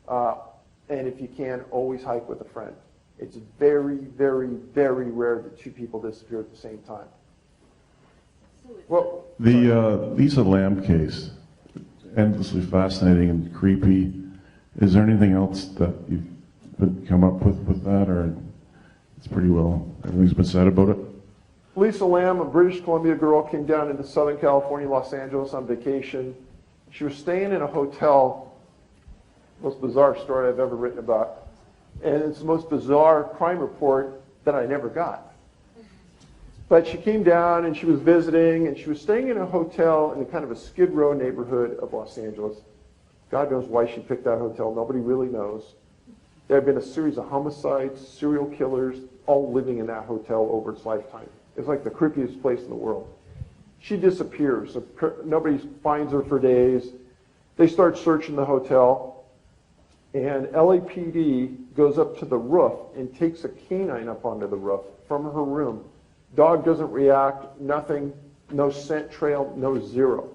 And if you can, always hike with a friend. It's very, very, very rare that two people disappear at the same time. Well, The Lisa Lamb case, endlessly fascinating and creepy. Is there anything else that you've come up with that, or it's pretty well, everything's been said about it? Lisa Lamb, a British Columbia girl, came down into Southern California, Los Angeles on vacation. She was staying in a hotel, most bizarre story I've ever written about. And it's the most bizarre crime report that I never got. But she came down and she was visiting and she was staying in a hotel in a kind of a Skid Row neighborhood of Los Angeles. God knows why she picked that hotel. Nobody really knows. There have been a series of homicides, serial killers, all living in that hotel over its lifetime. It's like the creepiest place in the world. She disappears. Nobody finds her for days. They start searching the hotel, and LAPD goes up to the roof and takes a canine up onto the roof from her room. Dog doesn't react, nothing, no scent trail, no zero.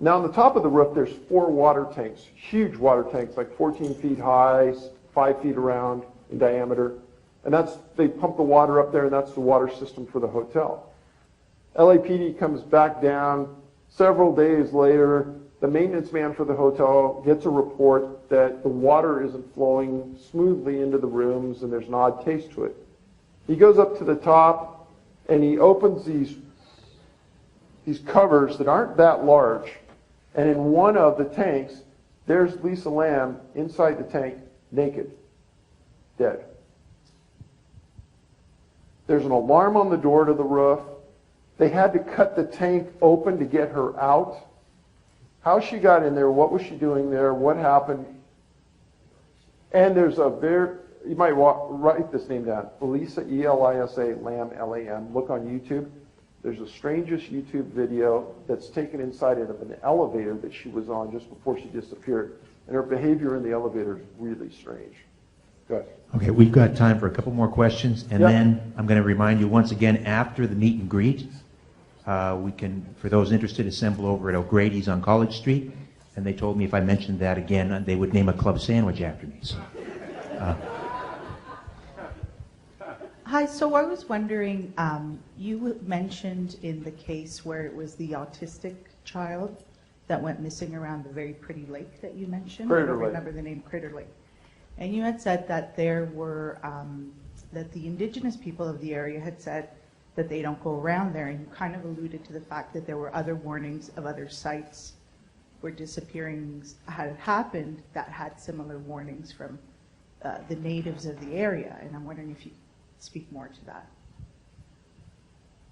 Now on the top of the roof, there's 4 water tanks, huge water tanks, like 14 feet high, 5 feet around in diameter. And they pump the water up there, and that's the water system for the hotel. LAPD comes back down. Several days later, the maintenance man for the hotel gets a report that the water isn't flowing smoothly into the rooms, and there's an odd taste to it. He goes up to the top, and he opens these covers that aren't that large. And in one of the tanks, there's Lisa Lamb inside the tank, naked, dead. There's an alarm on the door to the roof. They had to cut the tank open to get her out. How she got in there, what was she doing there, what happened. And there's you might write this name down, Elisa, E-L-I-S-A, Lamb, L-A-M. Look on YouTube. There's the strangest YouTube video that's taken inside of an elevator that she was on just before she disappeared. And her behavior in the elevator is really strange. Go ahead. Okay, we've got time for a couple more questions, and then I'm going to remind you once again, after the meet and greet, we can, for those interested, assemble over at O'Grady's on College Street, and they told me if I mentioned that again, they would name a club sandwich after me. So, Hi, so I was wondering, you mentioned in the case where it was the autistic child that went missing around the very pretty lake that you mentioned. Crater I don't Lake. remember the name, Crater Lake. And you had said that there were, that the indigenous people of the area had said that they don't go around there, and you kind of alluded to the fact that there were other warnings of other sites where disappearings had happened that had similar warnings from the natives of the area, and I'm wondering if you could speak more to that.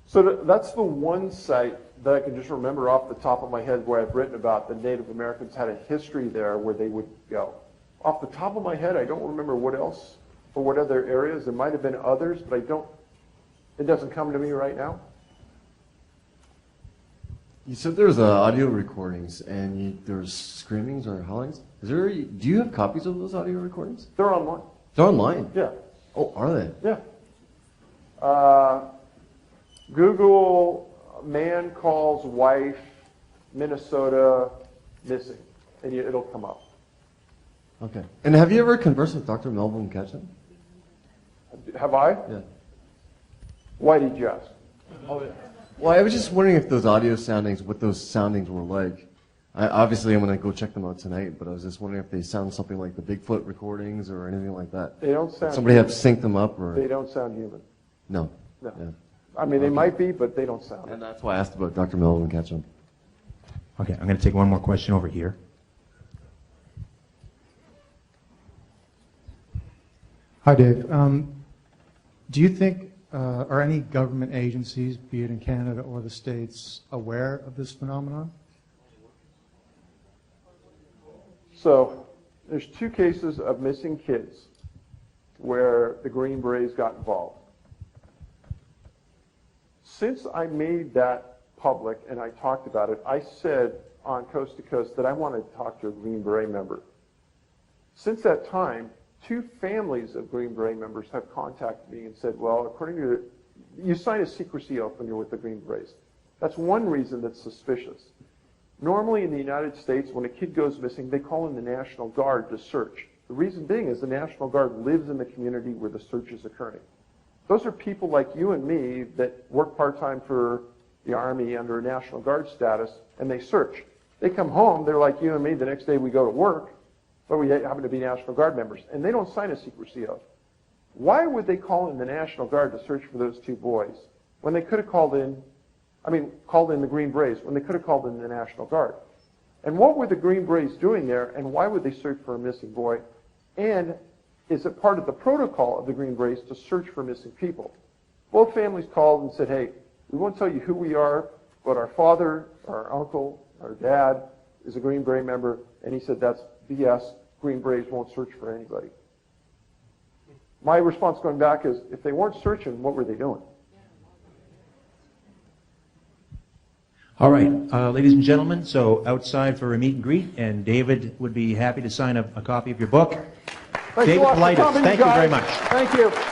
So that's the one site that I can just remember off the top of my head where I've written about the Native Americans had a history there where they would go. Off the top of my head, I don't remember what else or what other areas. There might have been others, but it doesn't come to me right now. You said there's audio recordings and there's screamings or howlings. Do you have copies of those audio recordings? They're online. They're online? Yeah. Oh, are they? Yeah. Google man calls wife Minnesota missing, and it'll come up. Okay. And have you ever conversed with Dr. Melvin Ketchum? Have I? Yeah. Why did you ask? Oh, yeah. Well, I was just wondering if those audio soundings, what those soundings were like. Obviously, I'm going to go check them out tonight, but I was just wondering if they sound something like the Bigfoot recordings or anything like that. They don't sound. Somebody have synced them up, or They don't sound human. no. No. Yeah. I mean, they might be, but they don't sound. And that's why I asked about Dr. Melvin Ketchum. Okay, I'm going to take one more question over here. Hi, Dave. Do you think, are any government agencies, be it in Canada or the States, aware of this phenomenon? So there's 2 cases of missing kids where the Green Berets got involved. Since I made that public and I talked about it, I said on Coast to Coast that I wanted to talk to a Green Beret member. Since that time, 2 families of Green Beret members have contacted me and said, well, according to you sign a secrecy oath when you're with the Green Berets. That's one reason that's suspicious. Normally in the United States, when a kid goes missing, they call in the National Guard to search. The reason being is the National Guard lives in the community where the search is occurring. Those are people like you and me that work part-time for the Army under National Guard status, and they search. They come home, they're like you and me, the next day we go to work, but we happen to be National Guard members, and they don't sign a secrecy oath. Why would they call in the National Guard to search for those 2 boys when they could have called in the Green Berets, when they could have called in the National Guard? And what were the Green Berets doing there, and why would they search for a missing boy? And is it part of the protocol of the Green Berets to search for missing people? Both families called and said, hey, we won't tell you who we are, but our father, our uncle, our dad is a Green Beret member, and he said that's BS. Green Berets won't search for anybody. My response going back is, if they weren't searching, what were they doing? All right, ladies and gentlemen, so outside for a meet and greet, and David would be happy to sign a copy of your book. Thanks David a lot for Paulides, coming, thank you guys. very much. Thank you.